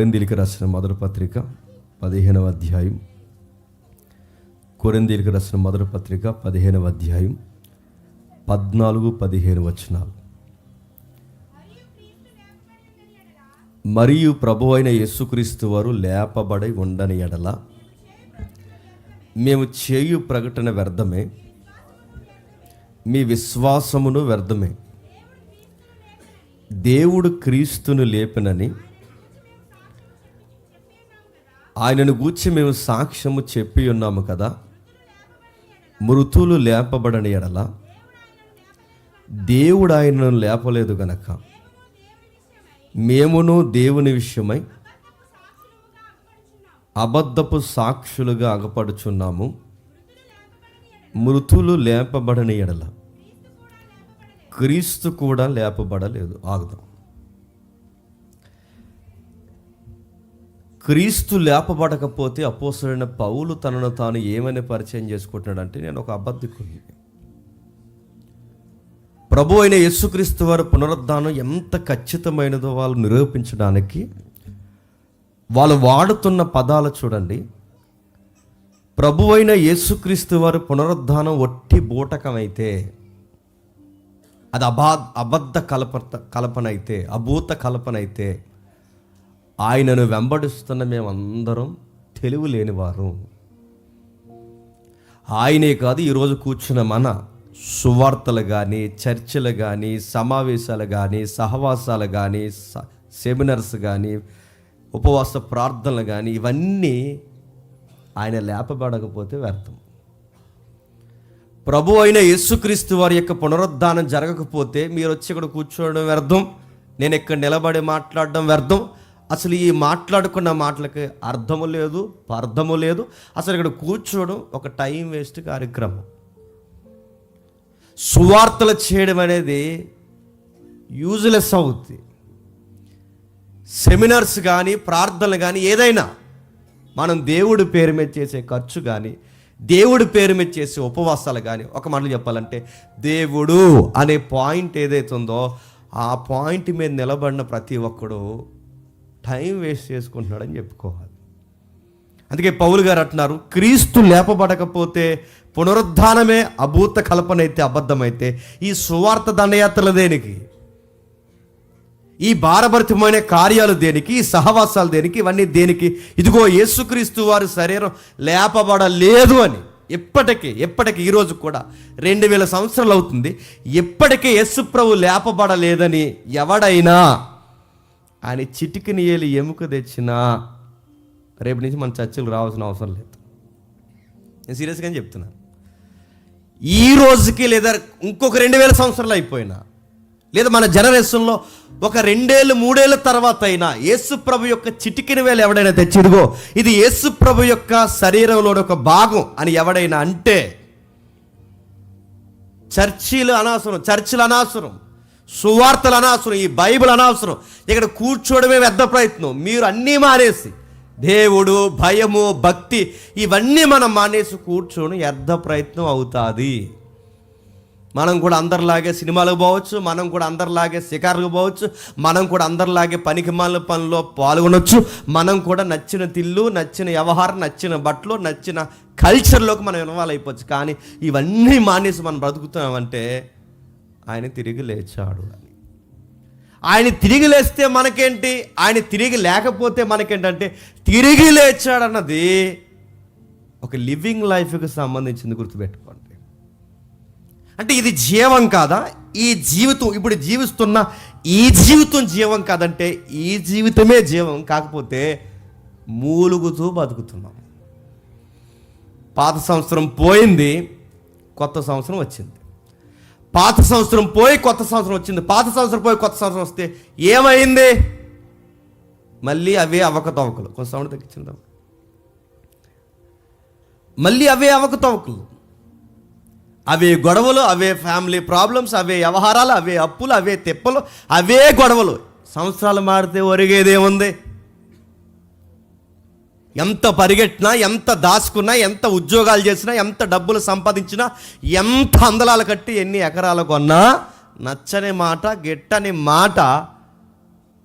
కొరింథీయులకు రాసిన మొదటి పత్రిక 15వ అధ్యాయం. కొరింథీయులకు రాసిన మొదటి పత్రిక 15వ అధ్యాయం 14-15 వచనాలు. మరియు ప్రభువైన యేసుక్రీస్తు వారు లేపబడి ఉండని ఎడల మేము చేయు ప్రకటన వ్యర్థమే, మీ విశ్వాసమును వ్యర్థమే. దేవుడు క్రీస్తును లేపినని ఆయనను గూర్చి మేము సాక్ష్యము చెప్పి ఉన్నాము కదా. మృతులు లేపబడని ఎడల దేవుడు ఆయనను లేపలేదు గనక మేమును దేవుని విషయమై అబద్ధపు సాక్షులుగా అగపడుచున్నాము. మృతులు లేపబడని ఎడల క్రీస్తు కూడా లేపబడలేదు. ఆగుదాం. క్రీస్తు లేపబడకపోతే అపోస్తలుడైన పౌలు తనను తాను ఏమని పరిచయం చేసుకుంటున్నాడంటే, నేను ఒక అబద్ధికుడిని. ప్రభు అయిన యేసుక్రీస్తు వారి పునరుద్ధానం ఎంత ఖచ్చితమైనదో వాళ్ళు నిరూపించడానికి వాళ్ళు వాడుతున్న పదాలు చూడండి. ప్రభు అయిన యేసుక్రీస్తు వారి పునరుద్ధానం ఒట్టి బూటకమైతే, అది అబద్ధ కల్పన అయితే, అభూత కల్పన అయితే, ఆయనను వెంబడిస్తున్న మేమందరం తెలివి లేనివారు. ఆయనే కాదు, ఈరోజు కూర్చున్న మన సువార్తలు కానీ, చర్చలు కానీ, సమావేశాలు కానీ, సహవాసాలు కానీ, సెమినార్స్ కానీ, ఉపవాస ప్రార్థనలు కానీ, ఇవన్నీ ఆయన లేపబడకపోతే వ్యర్థం. ప్రభు అయిన యేసుక్రీస్తు వారి యొక్క పునరుద్ధానం జరగకపోతే మీరు వచ్చి ఇక్కడ కూర్చోవడం వ్యర్థం, నేను ఇక్కడ నిలబడి మాట్లాడడం వ్యర్థం. అసలు ఈ మాట్లాడుకున్న మాటలకి అర్థము లేదు, అర్థము లేదు. అసలు ఇక్కడ కూర్చోవడం ఒక టైం వేస్ట్ కార్యక్రమం. సువార్తలు చేయడం అనేది యూజ్లెస్ అవుతుంది. సెమినార్స్ కానీ, ప్రార్థనలు కానీ, ఏదైనా మనం దేవుడి పేరు మీద చేసే ఖర్చు కానీ, దేవుడి పేరు మీద చేసే ఉపవాసాలు కానీ, ఒక మాటలు చెప్పాలంటే దేవుడు అనే పాయింట్ ఏదైతే ఉందో ఆ పాయింట్ మీద నిలబడిన ప్రతి ఒక్కడు టైం వేస్ట్ చేసుకుంటున్నాడని చెప్పుకోవాలి. అందుకే పౌలు గారు అంటున్నారు, క్రీస్తు లేపబడకపోతే పునరుద్ధానమే అభూత కల్పన అయితే, అబద్ధమైతే, ఈ సువార్త దండయాత్రలు దేనికి? ఈ భారభరితమైన కార్యాలు దేనికి? ఈ సహవాసాలు దేనికి? ఇవన్నీ దేనికి? ఇదిగో యేసుక్రీస్తు వారి శరీరం లేపబడలేదు అని ఎప్పటికీ ఈరోజు కూడా 2000 సంవత్సరాలు అవుతుంది, ఎప్పటికీ యేసు ప్రభు లేపబడలేదని ఎవడైనా ఆయన చిటికిని ఏలి ఎముక తెచ్చినా రేపు నుంచి మన చర్చలు రావాల్సిన అవసరం లేదు. నేను సీరియస్గానే చెప్తున్నాను. ఈ రోజుకి లేదా ఇంకొక 2000 సంవత్సరాలు అయిపోయినా, లేదా మన జనరేషన్లో ఒక 2 ఏళ్ళు 3 ఏళ్ళ తర్వాత అయినా యేసు ప్రభు యొక్క చిటికిన వేలు ఎవడైనా తెచ్చిడుగో ఇది యేసు ప్రభు యొక్క శరీరంలో ఒక భాగం అని ఎవడైనా అంటే, చర్చిలు అనవసరం, సువార్తలు అనవసరం, ఈ బైబిల్ అనవసరం, ఇక్కడ కూర్చోవడమే వ్యర్థ ప్రయత్నం. మీరు అన్నీ మానేసి దేవుడు, భయము, భక్తి ఇవన్నీ మనం మానేసి కూర్చోని వ్యర్థ ప్రయత్నం అవుతుంది. మనం కూడా అందరిలాగే సినిమాలకు పోవచ్చు, మనం కూడా అందరిలాగే షికారులకు పోవచ్చు, మనం కూడా అందరిలాగే పనికిమాలిన పనిలో పాల్గొనవచ్చు, మనం కూడా నచ్చిన తిల్లు, నచ్చిన వ్యవహారం, నచ్చిన బట్టలు, నచ్చిన కల్చర్లోకి మనం ఇన్వాల్వ్ అయిపోవచ్చు. కానీ ఇవన్నీ మానేసి మనం బ్రతుకుతున్నామంటే ఆయన తిరిగి లేచాడు అని. ఆయన తిరిగి లేస్తే మనకేంటి, ఆయన తిరిగి లేకపోతే మనకేంటంటే, తిరిగి లేచాడన్నది ఒక లివింగ్ లైఫ్కి సంబంధించింది, గుర్తుపెట్టుకోండి. అంటే ఇది జీవం కాదా? ఈ జీవితం ఇప్పుడు జీవిస్తున్న ఈ జీవితం జీవం కాదంటే, ఈ జీవితమే జీవం. కాకపోతే మూలుగుతూ బతుకుతున్నాం. పాత సంవత్సరం పోయింది, కొత్త సంవత్సరం వచ్చింది. పాత సంవత్సరం పోయి కొత్త సంవత్సరం వచ్చింది. పాత సంవత్సరం పోయి కొత్త సంవత్సరం వస్తే ఏమైంది? మళ్ళీ అవే అవకతవకలు. కొంత సౌండ్ తగ్గించిందాం. మళ్ళీ అవే అవకతవకలు, అవే గొడవలు, అవే ఫ్యామిలీ ప్రాబ్లమ్స్, అవే వ్యవహారాలు, అవే అప్పులు, అవే తెప్పలు, అవే గొడవలు. సంవత్సరాలు మారితే ఒరిగేదేముంది? ఎంత పరిగెట్టినా, ఎంత దాచుకున్నా, ఎంత ఉద్యోగాలు చేసినా, ఎంత డబ్బులు సంపాదించినా, ఎంత అందలాలు కట్టి ఎన్ని ఎకరాలు కొన్నా నచ్చని మాట, గిట్టని మాట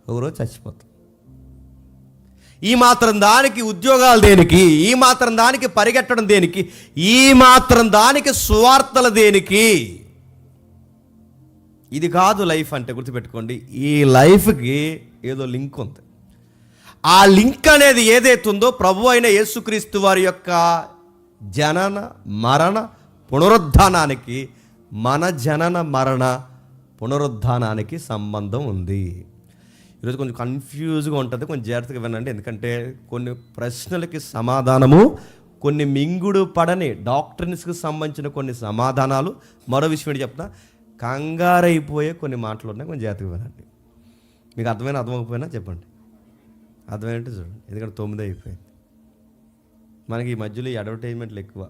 ఒకరోజు చచ్చిపోతాం. ఈ మాత్రం దానికి ఉద్యోగాలు దేనికి? ఈ మాత్రం దానికి పరిగెట్టడం దేనికి? ఈ మాత్రం దానికి సువార్తలు దేనికి? ఇది కాదు లైఫ్ అంటే. గుర్తుపెట్టుకోండి, ఈ లైఫ్కి ఏదో లింక్ ఉంది. ఆ లింక్ అనేది ఏదైతే ఉందో ప్రభు అయిన యేసుక్రీస్తు వారి యొక్క జనన మరణ పునరుద్ధానానికి, మన జనన మరణ పునరుద్ధానానికి సంబంధం ఉంది. ఈరోజు కొంచెం కన్ఫ్యూజ్గా ఉంటుంది, కొంచెం జాగ్రత్తగా వినండి. ఎందుకంటే కొన్ని ప్రశ్నలకి సమాధానము, కొన్ని మింగుడు పడని డాక్టర్స్కి సంబంధించిన కొన్ని సమాధానాలు, మరో విషయం ఏంటి చెప్తున్నా, కంగారైపోయే కొన్ని మాటలు ఉన్నాయి. కొంచెం జాగ్రత్తగా వినండి. మీకు అర్థమైపోయినా చెప్పండి. అర్థమైనట్టు చూడండి, ఎందుకంటే 9 అయిపోయింది. మనకి ఈ మధ్యలో ఈ అడ్వర్టైజ్మెంట్లు ఎక్కువ.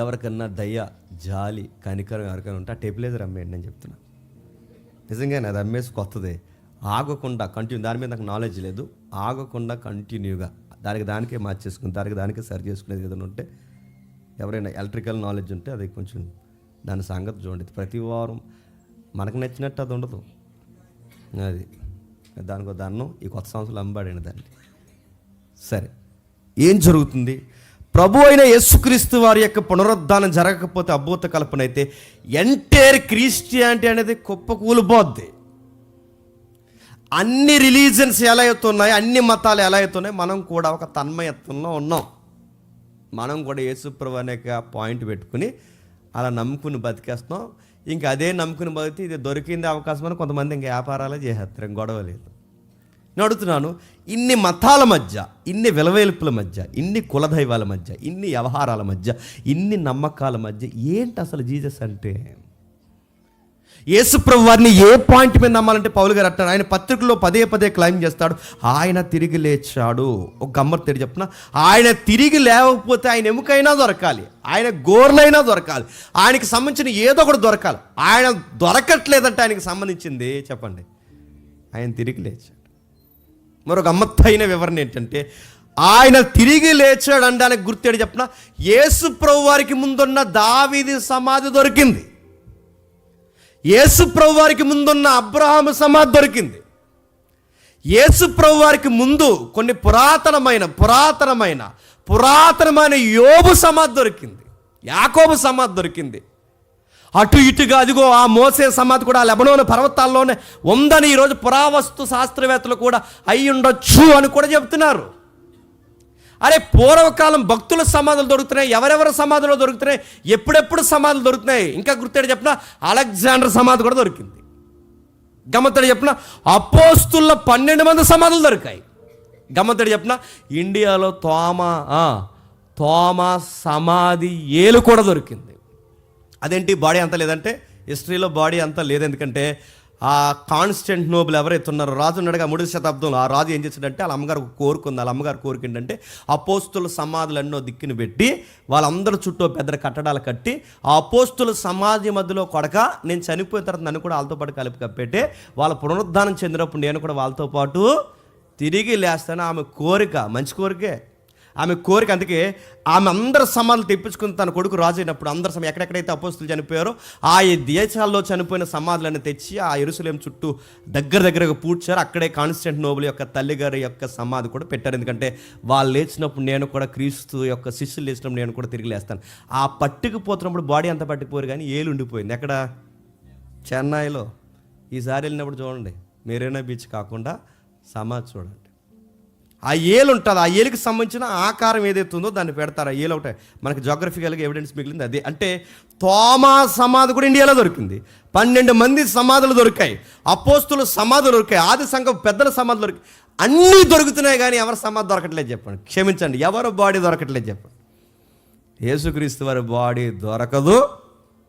ఎవరికన్నా దయ, జాలి, కనికరం ఎవరికైనా ఉంటే ఆ టెబిలైజర్ అమ్మేయండి నేను చెప్తున్నా. నిజంగానే అది అమ్మేసి కొత్తదే, ఆగకుండా కంటిన్యూ. దాని మీద నాకు నాలెడ్జ్ లేదు. ఆగకుండా కంటిన్యూగా దానికే మార్చేసుకుని, దానికే సరి చేసుకునేది ఏదైనా ఉంటే, ఎవరైనా ఎలక్ట్రికల్ నాలెడ్జ్ ఉంటే అది కొంచెం దాని సంగతి చూడండి. ప్రతి వారం మనకు నచ్చినట్టు అది ఉండదు. అది దానికి ఒక దండం ఈ కొత్త సంవత్సరం అమ్మబడిన దాన్ని. సరే, ఏం జరుగుతుంది? ప్రభు అయిన యేసుక్రీస్తు వారి యొక్క పునరుద్ధానం జరగకపోతే అద్భుత కల్పన అయితే ఎంటైర్ క్రిస్టియానిటీ అనేది కుప్పకూలిపోద్ది. అన్ని రిలీజన్స్ ఎలా అవుతున్నాయి, అన్ని మతాలు ఎలా అవుతున్నాయి, మనం కూడా ఒక తన్మయత్వంలో ఉన్నాం. మనం కూడా యేసు ప్రభు అనే పాయింట్ పెట్టుకుని అలా నమ్ముకుని బతికేస్తాం. ఇంకా అదే నమ్ముకుని బతికి ఇది దొరికింది అవకాశం అని కొంతమంది ఇంకా వ్యాపారాలే చేసేస్తారు, గొడవ లేదు. నేను అడుగుతున్నాను, ఇన్ని మతాల మధ్య, ఇన్ని విలవేల్పుల మధ్య, ఇన్ని కులదైవాల మధ్య, ఇన్ని వ్యవహారాల మధ్య, ఇన్ని నమ్మకాల మధ్య ఏంటి అసలు జీసస్ అంటే? యేసు ప్రభు వారిని ఏ పాయింట్ మీద నమ్మాలంటే పౌలు గారు అంటారు, ఆయన పత్రికలో పదే క్లైమ్ చేస్తాడు, ఆయన తిరిగి లేచాడు. ఒక గమ్మత్తు తెడి చెప్తున్నా, ఆయన తిరిగి లేకపోతే ఆయన ఎముకైనా దొరకాలి, ఆయన గోర్లైనా దొరకాలి, ఆయనకి సంబంధించిన ఏదో ఒకటి దొరకాలి. ఆయన దొరకట్లేదంటే ఆయనకి సంబంధించింది చెప్పండి, ఆయన తిరిగి లేచాడు. మరొక గమ్మత్తైన వివరణ ఏంటంటే, ఆయన తిరిగి లేచాడు అంటే ఆయనకు గుర్తేడు చెప్పిన, యేసు ప్రభు వారికి ముందున్న దావీదు సమాధి దొరికింది, యేసు ప్రభు వారికి ముందున్న అబ్రహాము సమాధి దొరికింది, యేసు ప్రభు వారికి ముందు కొన్ని పురాతనమైన యోబు సమాధి దొరికింది, యాకోబు సమాధి దొరికింది. అటు ఇటుగా అదిగో ఆ మోసే సమాధి కూడా లెబనోను పర్వతాల్లోనే ఉందని ఈరోజు పురావస్తు శాస్త్రవేత్తలు కూడా అయి ఉండొచ్చు అని కూడా చెబుతున్నారు. అరే, పూర్వకాలం భక్తుల సమాధులు దొరుకుతున్నాయి, ఎవరెవరి సమాధులు దొరుకుతున్నాయి, ఎప్పుడెప్పుడు సమాధులు దొరుకుతున్నాయి. ఇంకా గుర్తేడు చెప్పిన అలెగ్జాండర్ సమాధి కూడా దొరికింది. గమ్మత్తడి చెప్పిన అపోస్తుల 12 మంది సమాధులు దొరికాయి. గమ్మత్తడి చెప్పిన ఇండియాలో తోమా సమాధి ఏలు కూడా దొరికింది. అదేంటి బాడీ అంతా లేదంటే, హిస్టరీలో బాడీ అంతా లేదు. ఎందుకంటే ఆ కాన్స్టెంటినోపుల్ ఎవరైతే ఉన్నారో రాజు ఉన్నాడుగా 3వ శతాబ్దంలో, ఆ రాజు ఏం చేశాడంటే వాళ్ళ అమ్మగారు కోరుకుంది. వాళ్ళ అమ్మగారు కోరిక ఏంటంటే అపోస్తుల సమాధులన్నో దిక్కుని పెట్టి వాళ్ళందరూ చుట్టూ పెద్ద కట్టడాలు కట్టి ఆ అపోస్తుల సమాధి మధ్యలో కొడక నేను చనిపోయిన తర్వాత నన్ను కూడా వాళ్ళతో పాటు కలిపి కప్పెట్టే వాళ్ళ పునరుద్ధానం చెందినప్పుడు నేను కూడా వాళ్ళతో పాటు తిరిగి లేస్తాను. ఆమె కోరిక, మంచి కోరికే ఆమె కోరిక. అందుకే ఆమె అందరు సమాధులు తెప్పించుకుని తన కొడుకు రాజు అయినప్పుడు అందరు ఎక్కడెక్కడైతే అపోస్తులు చనిపోయారో ఆ దేశాల్లో చనిపోయిన సమాధులను తెచ్చి ఆ యెరూషలేము చుట్టూ దగ్గరగా పూడ్చారు. అక్కడే కాన్స్టెంటినోపుల్ యొక్క తల్లిగారి యొక్క సమాధి కూడా పెట్టారు. ఎందుకంటే వాళ్ళు లేచినప్పుడు నేను కూడా, క్రీస్తు యొక్క శిష్యులు లేచినప్పుడు నేను కూడా తిరిగి లేస్తాను. ఆ పట్టుకుపోతున్నప్పుడు బాడీ అంతా పట్టుకుపోయారు, కానీ ఏలు ఉండిపోయింది. ఎక్కడ? చెన్నైలో. ఈసారి వెళ్ళినప్పుడు చూడండి, మెరీనా బీచ్ కాకుండా సమాధి చూడండి. ఆ ఏలు ఉంటుంది, ఆ ఏలుకి సంబంధించిన ఆకారం ఏదైతే ఉందో దాన్ని పెడతారు. ఆ ఏలు ఒకటే మనకి జోగ్రఫికల్గా ఎవిడెన్స్ మిగిలింది అదే. అంటే తోమా సమాధి కూడా ఇండియాలో దొరికింది. 12 మంది సమాధులు దొరికాయి, అపోస్తుల సమాధులు దొరికాయి, ఆది సంఘం పెద్దల సమాధులు దొరికాయి. అన్నీ దొరుకుతున్నాయి, కానీ ఎవరి సమాధి దొరకట్లేదు చెప్పండి. క్షమించండి, ఎవరు బాడీ దొరకట్లేదు చెప్పండి. యేసుక్రీస్తు వారి బాడీ దొరకదు,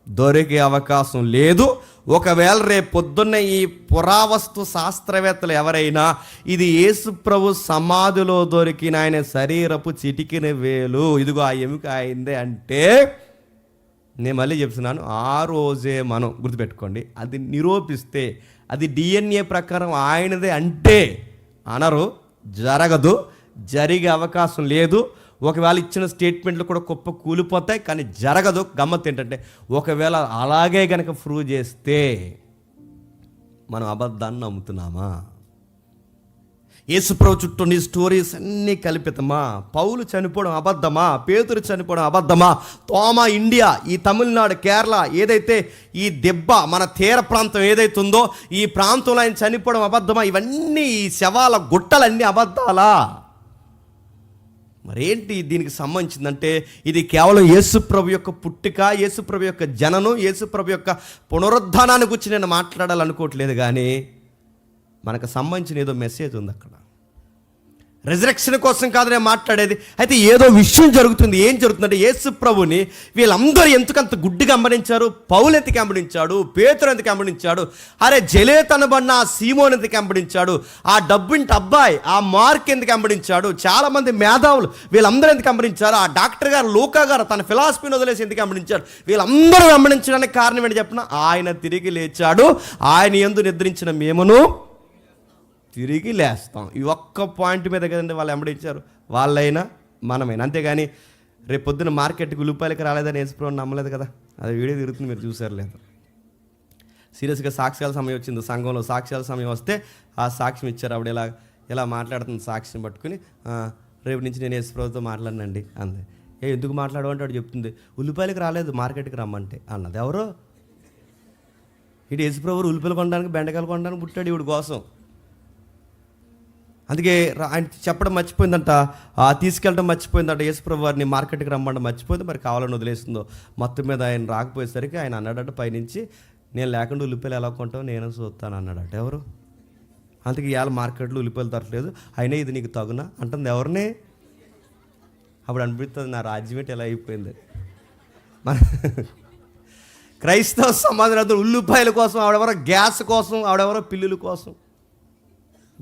దొరికే అవకాశం లేదు. ఒకవేళ రేపు పొద్దున్న ఈ పురావస్తు శాస్త్రవేత్తలు ఎవరైనా ఇది యేసు ప్రభు సమాధిలో దొరికిన ఆయన శరీరపు చిటికిన వేలు, ఇదిగో ఆ ఎముక అయిందే అంటే, నేను మళ్ళీ చెప్తున్నాను, ఆ రోజే మనం గుర్తుపెట్టుకోండి, అది నిరూపిస్తే, అది DNA ప్రకారం ఆయనదే అంటే అనరు, జరగదు, జరిగే అవకాశం లేదు. ఒకవేళ ఇచ్చిన స్టేట్మెంట్లు కూడా గొప్ప కూలిపోతాయి, కానీ జరగదు. గమ్మత్తు ఏంటంటే, ఒకవేళ అలాగే కనుక ప్రూవ్ చేస్తే మనం అబద్ధాన్ని నమ్ముతున్నామా? యేసుప్రభు చుట్టూ నీ స్టోరీస్ అన్నీ కల్పితమా? పౌలు చనిపోవడం అబద్ధమా? పేతురు చనిపోవడం అబద్ధమా? తోమా ఇండియా, ఈ తమిళనాడు, కేరళ ఏదైతే ఈ దెబ్బ మన తీర ప్రాంతం ఏదైతే ఉందో ఈ ప్రాంతంలో ఆయన చనిపోవడం అబద్ధమా? ఇవన్నీ ఈ శవాల గుట్టలన్నీ అబద్ధాలా? మరేంటి దీనికి సంబంధించిందంటే ఇది కేవలం యేసుప్రభు యొక్క పుట్టుక, యేసుప్రభు యొక్క జననం, యేసుప్రభు యొక్క పునరుద్ధానాన్ని గురించి నేను మాట్లాడాలనుకోవట్లేదు, కానీ మనకు సంబంధించిన ఏదో మెసేజ్ ఉంది అక్కడ. రెజరెక్షన్ కోసం కాదు నేను మాట్లాడేది. అయితే ఏదో విషయం జరుగుతుంది. ఏం జరుగుతుందంటే యేసు ప్రభుని వీళ్ళందరూ ఎందుకంత గుడ్డిగా అంబడించారు? పౌలు ఎందుకు అంబడించాడు? పేతురు ఎందుకు అంబడించాడు? అరే జలేత్ అనబడిన ఆ సీమోన్ ఎందుకు అంబడించాడు? ఆ డబ్బింటి అబ్బాయి ఆ మార్క్ ఎందుకు అంబడించాడు? చాలామంది మేధావులు వీళ్ళందరూ ఎందుకు అంబడించారు? ఆ డాక్టర్ గారు లూకా గారు తన ఫిలాసఫీని వదిలేసి ఎందుకు అంబడించాడు? వీళ్ళందరూ అంబడించడానికి కారణం ఏంటి చెప్పిన? ఆయన తిరిగి లేచాడు, ఆయన యందు నిద్రించిన మేమును తిరిగి లేస్తాం. ఈ ఒక్క పాయింట్ మీద కదండి వాళ్ళు వెంబడించారు, వాళ్ళైనా మనమైనా. అంతేగాని రేపు పొద్దున్న మార్కెట్కి ఉల్లిపాయలకి రాలేదని యేసుప్రభుని నమ్మలేదు కదా. అది వీడియో తిరుగుతుంది, మీరు చూసారు లేదు. సీరియస్గా సాక్ష్యాల సమయం వచ్చింది, సంఘంలో సాక్ష్యాల సమయం వస్తే ఆ సాక్ష్యం ఇచ్చారు. ఆవిడ ఇలా మాట్లాడుతుంది, సాక్ష్యం పట్టుకుని రేపు నుంచి నేను యేసుప్రభుతో మాట్లాడినండి అంది. ఎందుకు మాట్లాడమంటే వాడు చెప్తుంది, ఉల్లిపాయలకి రాలేదు మార్కెట్కి రమ్మంటే అన్నది. ఎవరో ఇటు యేసుప్రభు ఉల్లిపాయలు కొనడానికి బెండకాయలు కొనడానికి పుట్టాడు ఈవిడ కోసం. అందుకే ఆయన చెప్పడం మర్చిపోయిందంట, తీసుకెళ్ళడం మర్చిపోయిందంట. యేసుప్రభు వారిని మార్కెట్కి రమ్మంటే మర్చిపోయింది, మరి కావాలని వదిలేస్తుందో. మొత్తం మీద ఆయన రాకపోయేసరికి ఆయన అన్నాడట పైనుంచి, నేను లేకుండా ఉల్లిపాయలు ఎలా కొంటావు నేను చూస్తాను అన్నాడట. ఎవరు? అందుకే ఇవాళ మార్కెట్లో ఉల్లిపాయలు దొరకలేదు, అయినా ఇది నీకు తగునా అంటుంది. ఎవరిని? అప్పుడు అనిపిస్తుంది నా రాజ్యం ఏంటి ఎలా అయిపోయింది. మన క్రైస్తవ సమాజంలో ఉల్లిపాయల కోసం, ఆవిడెవరో గ్యాస్ కోసం, ఆవిడెవరో పిల్లుల కోసం.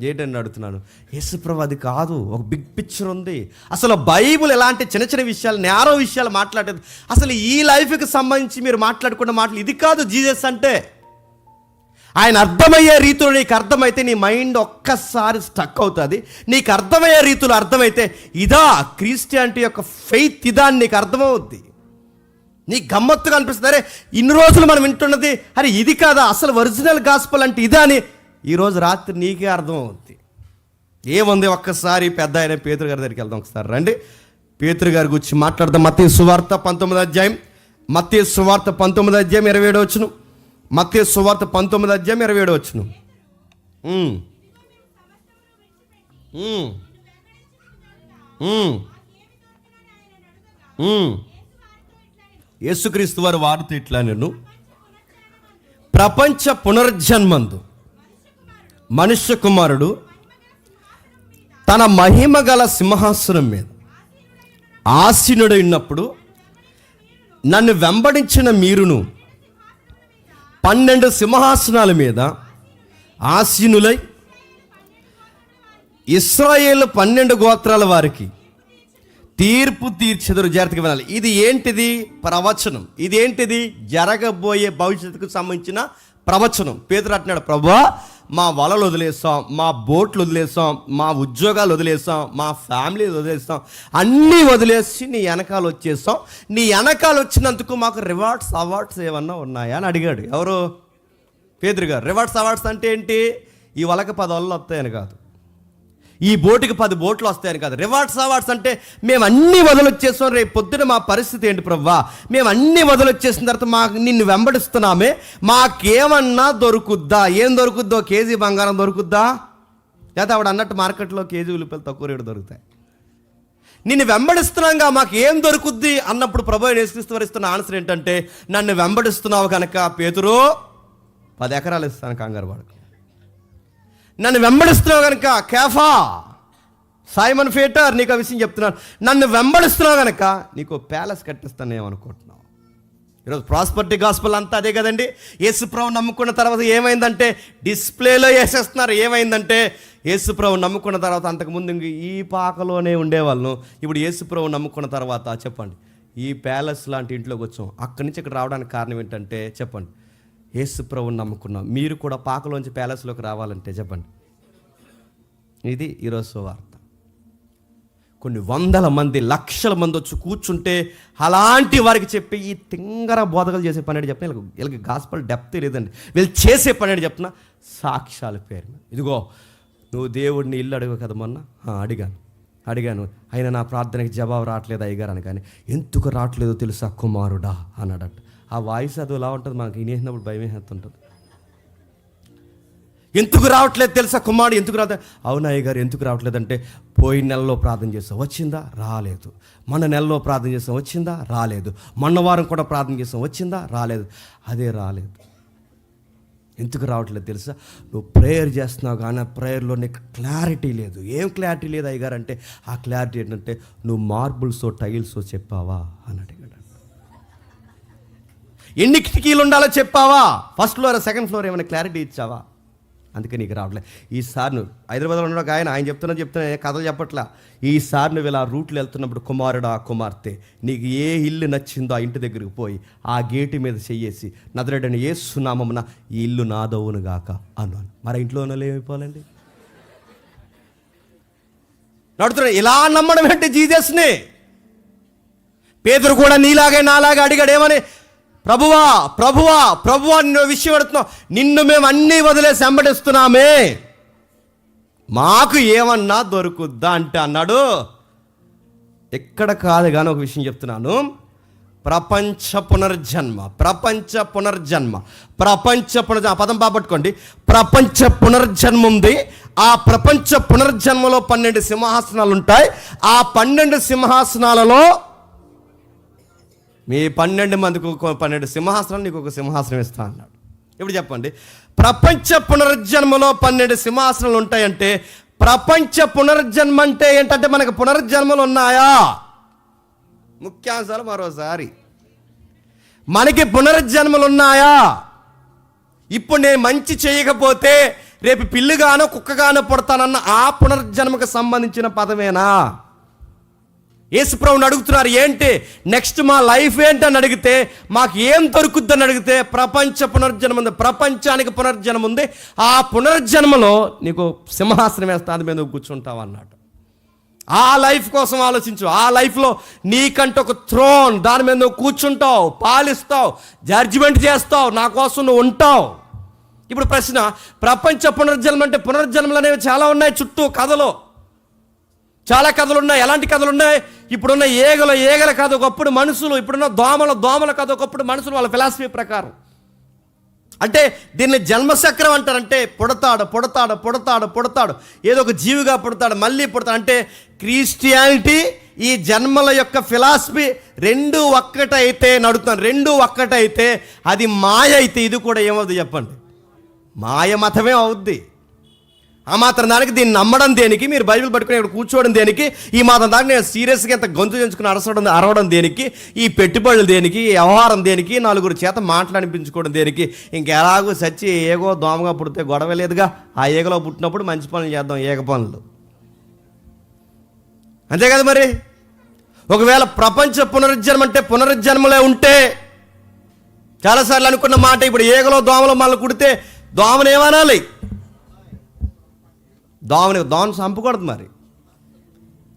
ఏంటని అడుగుతున్నాను. యేసుప్రభు అది కాదు, ఒక బిగ్ పిక్చర్ ఉంది. అసలు బైబుల్ ఎలాంటి చిన్న చిన్న విషయాలు, నేరో విషయాలు మాట్లాడేది. అసలు ఈ లైఫ్కి సంబంధించి మీరు మాట్లాడుకున్న మాటలు ఇది కాదు జీసస్ అంటే. ఆయన అర్థమయ్యే రీతిలో నీకు అర్థమైతే నీ మైండ్ ఒక్కసారి స్టక్ అవుతుంది. నీకు అర్థమయ్యే రీతిలో అర్థమైతే ఇదా క్రిస్టియానిటీ యొక్క ఫెయిత్, ఇదా అని నీకు అర్థమవుద్ది. నీకు గమ్మత్తుగా అనిపిస్తుంది, అరే ఇన్ని రోజులు మనం వింటున్నది అరే ఇది కాదా, అసలు ఒరిజినల్ గాస్పల్ అంటే ఇదా అని ఈరోజు రాత్రి నీకే అర్థం అవుద్ది. ఏముంది, ఒక్కసారి పెద్ద ఆయన పేతురు గారి దగ్గరికి వెళ్దాం. ఒకసారి రండి, పేతురు గారి గురించి మాట్లాడదాం. మత్తయి సువార్త 19వ అధ్యాయం, మత్తయి సువార్త 19వ అధ్యాయం 27వ వచనం. మత్తయి సువార్త 19వ అధ్యాయం 27వ వచనం. యేసుక్రీస్తు వారు వారితో ఇట్లా, నేను ప్రపంచ పునర్జన్మందు మనుష్య కుమారుడు తన మహిమ గల సింహాసనం మీద ఆసీనుడై ఉన్నప్పుడు నన్ను వెంబడించిన మీరును 12 సింహాసనాల మీద ఆసీనులై ఇశ్రాయేలు 12 గోత్రాల వారికి తీర్పు తీర్చెదరు. జాగ్రత్తగా వినాలి. ఇది ఏంటిది? ప్రవచనం. ఇదేంటిది? జరగబోయే భవిష్యత్తుకు సంబంధించిన ప్రవచనం. పేతురు అంటున్నాడు, ప్రభువా మా వలలు వదిలేస్తాం, మా బోట్లు వదిలేస్తాం, మా ఉద్యోగాలు వదిలేస్తాం, మా ఫ్యామిలీ వదిలేస్తాం, అన్నీ వదిలేసి నీ వెనకాల వచ్చేస్తాం. నీ వెనకాల వచ్చినందుకు మాకు రివార్డ్స్ అవార్డ్స్ ఏమన్నా ఉన్నాయా అని అడిగాడు. ఎవరు? పేతురు గారు. రివార్డ్స్ అవార్డ్స్ అంటే ఏంటి? ఈ వలకి 10 వలలు వస్తాయని కాదు, ఈ బోటుకి 10 బోట్లు వస్తాయని కాదు. రివార్డ్స్ అవార్డ్స్ అంటే మేము అన్నీ వదిలొచ్చేస్తాం, రేపు పొద్దున మా పరిస్థితి ఏంటి ప్రభువా, మేము అన్నీ వదిలొచ్చేసిన తర్వాత మాకు నిన్ను వెంబడిస్తున్నామే, మాకేమన్నా దొరుకుద్దా? ఏం దొరుకుద్దో? కేజీ బంగారం దొరుకుద్దా? లేదా ఆవిడ అన్నట్టు మార్కెట్లో కేజీ ఉల్లిపాయలు తక్కువ రేటు దొరుకుతాయి. నిన్ను వెంబడిస్తున్నాగా మాకు ఏం దొరుకుద్ది అన్నప్పుడు ప్రభువు యేసుక్రీస్తు వారు ఇస్తున్న ఆన్సర్ ఏంటంటే, నన్ను వెంబడిస్తున్నావు కనుక పేతురు 10 ఎకరాలు ఇస్తాను, కంగారు పడకు. నన్ను వెంబడిస్తున్నావు కనుక కేఫా, సైమన్ పీటర్, నీకు ఆ విషయం చెప్తున్నాను, నన్ను వెంబడిస్తున్నావు కనుక నీకు ప్యాలెస్ కట్టిస్తాను ఏమనుకుంటున్నావు. ఈరోజు ప్రాస్పరిటీ గాస్పల్ అంతా అదే కదండి. యేసుప్రభు నమ్ముకున్న తర్వాత ఏమైందంటే డిస్ప్లేలో వేసేస్తున్నారు. ఏమైందంటే యేసుప్రభు నమ్ముకున్న తర్వాత, అంతకుముందు ఈ పాకలోనే ఉండేవాళ్ళను, ఇప్పుడు యేసుప్రభు నమ్ముకున్న తర్వాత చెప్పండి ఈ ప్యాలెస్ లాంటి ఇంట్లోకి వచ్చాం. అక్కడి నుంచి ఇక్కడ రావడానికి కారణం ఏంటంటే చెప్పండి, యేసుప్రభుని నమ్ముకున్నాం. మీరు కూడా పాకలోంచి ప్యాలెస్లోకి రావాలంటే చెప్పండి, ఇది ఈరోజు సువార్త. కొన్ని వందల మంది, లక్షల మంది వచ్చి కూర్చుంటే అలాంటి వారికి చెప్పి ఈ తింగర బోధకలు చేసే పని చెప్పిన వీళ్ళకి గాస్పల్ డెప్త్ లేదండి. వీళ్ళు చేసే పని చెప్తున్నా సాక్ష్యాల పేరు. ఇదిగో నువ్వు దేవుడిని ఇల్లు అడగవు కదా మొన్న? అడిగాను అయినా నా ప్రార్థనకి జవాబు రావట్లేదు అయ్యగారు అని. కానీ ఎందుకు రావట్లేదో తెలుసా కుమారుడా అన్నాడట. ఆ వాయిస్ అది ఎలా ఉంటుంది, మనకి వినేసినప్పుడు భయం వేస్తుంటుంది. ఎందుకు రావట్లేదు తెలుసా కుమారుడు, ఎందుకు రావట్లేదు? అవును అయ్యగారు ఎందుకు రావట్లేదంటే, పోయిన నెలలో ప్రార్థన చేస్తాం వచ్చిందా? రాలేదు. మొన్న నెలలో ప్రార్థన చేస్తాం వచ్చిందా? రాలేదు. మొన్న వారం కూడా ప్రార్థన చేస్తాం వచ్చిందా? రాలేదు. అదే రాలేదు. ఎందుకు రావట్లేదు తెలుసా? నువ్వు ప్రేయర్ చేస్తున్నావు కానీ ఆ ప్రేయర్లో నీకు క్లారిటీ లేదు. ఏం క్లారిటీ లేదు అయ్యగారు అంటే, ఆ క్లారిటీ ఏంటంటే నువ్వు మార్బుల్సో టైల్సో చెప్పావా అని అడిగాడు. ఎన్ని కిటికీలు ఉండాలో చెప్పావా? ఫస్ట్ ఫ్లోర్ సెకండ్ ఫ్లోర్ ఏమైనా క్లారిటీ ఇచ్చావా? అందుకే నీకు రావట్లేదు. ఈసారి నువ్వు హైదరాబాద్లో ఉన్న ఆయన చెప్తున్నా కథలు చెప్పట్లా. ఈసారి నువ్వు ఇలా రూట్లో వెళ్తున్నప్పుడు కుమారుడా కుమార్తె నీకు ఏ ఇల్లు నచ్చిందో ఆ ఇంటి దగ్గరికి పోయి ఆ గేటు మీద చెయ్యేసి నజరేయుడైన యేసు నామమున ఈ ఇల్లు నాదవును గాక అన్నాను. మరి ఇంట్లో ఉన్న ఏమైపోవాలండి? నడుతున్నా ఇలా నమ్మడం ఏంటి జీసస్ని? పేతురు కూడా నీలాగే నాలాగే అడిగాడు. ఏమని? ప్రభువా ప్రభువా ప్రభువా నిన్ను విషయం అడుగుతున్నావు, నిన్ను మేము అన్నీ వదిలేసి వెంబడిస్తున్నామే, మాకు ఏమన్నా దొరుకుద్దా అంటే అన్నాడు. ఎక్కడ కాదు కానీ ఒక విషయం చెప్తున్నాను. ప్రపంచ పునర్జన్మ పదం బాపట్టుకోండి. ప్రపంచ పునర్జన్మ ఉంది. ఆ ప్రపంచ పునర్జన్మలో 12 సింహాసనాలు ఉంటాయి. ఆ 12 సింహాసనాలలో మీ 12 మందికి 12 సింహాసనాలు, నీకు ఒక సింహాసనం ఇస్తా అన్నాడు. ఇప్పుడు చెప్పండి, ప్రపంచ పునర్జన్మలో 12 సింహాసనాలు ఉంటాయంటే ప్రపంచ పునర్జన్మ అంటే ఏంటంటే మనకు పునర్జన్మలు ఉన్నాయా? ముఖ్యాంశాలు మరోసారి, మనకి పునర్జన్మలు ఉన్నాయా? ఇప్పుడు నేను మంచి చేయకపోతే రేపు పిల్లిగానో కుక్కగానో పుడతానన్న ఆ పునర్జన్మకు సంబంధించిన పదమేనా? యేసుప్రభుని అడుగుతున్నారు, ఏంటి నెక్స్ట్ మా లైఫ్ ఏంటని అడిగితే, మాకు ఏం దొరుకుద్దని అడిగితే, ప్రపంచ పునర్జన్మ ఉంది, ప్రపంచానికి పునర్జన్మ ఉంది. ఆ పునర్జన్మలో నీకు సింహాసనం వేస్తా, అది మీద నువ్వు కూర్చుంటావు అన్నాడు. ఆ లైఫ్ కోసం ఆలోచించు. ఆ లైఫ్లో నీకంటే ఒక థ్రోన్, దాని మీద నువ్వు కూర్చుంటావు, పాలిస్తావు, జడ్జిమెంట్ చేస్తావు, నా కోసం నువ్వు ఉంటావు. ఇప్పుడు ప్రశ్న, ప్రపంచ పునర్జన్మ అంటే పునర్జన్మలు అనేవి చాలా ఉన్నాయి చుట్టూ, కథలో చాలా కథలు ఉన్నాయి. ఎలాంటి కథలు ఉన్నాయి? ఇప్పుడున్న ఏగల కథ ఒకప్పుడు మనుషులు, ఇప్పుడున్న దోమల కథ ఒకప్పుడు మనుషులు, వాళ్ళ ఫిలాసఫీ ప్రకారం. అంటే దీన్ని జన్మచక్రం అంటారంటే పుడతాడు, ఏదో ఒక జీవిగా పుడతాడు, మళ్ళీ పుడతాడు. అంటే క్రిస్టియానిటీ ఈ జన్మల యొక్క ఫిలాసఫీ రెండు ఒక్కటైతే నడుతాను, రెండు ఒక్కటైతే అది మాయ అయితే ఇది కూడా ఏమవుతుంది చెప్పండి? మాయ మతమే అవుద్ది. ఆ మాత్రం దానికి దీన్ని నమ్మడం దేనికి? మీరు బైబిల్ పట్టుకుని ఇక్కడ కూర్చోవడం దేనికి? ఈ మాత్రం దానికి నేను సీరియస్గా ఎంత గొంతు చెంచుకుని అరవడం దేనికి? ఈ పెట్టుబడులు దేనికి? ఈ వ్యవహారం దేనికి? నలుగురు చేత మాట్లాడిపించుకోవడం దేనికి? ఇంకెలాగో సచ్చి ఏగో దోమగా పుడితే గొడవ లేదుగా. ఆ ఏగలో పుట్టినప్పుడు మంచి పనులు చేద్దాం, ఏగ పనులు, అంతే కదా మరి. ఒకవేళ ప్రపంచ పునరుజ్జన్మ అంటే పునరుజ్జన్మలే ఉంటే, చాలాసార్లు అనుకున్న మాట, ఇప్పుడు ఏగలో దోమలో మళ్ళీ కుడితే దోమను ఏమనాలి? దోమను చంపకూడదు. మరి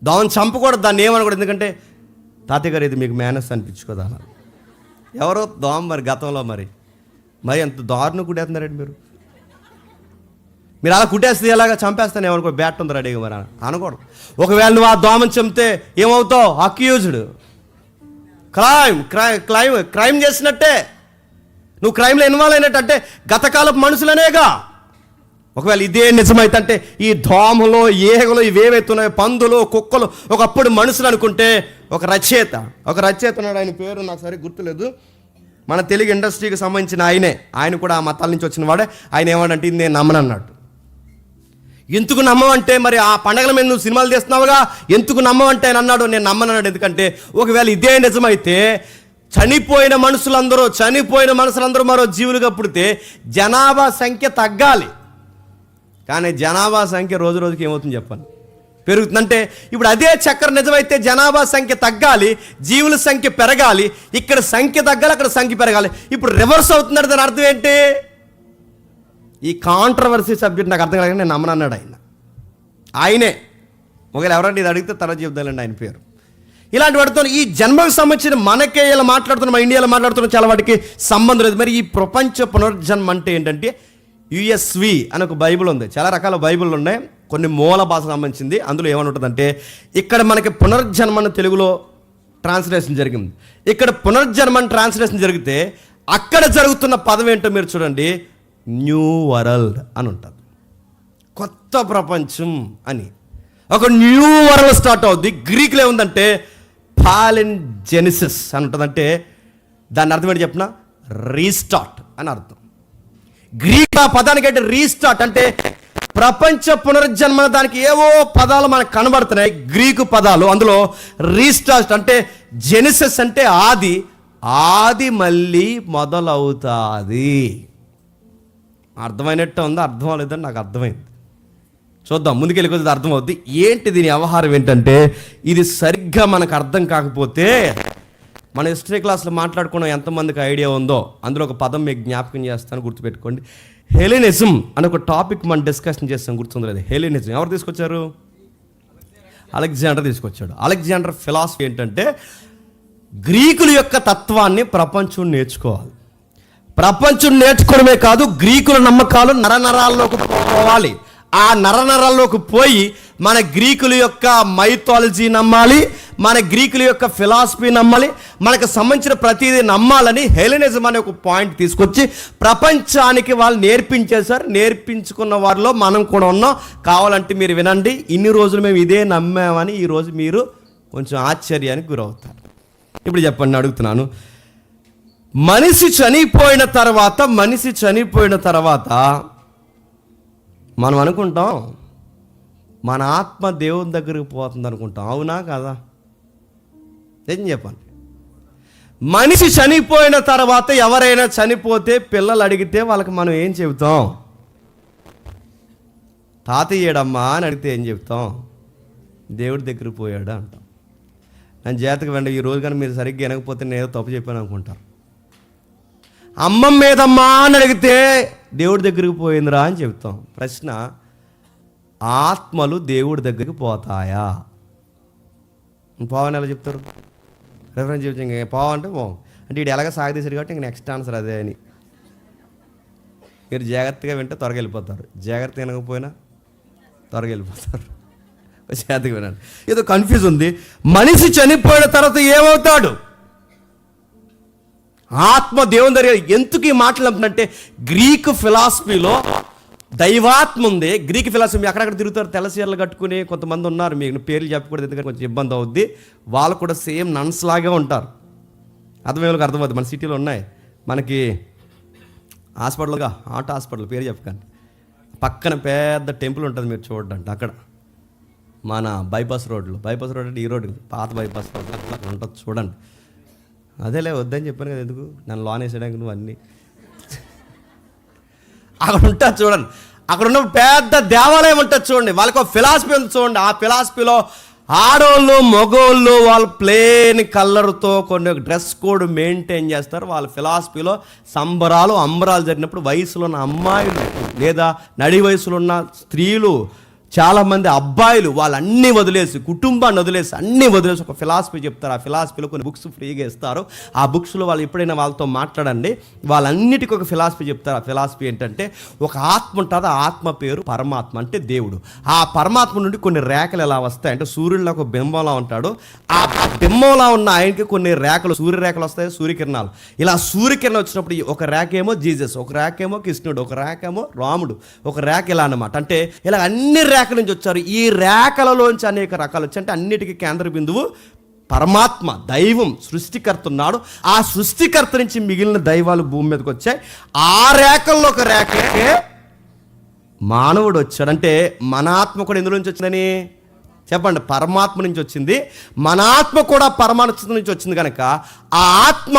దోమను చంపకూడదు, దాన్ని ఏమనకూడదు. ఎందుకంటే తాతయ్య గారు ఇది మీకు మేనస్ అనిపించుకోదా అన్నారు ఎవరో దోమ. మరి గతంలో మరి ఎంత దారుణం కుట్టేస్తున్నారండి మీరు అలా కుట్టేస్తే ఎలాగా చంపేస్తాను ఏమనుకో, బ్యాట్ ఉంది రెడీగా మరి అనకూడదు. ఒకవేళ నువ్వు ఆ దోమను చంపితే ఏమవుతావు? అక్యూజ్డ్, క్రైమ్ చేసినట్టే, నువ్వు క్రైమ్లో ఇన్వాల్వ్ అయినట్టు. అంటే గతకాలపు మనుషులనేగా. ఒకవేళ ఇదే నిజమైతే అంటే ఈ దోమలు ఏగలు ఇవేవైతున్నాయో, పందులు కుక్కలు ఒకప్పుడు మనుషులు అనుకుంటే, ఒక రచయిత ఉన్నాడు, ఆయన పేరు నాకు సరిగ్గా గుర్తులేదు, మన తెలుగు ఇండస్ట్రీకి సంబంధించిన ఆయన కూడా ఆ మతాల నుంచి వచ్చిన వాడే. ఆయన ఏమంటే ఇది నేను నమ్మనన్నాడు. ఎందుకు నమ్మవంటే, మరి ఆ పండగల మీద నువ్వు సినిమాలు తీస్తున్నావుగా, ఎందుకు నమ్మవంటే ఆయన అన్నాడు నేను నమ్మనన్నాడు. ఎందుకంటే ఒకవేళ ఇదే నిజమైతే చనిపోయిన మనుషులందరూ మరో జీవులుగా పుడితే జనాభా సంఖ్య తగ్గాలి. కానీ జనాభా సంఖ్య రోజు రోజుకి ఏమవుతుంది చెప్పండి? పెరుగుతుందంటే ఇప్పుడు అదే చక్రం నిజమైతే జనాభా సంఖ్య తగ్గాలి, జీవుల సంఖ్య పెరగాలి. ఇక్కడ సంఖ్య తగ్గాలి, అక్కడ సంఖ్య పెరగాలి. ఇప్పుడు రివర్స్ అవుతుందంటే దాని అర్థం ఏంటి? ఈ కాంట్రవర్సీ సబ్జెక్ట్ నాకు అర్థం కాలేదు, నేను నమ్మనన్నాడు ఆయనే. ఒకవేళ ఎవరంటే ఇది అడిగితే తర్వాత చెప్తానండి ఆయన పేరు. ఇలాంటి వాటితో ఈ జన్మకు సంబంధించిన మనకే ఇలా మాట్లాడుతున్నాం, మన ఇండియాలో మాట్లాడుతున్నాం, చాలా వాటికి సంబంధం లేదు. మరి ఈ ప్రపంచ పునర్జన్మ అంటే ఏంటంటే USV అని ఒక బైబిల్ ఉంది. చాలా రకాల బైబిళ్ళు ఉన్నాయి. కొన్ని మూల భాషకు సంబంధించింది. అందులో ఏమని ఉంటుందంటే, ఇక్కడ మనకి పునర్జన్మను తెలుగులో ట్రాన్స్లేషన్ జరిగింది. ఇక్కడ పునర్జన్మను ట్రాన్స్లేషన్ జరిగితే అక్కడ జరుగుతున్న పదం ఏంటో మీరు చూడండి, న్యూ వరల్డ్ అని ఉంటుంది. కొత్త ప్రపంచం అని, ఒక న్యూ వరల్డ్ స్టార్ట్ అవుద్ది. గ్రీక్లో ఏముందంటే పాలిన్జెనిసిస్ అని ఉంటుంది. అంటే దాని అర్థం ఏంటి చెప్పిన, రీస్టార్ట్ అని అర్థం. గ్రీక్ ఆ పదానికి అంటే రీస్టార్ట్ అంటే ప్రపంచ పునర్జన్మ. దానికి ఏవో పదాలు మనకు కనబడుతున్నాయి, గ్రీకు పదాలు. అందులో రీస్టార్ట్ అంటే జెనిసిస్ అంటే ఆది, ఆది మళ్ళీ మొదలవుతుంది. అర్థమైనట్టు ఉందా? అర్థం అవ్వలేదని నాకు అర్థమైంది. చూద్దాం, ముందుకెళ్ళి కొద్దిగా అర్థమవుద్ది. ఏంటి దీని వ్యవహారం ఏంటంటే, ఇది సరిగ్గా మనకు అర్థం కాకపోతే, మన హిస్టరీ క్లాస్లో మాట్లాడుకున్నాం, ఎంతమందికి ఐడియా ఉందో అందులో ఒక పదం మీకు జ్ఞాపకం చేస్తాను, గుర్తుపెట్టుకోండి. హెలెనిజం అని ఒక టాపిక్ మనం డిస్కషన్ చేస్తాం, గుర్తుంది లేదు? హెలెనిజం ఎవరు తీసుకొచ్చారు? అలెగ్జాండర్ తీసుకొచ్చాడు. అలెగ్జాండర్ ఫిలాసఫీ ఏంటంటే, గ్రీకుల యొక్క తత్వాన్ని ప్రపంచం నేర్చుకోవాలి. ప్రపంచం నేర్చుకోవడమే కాదు, గ్రీకుల నమ్మకాలు నరనరాల్లోకి పోవాలి. ఆ నరనరాల్లోకి పోయి మన గ్రీకుల యొక్క మైథాలజీ నమ్మాలి, మన గ్రీకుల యొక్క ఫిలాసఫీ నమ్మాలి, మనకు సంబంధించిన ప్రతిదీ నమ్మాలని హెలెనిజం అనే ఒక పాయింట్ తీసుకొచ్చి ప్రపంచానికి వాళ్ళు నేర్పించేశారు. నేర్పించుకున్న వారిలో మనం కూడా ఉన్నాం. కావాలంటే మీరు వినండి, ఇన్ని రోజులు మేము ఇదే నమ్మామని ఈరోజు మీరు కొంచెం ఆశ్చర్యానికి గురవుతారు. ఇప్పుడు చెప్పండి, అడుగుతున్నాను. మనిషి చనిపోయిన తర్వాత మనం అనుకుంటాం మన ఆత్మ దేవుని దగ్గరికి పోతుంది అనుకుంటాం. అవునా కాదా? ఏం చెప్పండి. మనిషి చనిపోయిన తర్వాత ఎవరైనా చనిపోతే పిల్లలు అడిగితే వాళ్ళకి మనం ఏం చెబుతాం? తాతయ్యేడమ్మా అని అడిగితే ఏం చెప్తాం? దేవుడి దగ్గరికి పోయాడు అంటాం. నేను జాతకు వెంట ఈ రోజు కానీ మీరు సరిగ్గా వినకపోతే నేను తప్పు చెప్పాను అనుకుంటారు. అమ్మమ్మ మీదమ్మా అని అడిగితే దేవుడి దగ్గరికి పోయిందిరా అని చెప్తాం. ప్రశ్న, ఆత్మలు దేవుడి దగ్గరికి పోతాయా? పోవని ఎలా చెప్తారు? రెఫరెన్స్ చెప్తాం. ఇంక పోవంటే పోం అంటే వీడు ఎలాగ సాగదీశారు కాబట్టి ఇంక నెక్స్ట్ ఆన్సర్ అదే అని మీరు జాగ్రత్తగా వింటే త్వరగా వెళ్ళిపోతారు, జాగ్రత్తగా వినకపోయినా త్వరగా వెళ్ళిపోతారు. జాగ్రత్తగా వినండి, ఏదో కన్ఫ్యూజ్ ఉంది. మనిషి చనిపోయిన తర్వాత ఏమవుతాడు? ఆత్మ దేవుని దగ్గర. ఎందుకు ఈ మాటలు అంటే, గ్రీకు ఫిలాసఫీలో దైవాత్మ ఉంది. గ్రీక్ ఫిలాసఫీ అక్కడక్కడ తిరుగుతారు, తెల్ల చీరలు కట్టుకుని కొంతమంది ఉన్నారు. మీకు పేర్లు చెప్పకూడదు ఎందుకంటే కొంచెం ఇబ్బంది అవుద్ది. వాళ్ళు కూడా సేమ్ నన్స్ లాగే ఉంటారు. అర్థమయ్యేలకు అర్థమవుతుంది. మన సిటీలో ఉన్నాయి, మనకి హాస్పిటల్గా ఆటో హాస్పిటల్ పేరు చెప్పకండి, పక్కన పెద్ద టెంపుల్ ఉంటుంది, మీరు చూడండి. అక్కడ మన బైపాస్ రోడ్ అంటే ఈ రోడ్డు పాత బైపాస్ రోడ్ అక్కడ ఉంటుంది, చూడండి. అదేలే వద్దని చెప్పాను కదా, ఎందుకు నన్ను లోన్ వేసేయడానికి నువ్వు అన్నీ. అక్కడ ఉంటుంది చూడండి, అక్కడ ఉన్న పెద్ద దేవాలయం ఉంటుంది చూడండి. వాళ్ళకి ఒక ఫిలాసఫీ ఉంది చూడండి. ఆ ఫిలాసఫీలో ఆడోళ్ళు మగోళ్ళు వాళ్ళు ప్లేన్ కలర్తో కొన్ని డ్రెస్ కోడ్ మెయింటైన్ చేస్తారు. వాళ్ళ ఫిలాసఫీలో సంబరాలు అంబరాలు జరిగినప్పుడు వయసులో ఉన్న అమ్మాయిలు లేదా నడి వయసులో ఉన్న స్త్రీలు, చాలామంది అబ్బాయిలు వాళ్ళన్నీ వదిలేసి, కుటుంబాన్ని వదిలేసి, అన్నీ వదిలేసి ఒక ఫిలాసఫీ చెప్తారు. ఆ ఫిలాసఫీలో కొన్ని బుక్స్ ఫ్రీగా ఇస్తారు. ఆ బుక్స్లో వాళ్ళు ఎప్పుడైనా వాళ్ళతో మాట్లాడండి, వాళ్ళన్నిటికీ ఒక ఫిలాసఫీ చెప్తారు. ఆ ఫిలాసఫీ ఏంటంటే, ఒక ఆత్మ ఉంటుంది, ఆ ఆత్మ పేరు పరమాత్మ, అంటే దేవుడు. ఆ పరమాత్మ నుండి కొన్ని రేఖలు ఎలా వస్తాయి అంటే, సూర్యుడిలో ఒక బింబంలా ఉంటాడు. ఆ బింబంలా ఉన్న ఆయనకి కొన్ని రేఖలు, సూర్యరేఖలు వస్తాయి, సూర్యకిరణాలు. ఇలా సూర్యకిరణం వచ్చినప్పుడు ఒక రేఖ ఏమో జీసస్, ఒక రేఖ ఏమో కృష్ణుడు, ఒక రేఖ ఏమో రాముడు, ఒక రేఖ ఇలా అన్నమాట. అంటే ఇలా అన్ని రేఖల నుంచి వచ్చారు. ఈ రేఖలలోంచి అనేక రకాలు వచ్చాయి. అంటే అన్నిటికీ కేంద్ర బిందువు పరమాత్మ, దైవం, సృష్టికర్త ఉన్నాడు. ఆ సృష్టికర్త నుంచి మిగిలిన దైవాలు భూమి మీదకి వచ్చాయి. ఆ రేఖల్లో ఒక రేఖకే మానవుడు వచ్చాడు. అంటే మన ఆత్మ కూడా ఎందులో నుంచి వచ్చిందని చెప్పండి? పరమాత్మ నుంచి వచ్చింది. మన ఆత్మ కూడా పరమాత్మ నుంచి వచ్చింది కనుక ఆ ఆత్మ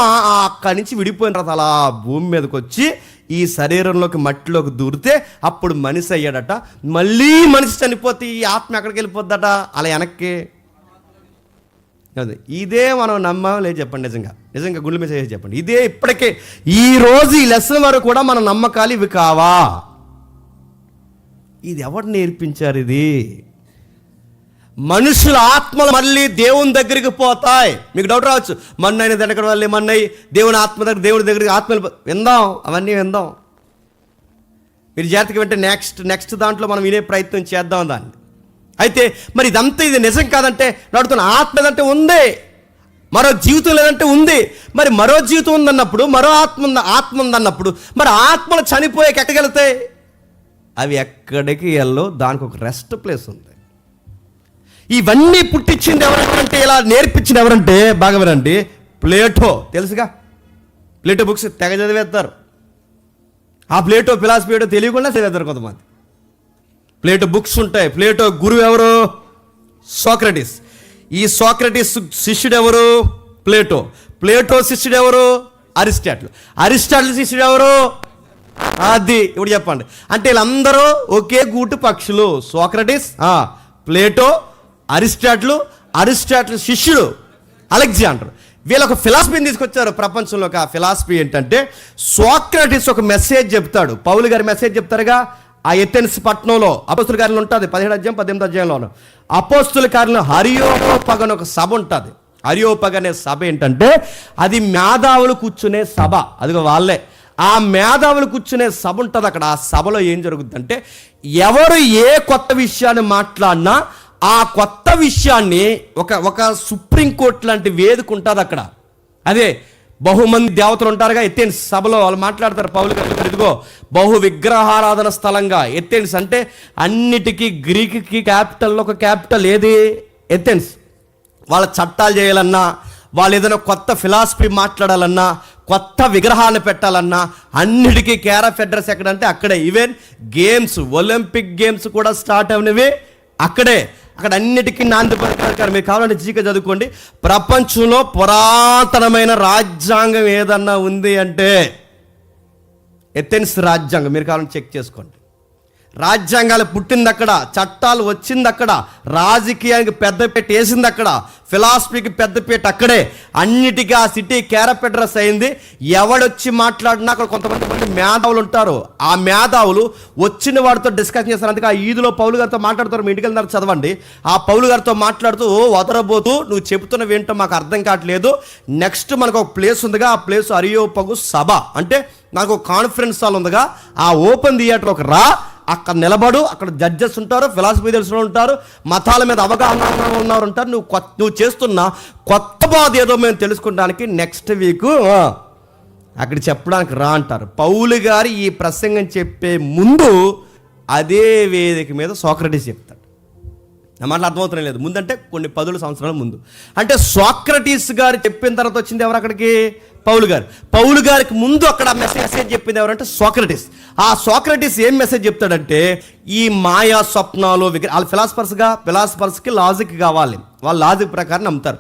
అక్కడి నుంచి విడిపోయిన తర్వాత అలా భూమి మీదకి వచ్చి ఈ శరీరంలోకి మట్టిలోకి దూరితే అప్పుడు మనిషి అయ్యాడట. మళ్ళీ మనిషి చనిపోతే ఈ ఆత్మ ఎక్కడికి వెళ్ళిపోద్దట? అలా వెనక్కి. ఇదే మనం నమ్మం లేదు చెప్పండి. నిజంగా గుండె మీద చెప్పండి. ఇదే ఇప్పటికే ఈ రోజు ఈ లెసన్ వరకు కూడా మన నమ్మకాలు ఇవి కావా? ఇది ఎవరు నేర్పించారు? ఇది మనుషుల ఆత్మలు మళ్ళీ దేవుని దగ్గరికి పోతాయి. మీకు డౌట్ రావచ్చు, మన్నైన దగ్గర వెళ్ళి మన్నయ్య దేవుని ఆత్మ దగ్గర, దేవుడి దగ్గరికి ఆత్మలు విందాం, అవన్నీ విందాం. మీరు జాగ్రత్తగా వింటే నెక్స్ట్ దాంట్లో మనం వినే ప్రయత్నం చేద్దాం దాన్ని. అయితే మరి ఇదంతా ఇది నిజం కాదంటే నడుతున్న ఆత్మ ఏదంటే ఉంది, మరో జీవితం లేదంటే ఉంది. మరి మరో జీవితం ఉందన్నప్పుడు, మరో ఆత్మ ఉందన్నప్పుడు మరి ఆత్మలు చనిపోయాక ఎక్కడికి వెళ్తాయి? అవి ఎక్కడికి వెళ్ళవు, దానికి ఒక రెస్ట్ ప్లేస్ ఉంది. ఇవన్నీ పుట్టించింది ఎవరంటే, ఇలా నేర్పించింది ఎవరంటే బాగా వినండి, ప్లేటో. తెలుసుగా, ప్లేటో బుక్స్ తెగ చదివేస్తారు. ఆ ప్లేటో ఫిలాసఫీ ఏటో తెలియకుండా చదివేస్తారు కొంతమంది. ప్లేటో బుక్స్ ఉంటాయి. ప్లేటో గురువు ఎవరు? సోక్రటీస్. ఈ సోక్రటీస్ శిష్యుడు ఎవరు? ప్లేటో. ప్లేటో శిష్యుడు ఎవరు? అరిస్టాటిల్. అరిస్టాటిల్ శిష్యుడు ఎవరు? అది ఇప్పుడు చెప్పండి. అంటే వీళ్ళందరూ ఒకే గూటు పక్షులు. సోక్రటీస్, ప్లేటో, అరిస్టాటిల్ శిష్యుడు అలెగ్జాండర్. వీళ్ళొక ఫిలాసఫీని తీసుకొచ్చారు ప్రపంచంలోకి. ఆ ఫిలాసఫీ ఏంటంటే, సోక్రటీస్ ఒక మెసేజ్ చెప్తాడు. పౌలు గారి మెసేజ్ చెప్తారుగా ఆ ఎథెన్స్ పట్టణంలో. అపోస్తుల కార్యంలో ఉంటుంది 17వ అధ్యాయం 18వ అధ్యాయంలోను. అపోస్తుల కార్యంలో అరియోపగ అని ఒక సభ ఉంటుంది. అరియోపగ అనే సభ ఏంటంటే, అది మేధావులు కూర్చునే సభ. అదిగో వాళ్ళే ఆ మేధావులు కూర్చునే సభ ఉంటుంది అక్కడ. ఆ సభలో ఏం జరుగుతుందంటే, ఎవరు ఏ కొత్త విషయాన్ని మాట్లాడినా ఆ కొత్త విషయాన్ని ఒక సుప్రీంకోర్టు లాంటి వేదిక ఉంటుంది అక్కడ. అదే బహుమంది దేవతలు ఉంటారుగా ఎథెన్స్ సభలో. వాళ్ళు మాట్లాడతారు పౌలు గారు, ఇదిగో బహు విగ్రహారాధన స్థలంగా ఎథెన్స్ అంటే అన్నిటికీ గ్రీక్కి క్యాపిటల్లో ఒక క్యాపిటల్ ఏది? ఎథెన్స్. వాళ్ళ చట్టాలు చేయాలన్నా, వాళ్ళు ఏదైనా కొత్త ఫిలాసఫీ మాట్లాడాలన్నా, కొత్త విగ్రహాలను పెట్టాలన్నా అన్నిటికీ కేర్ ఆఫ్ అడ్రస్ ఎక్కడంటే అక్కడే. ఈవెన్ గేమ్స్, ఒలింపిక్ గేమ్స్ కూడా స్టార్ట్ అయినవి అక్కడే. అక్కడ అన్నిటికీ నాంది పలికారు. మీరు కావాలంటే జీకే చదువుకోండి. ప్రపంచంలో పురాతనమైన రాజ్యాంగం ఏదన్నా ఉంది అంటే ఎథెన్స్ రాజ్యాంగం. మీరు కావాలంటే చెక్ చేసుకోండి. రాజ్యాంగాలు పుట్టింది అక్కడ, చట్టాలు వచ్చింది అక్కడ, రాజకీయానికి పెద్దపీట వేసింది అక్కడ, ఫిలాసఫీకి పెద్దపీట అక్కడే. అన్నిటికీ ఆ సిటీ కేరప్ అడ్రస్ అయింది. ఎవడొచ్చి మాట్లాడినా అక్కడ కొంతమంది మేధావులు ఉంటారు. ఆ మేధావులు వచ్చిన వాడితో డిస్కషన్ చేస్తారు. అందుకే ఆ ఈదులో పౌలు గారితో మాట్లాడుతారు. మీ ఇంటికి వెళ్తారు, చదవండి. ఆ పౌలు గారితో మాట్లాడుతూ, వదరబోతూ నువ్వు చెబుతున్నవి ఏంటో మాకు అర్థం కావట్లేదు, నెక్స్ట్ మనకు ఒక ప్లేస్ ఉందిగా, ఆ ప్లేస్ అరియోపగు సభ. అంటే నాకు ఒక కాన్ఫరెన్స్ హాల్ ఉందిగా, ఆ ఓపెన్ థియేటర్ ఒక రా, అక్కడ నిలబడు, అక్కడ జడ్జెస్ ఉంటారు, ఫిలాసఫీ తెలిసిన ఉంటారు, మతాల మీద అవగాహన ఉన్నారు ఉంటారు. నువ్వు చేస్తున్న కొత్త బాధ ఏదో మేము తెలుసుకోవడానికి నెక్స్ట్ వీక్ అక్కడ చెప్పడానికి రా అంటారు. పౌలు గారు ఈ ప్రసంగం చెప్పే ముందు అదే వేదిక మీద సోక్రటీస్ చెప్తాడు. నా మాటలు అర్థమవుతున్నా లేదు, ముందంటే కొన్ని 10 సంవత్సరాల ముందు. అంటే సోక్రటీస్ గారు చెప్పిన తర్వాత వచ్చింది ఎవరు అక్కడికి? పౌలు గారు. పౌలు గారికి ముందు అక్కడ మెసేజ్ చెప్పింది ఎవరంటే సోక్రటీస్. ఆ సోక్రటీస్ ఏం మెసేజ్ చెప్తాడంటే, ఈ మాయా స్వప్నాలు వాళ్ళు ఫిలాసఫర్స్కి లాజిక్ కావాలి, వాళ్ళ లాజిక్ ప్రకారం నమ్ముతారు.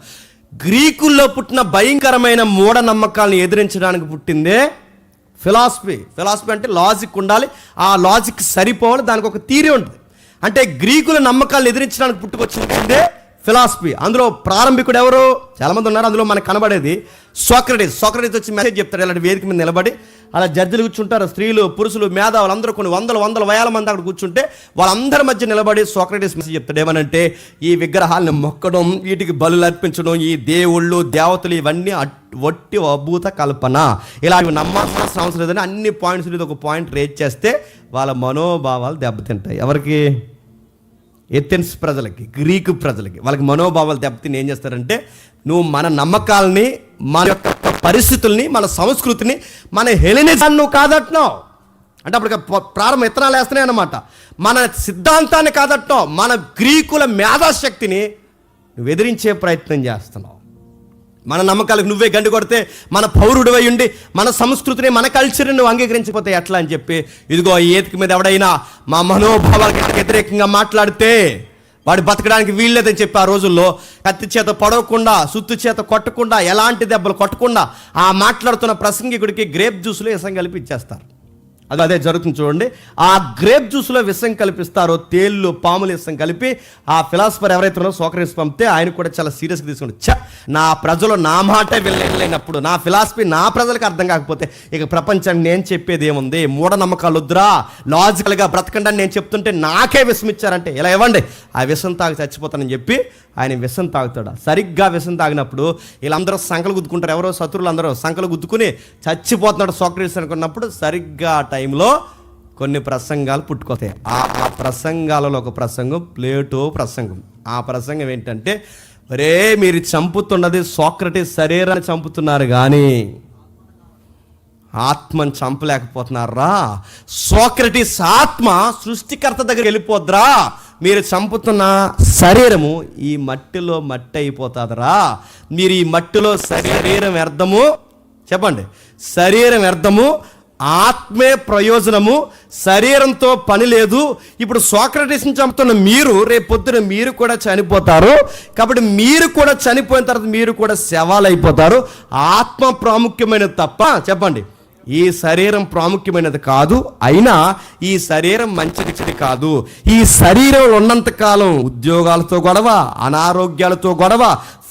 గ్రీకుల్లో పుట్టిన భయంకరమైన మూఢనమ్మకాలను ఎదిరించడానికి పుట్టిందే ఫిలాసఫీ. అంటే లాజిక్ ఉండాలి, ఆ లాజిక్ సరిపోవాలి, దానికి ఒక థియరీ ఉంటుంది. అంటే గ్రీకుల నమ్మకాలను ఎదిరించడానికి పుట్టుకొచ్చిందే ఫిలాసఫీ. అందులో ప్రారంభికుడు ఎవరు? చాలామంది ఉన్నారు. అందులో మనకు కనబడేది సోక్రటీస్. వచ్చి మెసేజ్ చెప్తాడు. ఇలాంటి వేదిక మీద నిలబడి అలా జడ్జిలు కూర్చుంటారు, స్త్రీలు, పురుషులు, మేధావులు అందరూ కొన్ని వందల వేల మంది అక్కడ కూర్చుంటే వాళ్ళందరి మధ్య నిలబడి సోక్రటీస్ మెసేజ్ చెప్తాడు. ఏమనంటే, ఈ విగ్రహాలను మొక్కడం, వీటికి బలులు అర్పించడం, ఈ దేవుళ్ళు దేవతలు ఇవన్నీ వట్టి అభూత కల్పన, ఇలాంటివి నమ్మాల్సిన అవసరం లేదని అన్ని పాయింట్స్ మీద ఒక పాయింట్ రేజ్ చేస్తే వాళ్ళ మనోభావాలు దెబ్బతింటాయి. ఎవరికి? ఎథెన్స్ ప్రజలకి, గ్రీకు ప్రజలకి. వాళ్ళకి మనోభావాలు దెబ్బతిని ఏం చేస్తారంటే, నువ్వు మన నమ్మకాలని, మన యొక్క పరిస్థితుల్ని, మన సంస్కృతిని, మన హెలెనిజాన్ని నువ్వు కాదంటున్నావు అంటే అప్పుడు ప్రారంభ ఇత్తనాలు వేస్తున్నాయి అన్నమాట. మన సిద్ధాంతాన్ని కాదంటున్నావు, మన గ్రీకుల మేధాశక్తిని నువ్వు ఎదిరించే ప్రయత్నం చేస్తున్నావు. మన నమ్మకాలకు నువ్వే గండి కొడితే, మన పౌరుడివై ఉండి మన సంస్కృతిని, మన కల్చర్ని నువ్వు అంగీకరించకపోతే ఎట్లా అని చెప్పి, ఇదిగో ఈ ఏతిక మీద ఎవడైనా మా మనోభావాలకు వ్యతిరేకంగా మాట్లాడితే వాడు బతకడానికి వీల్లేదని చెప్పి ఆ రోజుల్లో కత్తి చేత పొడవకుండా, సుత్తు చేత కొట్టకుండా, ఎలాంటి దెబ్బలు కొట్టకుండా ఆ మాట్లాడుతున్న ప్రసంగికుడికి గ్రేప్ జ్యూస్లో విషం కలిపి ఇచ్చేస్తారు. అదే జరుగుతుంది చూడండి. ఆ గ్రేప్ జ్యూస్లో విషం కల్పిస్తారో, తేళ్ళు, పాములు విషం కలిపి ఆ ఫిలాసఫర్ ఎవరైతే ఉన్నారో సోక్రటీస్ పంపితే ఆయన కూడా చాలా సీరియస్గా తీసుకుంటే, నా ప్రజలు నా మాటే వెళ్ళలేనప్పుడు, నా ఫిలాసఫీ నా ప్రజలకు అర్థం కాకపోతే ఇక ప్రపంచానికి నేను చెప్పేది ఏముంది? మూఢనమ్మకాలు వద్దురా, లాజికల్గా బ్రతకండి అని నేను చెప్తుంటే నాకే విషం ఇచ్చారంటే ఇలా ఇవ్వండి, ఆ విషం తాగి చచ్చిపోతానని చెప్పి ఆయన విషం తాగుతాడు. సరిగ్గా విషం తాగినప్పుడు వీళ్ళందరూ సంకలు గుద్దుకుంటారు. ఎవరో శత్రువులు అందరూ సంకలు గుద్దుకుని చచ్చిపోతున్నాడు సోక్రటీస్ అనుకున్నప్పుడు సరిగ్గా టైంలో కొన్ని ప్రసంగాలు పుట్టుకొస్తాయి. ఆ ప్రసంగాలలో ఒక ప్రసంగం ప్లేటో ప్రసంగం. ఆ ప్రసంగం ఏంటంటే, రే మీరు చంపుతున్నది సోక్రటీస్ శరీరాన్ని చంపుతున్నారు కానీ ఆత్మను చంపలేకపోతున్నారా. సోక్రటీస్ ఆత్మ సృష్టికర్త దగ్గరికి వెళ్ళిపోద్రా, మీరు చంపుతున్న శరీరము ఈ మట్టిలో మట్టి అయిపోతుందిరా. మీరు ఈ మట్టిలో శరీరం వ్యర్థము, చెప్పండి, శరీరం వ్యర్థము, ఆత్మే ప్రయోజనము, శరీరంతో పని లేదు. ఇప్పుడు సోక్రటీస్ని చంపుతున్న మీరు రేపు పొద్దున మీరు కూడా చనిపోతారు. కాబట్టి మీరు కూడా చనిపోయిన తర్వాత మీరు కూడా శవాలు అయిపోతారు. ఆత్మ ప్రాముఖ్యమైనది తప్ప, చెప్పండి, ఈ శరీరం ప్రాముఖ్యమైనది కాదు. అయినా ఈ శరీరం మంచిది కాదు. ఈ శరీరంలో ఉన్నంతకాలం ఉద్యోగాలతో గొడవ, అనారోగ్యాలతో గొడవ,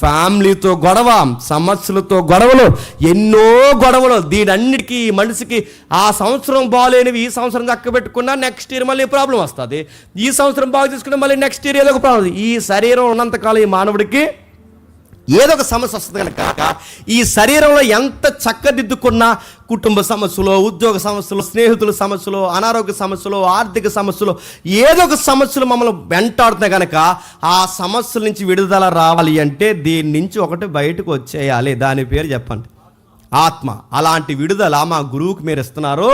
ఫ్యామిలీతో గొడవ, సమస్యలతో గొడవలు, ఎన్నో గొడవలు. దీనన్నిటికీ మనిషికి ఆ సంవత్సరం బాగాలేనివి ఈ సంవత్సరం చక్కబెట్టుకున్నా నెక్స్ట్ ఇయర్ మళ్ళీ ప్రాబ్లం వస్తుంది. ఈ సంవత్సరం బాగా తీసుకున్నా మళ్ళీ నెక్స్ట్ ఇయర్ ఏదో ఒక ప్రాబ్లం. ఈ శరీరం ఉన్నంతకాలం ఈ మానవుడికి ఏదో ఒక సమస్య వస్తుంది కనుక ఈ శరీరంలో ఎంత చక్కదిద్దుకున్నా కుటుంబ సమస్యలు, ఉద్యోగ సమస్యలు, స్నేహితుల సమస్యలు, అనారోగ్య సమస్యలు, ఆర్థిక సమస్యలు, ఏదో ఒక సమస్యలు మమ్మల్ని వెంటాడుతున్నాయి కనుక ఆ సమస్యల నుంచి విడుదల రావాలి అంటే దీని నుంచి ఒకటి బయటకు వచ్చేయాలి. దాని పేరు చెప్పండి, ఆత్మ. అలాంటి విడుదల మా గురువుకి మీరు ఇస్తున్నారు.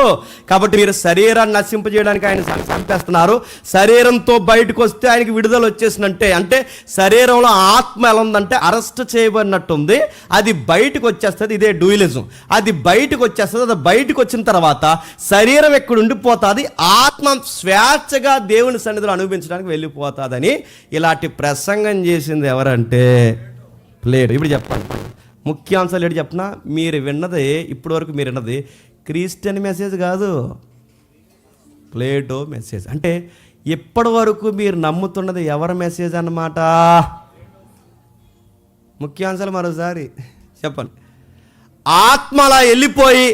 కాబట్టి మీరు శరీరాన్ని నశింపజేయడానికి ఆయన చంపేస్తున్నారు. శరీరంతో బయటకు వస్తే ఆయనకి విడుదల వచ్చేసినట్టే. అంటే శరీరంలో ఆత్మ ఎలా ఉందంటే అరెస్ట్ చేయబడినట్టుంది. అది బయటకు వచ్చేస్తుంది. ఇదే డ్యూయలిజం. అది బయటకు వచ్చేస్తుంది. అది బయటకు వచ్చిన తర్వాత శరీరం ఎక్కడ ఉండిపోతుంది, ఆత్మ స్వేచ్ఛగా దేవుని సన్నిధిలో అనుభవించడానికి వెళ్ళిపోతుందని ఇలాంటి ప్రసంగం చేసింది ఎవరంటే ప్లేటో. ఇప్పుడు చెప్పండి, ముఖ్యాంశాలు ఏంటి చెప్పినా, మీరు విన్నది ఇప్పటివరకు మీరు విన్నది క్రిస్టియన్ మెసేజ్ కాదు, ప్లేటో మెసేజ్. అంటే ఇప్పటి వరకు మీరు నమ్ముతున్నది ఎవరి మెసేజ్ అన్నమాట. ముఖ్యాంశాలు మరోసారి చెప్పండి. ఆత్మ అలా వెళ్ళిపోయి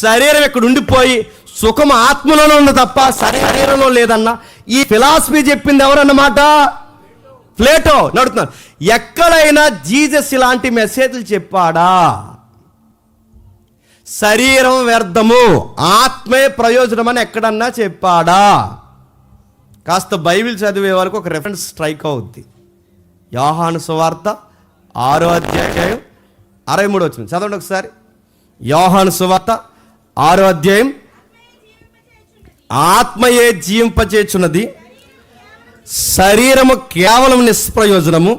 శరీరం ఇక్కడ ఉండిపోయి సుఖం ఆత్మలోనే ఉంది తప్ప శరీరంలో లేదన్న ఈ ఫిలాసఫీ చెప్పింది ఎవరన్నమాట, ప్లేటో. నడుతున్నాను. ఎక్కడైనా జీసస్ ఇలాంటి మెసేజ్లు చెప్పాడా? శరీరం వ్యర్థము, ఆత్మే ప్రయోజనం అని ఎక్కడన్నా చెప్పాడా? కాస్త బైబిల్ చదివే వరకు ఒక రెఫరెన్స్ స్ట్రైక్ అవుద్ది. యోహాను సువార్త 6వ అధ్యాయం 63 వచ్చింది, చదవండి ఒకసారి. యోహాను సువార్త 6వ అధ్యాయం. ఆత్మయే జీవింపచేయుచున్నది, శరీరము కేవలం నిష్ప్రయోజనము.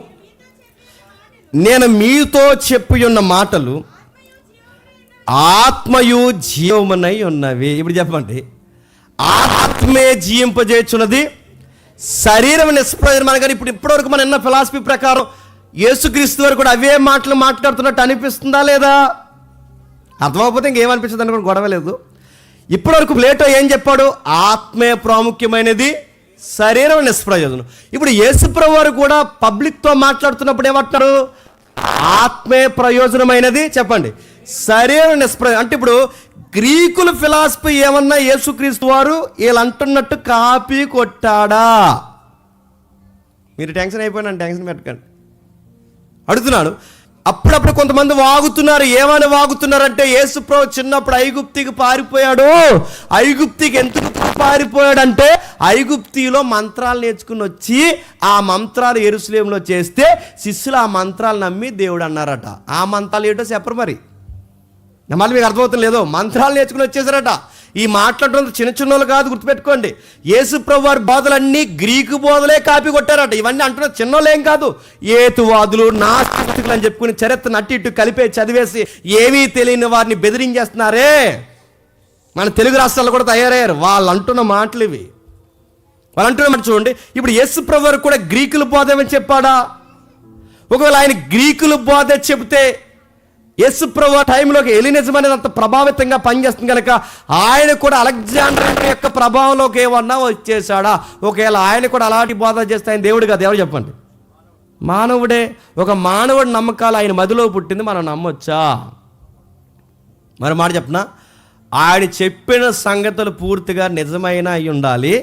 నేను మీతో చెప్పి ఉన్న మాటలు ఆత్మయు జీవమునై ఉన్నవి. ఇప్పుడు చెప్పండి, ఆత్మే జీవింపజేయుచున్నది, శరీరం నిష్ప్రయోజనం. కానీ ఇప్పటివరకు మనం ఎన్న ఫిలాసఫీ ప్రకారం యేసుక్రీస్తు వారు కూడా అవే మాటలు మాట్లాడుతున్నట్టు అనిపిస్తుందా లేదా? అర్థమైపోతే ఇంకేమనిపిస్తుంది అనుకోండి, గొడవ లేదు. ఇప్పటివరకు ప్లేటో ఏం చెప్పాడు? ఆత్మే ప్రాముఖ్యమైనది, శరీరం నిష్ప్రయోజనం. ఇప్పుడు యేసుప్రభువు వారు కూడా పబ్లిక్తో మాట్లాడుతున్నప్పుడు ఏమంటున్నారు? ఆత్మే ప్రయోజనమైనది, చెప్పండి, శరీరం నిష్ప్రయోజనం. అంటే ఇప్పుడు గ్రీకుల ఫిలాసఫీ ఏమన్నా యేసుక్రీస్తు వారు వీళ్ళు అంటున్నట్టు కాపీ కొట్టాడా? మీరు టెన్షన్ అయిపోయినా టెన్షన్ పెట్టకండి, అడుగుతున్నాను. అప్పుడప్పుడు కొంతమంది వాగుతున్నారు. ఏమని వాగుతున్నారంటే, యేసుప్రభు చిన్నప్పుడు ఐగుప్తికి పారిపోయాడు. ఐగుప్తికి ఎందుకు పారిపోయాడంటే ఐగుప్తిలో మంత్రాలు నేర్చుకుని వచ్చి ఆ మంత్రాలు యెరూషలేములో చేస్తే శిష్యులు ఆ మంత్రాలు నమ్మి దేవుడు అన్నారట. ఆ మంత్రాలు ఏంటో చెప్పరు మరి. మళ్ళీ మీకు అర్థమవుతుంది లేదో, మంత్రాలు నేర్చుకుని వచ్చేసారట. ఈ మాట్లాడడం చిన్న చిన్నోళ్ళు కాదు, గుర్తుపెట్టుకోండి. యేసుప్రభు వారి బోధలన్నీ గ్రీకు బోధలే కాపీ కొట్టారట. ఇవన్నీ అంటున్న చిన్నోళ్ళు ఏం కాదు, ఏతువాదులు, నాస్తికులు అని చెప్పుకుని చరిత్రను అటు ఇటు కలిపే చదివేసి ఏమీ తెలియని వారిని బెదిరించేస్తున్నారే. మన తెలుగు రాష్ట్రాల్లో కూడా తయారయ్యారు. వాళ్ళు అంటున్న మాటలు ఇవి. వాళ్ళు అంటున్న మాట చూడండి. ఇప్పుడు యేసుప్రభు వారు కూడా గ్రీకుల బోధ ఏమని చెప్పాడా? ఒకవేళ ఆయన గ్రీకుల బోధ చెబితే యేసుప్రభు టైంలోకి ఎలినిజం అనేది అంత ప్రభావితంగా పనిచేస్తుంది కనుక ఆయన కూడా అలెగ్జాండర్ యొక్క ప్రభావంలోకి ఏమన్నా వచ్చేసాడా? ఒకవేళ ఆయన కూడా అలాంటి బోధ చేస్తే ఆయన దేవుడు కాదు, ఎవరు చెప్పండి? మానవుడే. ఒక మానవుడి నమ్మకాలు ఆయన మదిలో పుట్టింది, మనం నమ్మొచ్చా? మరి మాట చెప్పనా, ఆయన చెప్పిన సంగతులు పూర్తిగా నిజమైన అయి ఉండాలి.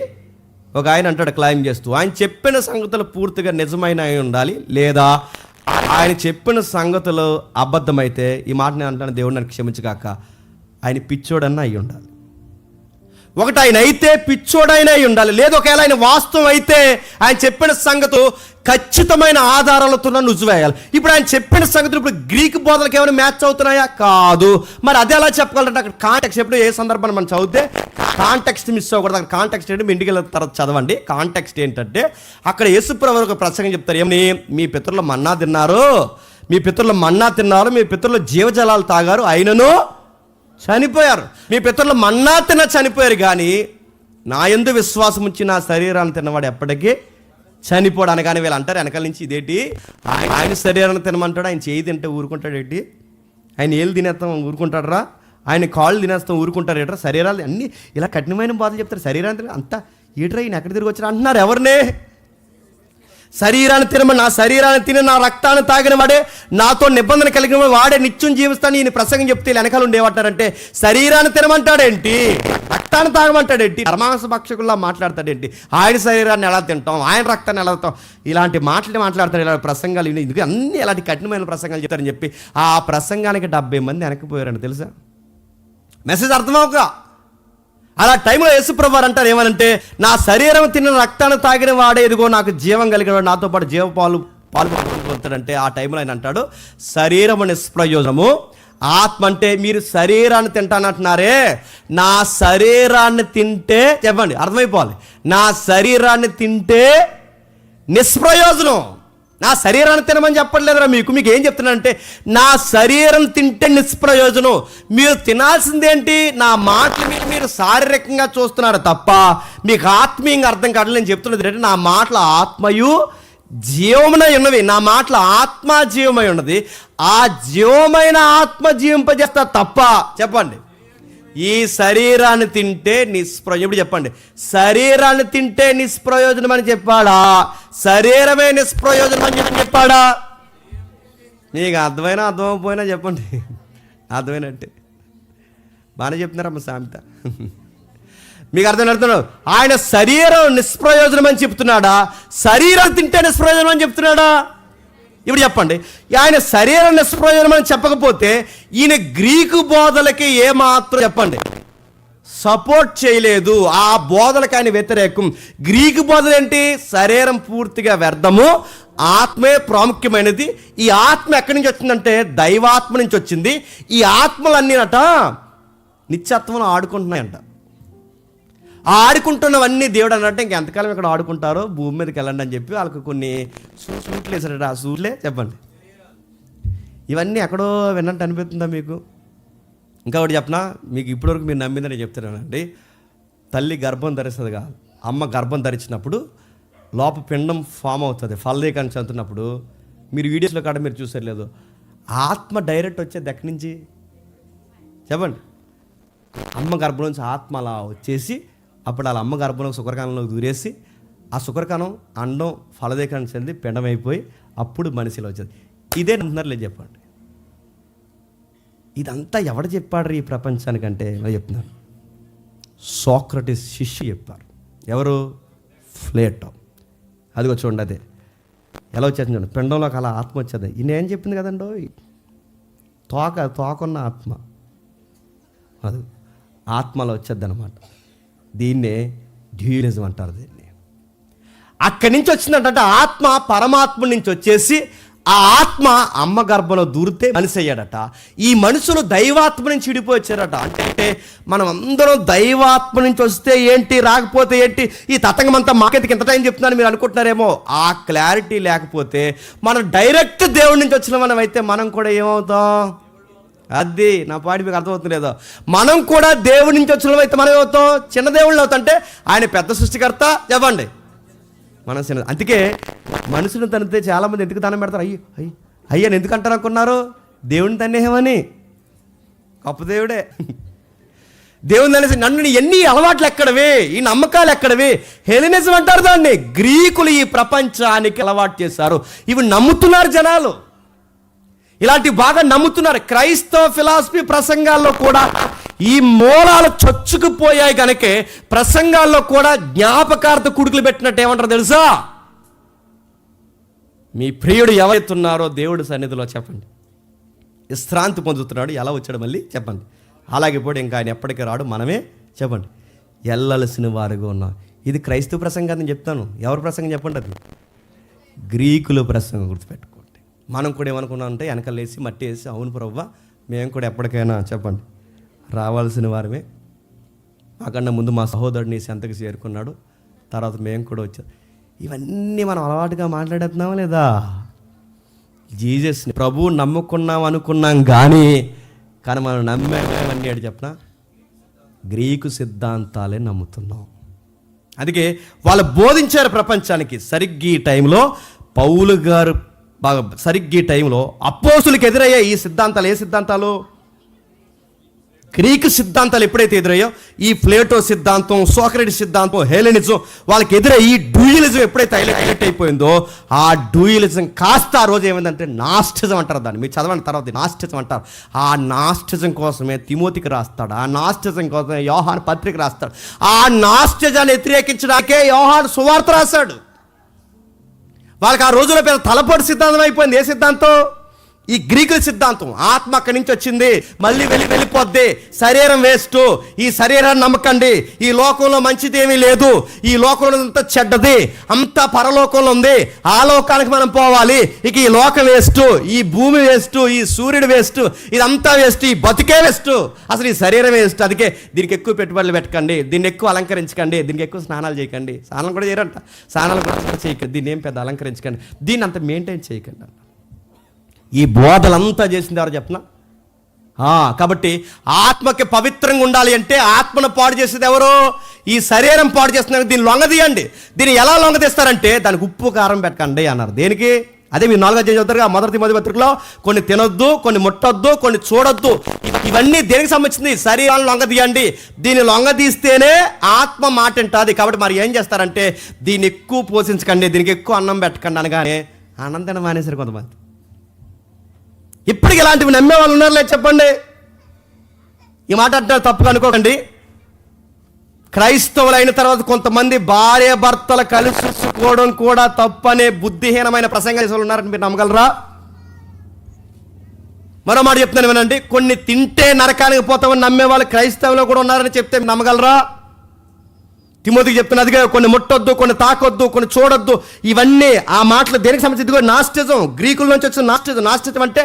ఒక ఆయన అంటాడు క్లైమ్ చేస్తూ, ఆయన చెప్పిన సంగతులు పూర్తిగా నిజమైన అయి ఉండాలి, లేదా ఆయన చెప్పిన సంగతులు అబద్ధమైతే, ఈ మాట నేను అంటాను, దేవుడు నన్ను క్షమించగాక, ఆయన పిచ్చోడన్నా అయి ఉండాలి. ఒకటి ఆయన అయితే పిచ్చోడైనా అయి ఉండాలి, లేదు ఒకవేళ ఆయన వాస్తవం అయితే ఆయన చెప్పిన సంగతి ఖచ్చితమైన ఆధారాలతో రుజువేయాలి. ఇప్పుడు ఆయన చెప్పిన సంగతులు ఇప్పుడు గ్రీకు బోధనకి ఏమైనా మ్యాచ్ అవుతున్నాయా? కాదు. మరి అదే ఎలా చెప్పగలంటే అక్కడ కాంటెక్స్ట్ ఎప్పుడు ఏ సందర్భాన్ని మనం చదివితే కాంటెక్స్ట్ మిస్ అవ్వకూడదు. అక్కడ కాంటెక్స్ట్ ఏంటి మీ ఇంటికి వెళ్ళిన తర్వాత చదవండి. కాంటెక్స్ట్ ఏంటంటే అక్కడ యేసుప్రభువు ఒక ప్రసంగం చెప్తారు. ఏమని? మీ పితరులు మన్నా తిన్నారు, మీ పితరులు మన్నా తిన్నారు, మీ పితరులు జీవజలాలు తాగారు, అయినను చనిపోయారు. మీ పితరులు మన్నా తిన్న చనిపోయారు, కానీ నా యందు విశ్వాసం ఉంచి నా శరీరాన్ని తిన్నవాడు ఎప్పటికీ చనిపోడు అనగానే వీళ్ళు అంటారు వెనకాల నుంచి, ఇదేంటి ఆయన శరీరాన్ని తినమంటాడు, ఆయన చేయి తింటే ఊరుకుంటాడు ఏంటి, ఆయన ఏళ్ళు తినేస్తాం ఊరుకుంటాడరా, ఆయన కాళ్ళు తినేస్తాం ఊరుకుంటారు ఏట్రా, శరీరాలు అన్నీ ఇలా కఠినమైన బాధలు చెప్తారు. శరీరాన్ని అంతా ఏట్రా ఈయన ఎక్కడ తిరిగి వచ్చారు అంటున్నారు. ఎవరినే? శరీరాన్ని తినమని, నా శరీరాన్ని తిని నా రక్తాన్ని తాగిన వాడే నాతో నిబంధన కలిగిన వాడే నిత్యం జీవిస్తాను ఈయన ప్రసంగం చెప్తే వెనకాల ఉండేవాటారంటే శరీరాన్ని తినమంటాడేంటి, రక్తాన్ని తాగమంటాడేంటి, ధర్మాంస భక్షకుల్లా మాట్లాడతాడేంటి, ఆయన శరీరాన్ని ఎలా తింటాం, ఆయన రక్తాన్ని ఎలా తింటాం, ఇలాంటి మాట్లాడతాడు. ఇలాంటి ప్రసంగాలు ఎందుకు అన్ని ఇలాంటి కఠినమైన ప్రసంగాలు చెప్తారని చెప్పి ఆ ప్రసంగానికి 70 మంది వెనక్కిపోయారండి తెలుసా. మెసేజ్ అర్థమవుగా. అలా టైంలో యేసుప్రభువు వారు అంటారు ఏమనంటే, నా శరీరం తిన్న రక్తాన్ని తాగిన వాడే ఇదిగో నాకు జీవం కలిగిన వాడు, నాతో పాటు జీవపాలు పొందుతాడంటే ఆ టైంలో ఆయన అంటాడు శరీరము నిష్ప్రయోజనము, ఆత్మ అంటే మీరు శరీరాన్ని తింటానంటున్నారే, నా శరీరాన్ని తింటే చెప్పండి అర్థమైపోవాలి, నా శరీరాన్ని తింటే నిష్ప్రయోజనం. నా శరీరాన్ని తినమని చెప్పట్లేదురా మీకు ఏం చెప్తున్నానంటే నా శరీరం తింటే నిష్ప్రయోజనం. మీరు తినాల్సిందేంటి? నా మాటలు మీరు శారీరకంగా చూస్తున్నారు తప్ప మీకు ఆత్మీయంగా అర్థం కావట్లేదు. నేను చెప్తున్నది ఏంటంటే నా మాటల ఆత్మయు జీవమునై ఉన్నవి, నా మాటల ఆత్మ జీవమై ఉన్నది, ఆ జీవమైన ఆత్మ జీవింపజేస్తా తప్ప చెప్పండి ఈ శరీరాన్ని తింటే నిష్ప్రయోజనం. ఇప్పుడు చెప్పండి, శరీరాన్ని తింటే నిష్ప్రయోజనం అని చెప్పాడా, శరీరమే నిష్ప్రయోజనం అని చెప్పాడా? మీకు అర్థమైనా అర్థమైపోయినా చెప్పండి, అర్థమైనట్టే బాగానే చెప్తున్నారమ్మ సామెత. మీకు అర్థమవుతున్నాడు. ఆయన శరీరం నిష్ప్రయోజనం అని చెప్తున్నాడా, శరీరం తింటే నిష్ప్రయోజనం అని చెప్తున్నాడా? ఇప్పుడు చెప్పండి, ఆయన శరీరం నిష్ప్రయోజనం అని చెప్పకపోతే ఈయన గ్రీకు బోధలకి ఏమాత్రం చెప్పండి సపోర్ట్ చేయలేదు. ఆ బోధలకు ఆయన వ్యతిరేకం. గ్రీకు బోధలు ఏంటి? శరీరం పూర్తిగా వ్యర్థము, ఆత్మే ప్రాముఖ్యమైనది. ఈ ఆత్మ ఎక్కడి నుంచి వచ్చిందంటే దైవాత్మ నుంచి వచ్చింది. ఈ ఆత్మలన్నీనట నిత్యత్వంలో ఆడుకుంటున్నాయంట. ఆడుకుంటున్నవన్నీ దేవుడు అన్నట్టు ఇంకెంతకాలం ఇక్కడ ఆడుకుంటారో భూమి మీదకి వెళ్ళండి అని చెప్పి వాళ్ళకి కొన్ని సూట్లు వేసాడట. ఆ సూట్లే చెప్పండి ఇవన్నీ ఎక్కడో విన్నట్టు అనిపిస్తుందా మీకు? ఇంకా ఒకటి చెప్పనా, మీకు ఇప్పటివరకు మీరు నమ్మిందని చెప్తున్నానండి. తల్లి గర్భం ధరిస్తుంది కాదు, అమ్మ గర్భం ధరించినప్పుడు లోప పిండం ఫామ్ అవుతుంది. ఫలదీకాన్ని చదువుతున్నప్పుడు మీరు వీడియోస్లో కాడ మీరు చూసారు లేదు, ఆత్మ డైరెక్ట్ వచ్చేది ఎక్కడి నుంచి చెప్పండి? అమ్మ గర్భం నుంచి ఆత్మ అలా వచ్చేసి అప్పుడు వాళ్ళ అమ్మ గర్భంలో శుక్రకణంలోకి దూరేసి ఆ శుక్రకణం అండం ఫలదీకాన్ని చెంది పిండమైపోయి అప్పుడు మనిషిలో వచ్చేది. ఇదే అంటున్నారు లేదు చెప్పండి. ఇదంతా ఎవడు చెప్పాడు ఈ ప్రపంచానికంటే నేను చెప్తున్నాను, సోక్రటీస్ శిష్యు చెప్పారు. ఎవరు? ప్లేటో. అదిగో చూడండి, అదే ఎలా వచ్చేది చూడండి, పిండంలోకి అలా ఆత్మ వచ్చేది. ఈయన ఏం చెప్పింది కదండో, తోకున్న ఆత్మ అది ఆత్మలో వచ్చేది అనమాట. దీన్నే డ్యూయలిజం అంటారు. దీన్ని అక్కడి నుంచి వచ్చిందంటే ఆత్మ పరమాత్మ నుంచి వచ్చేసి ఆ ఆత్మ అమ్మ గర్భంలో దూరితే మనిషి అయ్యాడట. ఈ మనుషులు దైవాత్మ నుంచి విడిపోయి వచ్చారట. అంటే మనం అందరం దైవాత్మ నుంచి వస్తే ఏంటి, రాకపోతే ఏంటి, ఈ తతంగం అంతా మాకెందుకు ఎంత టైం చెప్తున్నాను మీరు అనుకుంటున్నారేమో. ఆ క్లారిటీ లేకపోతే మనం డైరెక్ట్ దేవుడి నుంచి వచ్చిన మనం అయితే మనం కూడా ఏమవుతాం? అది నా పాటి మీకు అర్థమవుతుంది లేదో. మనం కూడా దేవుడి నుంచి వచ్చిన అయితే మనం ఏమవుతాం? చిన్న దేవుళ్ళు అవుతుంటే ఆయన పెద్ద సృష్టికర్త చెప్పండి, మనం చిన్న. అందుకే మనుషులను తనితే చాలామంది ఎందుకు దానం పెడతారు? అయ్యని ఎందుకు అంటారు అనుకున్నారు? దేవుని తన్నేమని, గొప్ప దేవుడే దేవుని అనేసి. నన్ను ఎన్ని అలవాట్లు ఎక్కడవి, ఈ నమ్మకాలు ఎక్కడవి? హెలినిజం అంటారు దాన్ని. గ్రీకులు ఈ ప్రపంచానికి అలవాటు చేశారు. ఇవి నమ్ముతున్నారు జనాలు, ఇలాంటివి బాగా నమ్ముతున్నారు. క్రైస్తవ ఫిలాసఫీ ప్రసంగాల్లో కూడా ఈ మూలాలు చొచ్చుకుపోయాయి కనుకే ప్రసంగాల్లో కూడా జ్ఞాపకార్థ కుడుకులు పెట్టినట్టు ఏమంటారు తెలుసా? మీ ప్రియుడు ఎవరైతున్నారో దేవుడి సన్నిధిలో చెప్పండి విశ్రాంతి పొందుతున్నాడు. ఎలా వచ్చాడు మళ్ళీ చెప్పండి. అలాగే పోటీ ఇంకా ఆయన ఎప్పటికీ రాడు, మనమే చెప్పండి. వెళ్ళవలసిన వారుగా ఉన్నాం. ఇది క్రైస్తవ ప్రసంగం నేను చెప్తాను. ఎవరి ప్రసంగం చెప్పండి? అది గ్రీకుల ప్రసంగం. గుర్తుపెట్టుకోండి. మనం కూడా ఏమనుకున్నాం అంటే వెనకలేసి మట్టి వేసి, అవును ప్రభువా మేము కూడా ఎప్పటికైనా చెప్పండి రావాల్సిన వారమే, మాకన్నా ముందు మా సహోదరుడిని సంతకి చేరుకున్నాడు, తర్వాత మేము కూడా వచ్చాం. ఇవన్నీ మనం అలవాటుగా మాట్లాడుతున్నామా లేదా? జీసస్ని ప్రభువు నమ్ముకున్నాం అనుకున్నాం కానీ మనం నమ్మేమని అడి చెప్పిన గ్రీకు సిద్ధాంతాలే నమ్ముతున్నాం. అందుకే వాళ్ళు బోధించారు ప్రపంచానికి. సరిగ్గా ఈ టైంలో పౌలు గారు సరిగ్గా ఈ టైంలో అపోస్తులకు ఎదురయ్యాయి ఈ సిద్ధాంతాలు. ఏ సిద్ధాంతాలు? గ్రీకు సిద్ధాంతాలు ఎప్పుడైతే ఎదురయ్యో, ఈ ప్లేటో సిద్ధాంతం, సోక్రటిస్ సిద్ధాంతం, హెలెనిజం వాళ్ళకి ఎదురై ఈ డ్యూయలిజం ఎప్పుడైతే హైలైట్ అయిపోయిందో, ఆ డ్యూయలిజం కాస్త ఆ రోజు ఏమైందంటే నాస్టిజం అంటారు దాన్ని. మీరు చదవండి తర్వాత నాస్టిజం అంటారు. ఆ నాస్టిజం కోసమే తిమోతికి రాస్తాడు, ఆ నాస్టిజం కోసమే యోహాను పత్రిక రాస్తాడు. ఆ నాస్టిజాన్ని వ్యతిరేకించడానికే యోహాను సువార్త రాశాడు. వాళ్ళకి ఆ రోజులో పెద్ద తలపోటు సిద్ధాంతం అయిపోయింది. ఏ సిద్ధాంతం? ఈ గ్రీకుల సిద్ధాంతం. ఆత్మ అక్కడి నుంచి వచ్చింది, మళ్ళీ వెళ్ళిపోద్ది, శరీరం వేస్ట్, ఈ శరీరాన్ని నమ్మకండి, ఈ లోకంలో మంచిది ఏమీ లేదు, ఈ లోకంలో అంతా చెడ్డది, అంతా పరలోకంలో ఉంది, ఆ లోకానికి మనం పోవాలి, ఇక ఈ లోకం వేస్ట్, ఈ భూమి వేస్ట్, ఈ సూర్యుడు వేస్ట్, ఇదంతా వేస్ట్, ఈ బతికే వేస్ట్, అసలు ఈ శరీరం వేస్ట్. అందుకే దీనికి ఎక్కువ పెట్టుబడులు పెట్టకండి, దీన్ని ఎక్కువ అలంకరించకండి, దీనికి ఎక్కువ స్నానాలు చేయకండి. స్నానం కూడా చేయరంట, స్నానాలు కూడా చేయకండి, దీన్ని ఏం పెద్ద అలంకరించకండి, దీన్ని అంత మెయింటైన్ చేయకండి. ఈ బోధలంతా చేసింది ఎవరు చెప్పనా? కాబట్టి ఆత్మకి పవిత్రంగా ఉండాలి అంటే ఆత్మను పాడు చేసేది ఎవరు? ఈ శరీరం పాడు చేస్తున్నారు. దీన్ని లొంగదీయండి. దీన్ని ఎలా లొంగదీస్తారంటే దానికి ఉప్పు కారం పెట్టకండి అన్నారు. దేనికి? అదే మీరు 4వ అధ్యాయం చదువుతారుగా, మొదటి పత్రికలో కొన్ని తినొద్దు, కొన్ని ముట్టొద్దు, కొన్ని చూడొద్దు, ఇవన్నీ దేనికి సంబంధించింది? శరీరాన్ని లొంగదీయండి. దీన్ని లొంగదీస్తేనే ఆత్మ మాట ఉంటుంది. కాబట్టి మరి ఏం చేస్తారంటే దీన్ని ఎక్కువ పోషించకండి, దీనికి ఎక్కువ అన్నం పెట్టకండి అనగానే అన్నం తినడం మానేశారు కొంతమంది. ఇప్పటికి ఇలాంటివి నమ్మే వాళ్ళు ఉన్నారు లేదు చెప్పండి? ఈ మాట అంటే తప్పుగా అనుకోకండి. క్రైస్తవులు అయిన తర్వాత కొంతమంది భార్య భర్తలు కలిసిపోవడం కూడా తప్పనే బుద్ధిహీనమైన ప్రసంగాలు చేసే వాళ్ళు ఉన్నారని మీరు నమ్మగలరా? మరో మాట చెప్తున్నాను వినండి. కొన్ని తింటే నరకానికి పోతామని నమ్మే వాళ్ళు క్రైస్తవులు కూడా ఉన్నారని చెప్తే నమ్మగలరా? తిమోతికి చెప్తున్నదిగా, కొన్ని ముట్టొద్దు, కొన్ని తాకొద్దు, కొన్ని చూడొద్దు, ఇవన్నీ ఆ మాటలు దేనికి సంబంధించి? నాస్టిజం, గ్రీకుల నుంచి వచ్చిన నాస్టిజం. నాస్టిజం అంటే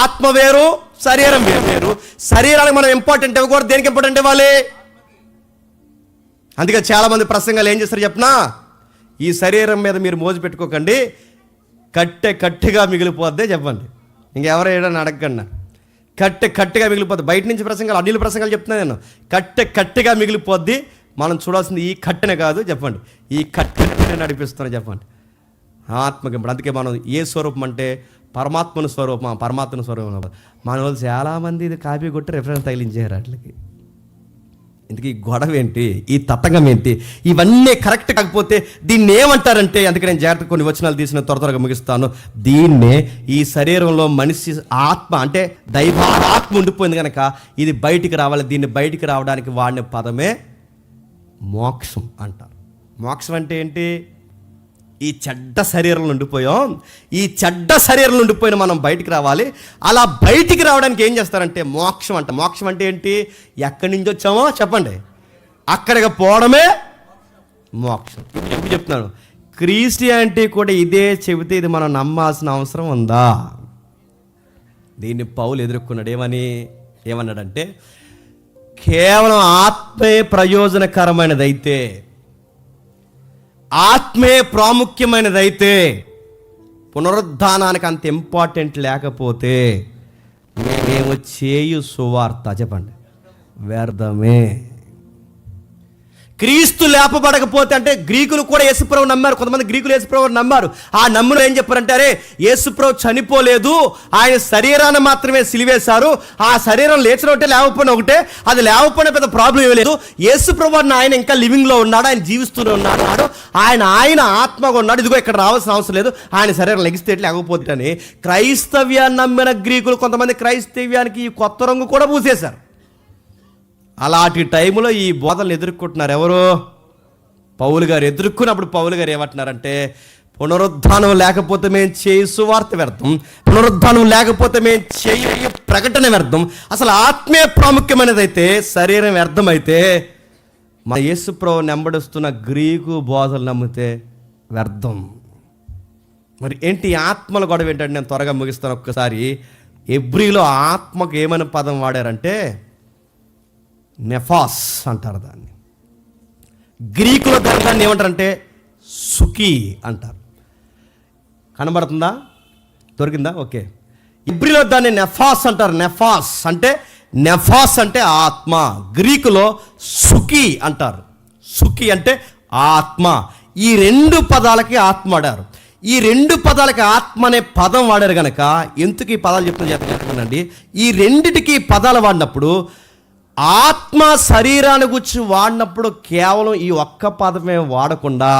ఆత్మ వేరు, శరీరం వేరు. శరీరానికి మనం ఇంపార్టెంట్ ఇవ్వకూడదు. దేనికి ఇంపార్టెంట్ ఇవ్వాలి? అందుకే చాలామంది ప్రసంగాలు ఏం చేస్తారు చెప్పనా? ఈ శరీరం మీద మీరు మోజు పెట్టుకోకండి, కట్టెగా మిగిలిపోద్దే చెప్పండి. ఇంకెవరైనా అడగండి. కట్టెగా మిగిలిపోద్ది. బయట నుంచి ప్రసంగాలు, అన్నిల ప్రసంగాలు చెప్తున్నాను నేను. కట్టెగా మిగిలిపోద్ది. మనం చూడాల్సింది ఈ కట్టెనే కాదు చెప్పండి, ఈ కట్టెనే నడిపిస్తున్నాను చెప్పండి ఆత్మకి. అందుకే మనం ఏ స్వరూపం అంటే పరమాత్మను స్వరూపం, పరమాత్మను స్వరూపం. మన వాళ్ళు చాలామంది ఇది కాపీ కొట్టి రెఫరెన్స్ తగిలించారు వాటికి. ఇందుకు ఈ గొడవ ఏంటి, ఈ తతంగం ఏంటి, ఇవన్నీ కరెక్ట్ కాకపోతే దీన్ని ఏమంటారంటే, అందుకే నేను జాగ్రత్తగా కొన్ని వచనాలు తీసిన త్వరగా ముగిస్తాను. దీన్నే ఈ శరీరంలో మనిషి ఆత్మ అంటే దైవాత్మ ఉండిపోయింది కనుక ఇది బయటికి రావాలి. దీన్ని బయటికి రావడానికి వాడిన పదమే మోక్షం అంటారు. మోక్షం అంటే ఏంటి? ఈ చెడ్డ శరీరంలో ఉండిపోయాం, ఈ చెడ్డ శరీరంలో ఉండిపోయిన మనం బయటికి రావాలి. అలా బయటికి రావడానికి ఏం చేస్తారంటే మోక్షం అంట. మోక్షం అంటే ఏంటి? ఎక్కడి నుంచి వచ్చామో చెప్పండి, అక్కడికి పోవడమే మోక్షం. ఇప్పుడు చెప్తున్నాను, క్రిస్టియానిటీ కూడా ఇదే చెబితే ఇది మనం నమ్మాల్సిన అవసరం ఉందా? దీన్ని పౌలు ఎదుర్కొన్నాడు. ఏమన్నాడంటే కేవలం ఆత్మే ప్రయోజనకరమైనదైతే, ఆత్మే ప్రాముఖ్యమైనదైతే, పునరుద్ధానానికి అంత ఇంపార్టెంట్ లేకపోతే మేము చేయు సువార్త చెప్పండి వ్యర్థమే. క్రీస్తు లేపబడకపోతే అంటే గ్రీకులు కూడా యేసుప్రభు నమ్మారు. కొంతమంది గ్రీకులు యేసుప్రభు నమ్మారు. ఆ నమ్ములో ఏం చెప్పారంటే, అరే యేసుప్రభు చనిపోలేదు, ఆయన శరీరాన్ని మాత్రమే సిలివేశారు, ఆ శరీరం లేచిన ఒకటే లేకపోయినా ఒకటే, అది లేకపోయినా పెద్ద ప్రాబ్లం ఏమీ లేదు, యేసుప్రభు ఆయన ఇంకా లివింగ్లో ఉన్నాడు, ఆయన జీవిస్తూనే ఉన్నాడు, ఆయన ఆత్మగా ఉన్నాడు, ఇదిగో ఇక్కడ రావాల్సిన అవసరం లేదు, ఆయన శరీరం లెగిస్తే లేకపోతే అని క్రైస్తవ్యాన్ని నమ్మిన గ్రీకులు కొంతమంది క్రైస్తవ్యానికి ఈ కొత్త రంగు కూడా పూసేశారు. అలాంటి టైంలో ఈ బోధనలు ఎదుర్కొంటున్నారు ఎవరు? పౌలు గారు. ఎదుర్కొన్నప్పుడు పౌలు గారు ఏమంటున్నారంటే, పునరుద్ధానం లేకపోతే మేము చేయి సువార్త వ్యర్థం, పునరుద్ధానం లేకపోతే మేము చేయ ప్రకటన వ్యర్థం. అసలు ఆత్మే ప్రాముఖ్యమైనదైతే, శరీరం వ్యర్థమైతే మన యేసుప్రభు నెంబడిస్తున్న గ్రీకు బోధలు నమ్మితే వ్యర్థం. మరి ఏంటి ఆత్మల గొడవ ఏంటంటే, నేను త్వరగా ముగిస్తాను. ఒక్కసారి ఎబ్రీలో ఆత్మకు ఏమైనా పదం వాడారంటే నెఫాస్ అంటారు దాన్ని. గ్రీకులో దాన్ని ఏమంటారంటే సుఖీ అంటారు. కనబడుతుందా? దొరికిందా? ఓకే. ఇబ్రిలో దాన్ని నెఫాస్ అంటారు. నెఫాస్ అంటే ఆత్మ. గ్రీకులో సుఖీ అంటారు. సుఖీ అంటే ఆత్మ. ఈ రెండు పదాలకి ఆత్మ వాడారు. ఈ రెండు పదాలకి ఆత్మ అనే పదం వాడారు కనుక, ఎందుకు ఈ పదాలు చెప్తున్నానండి, ఈ రెండిటికి పదాలు వాడినప్పుడు, ఆత్మ శరీరాన్ని గురించి వాడినప్పుడు కేవలం ఈ ఒక్క పదమే వాడకుండా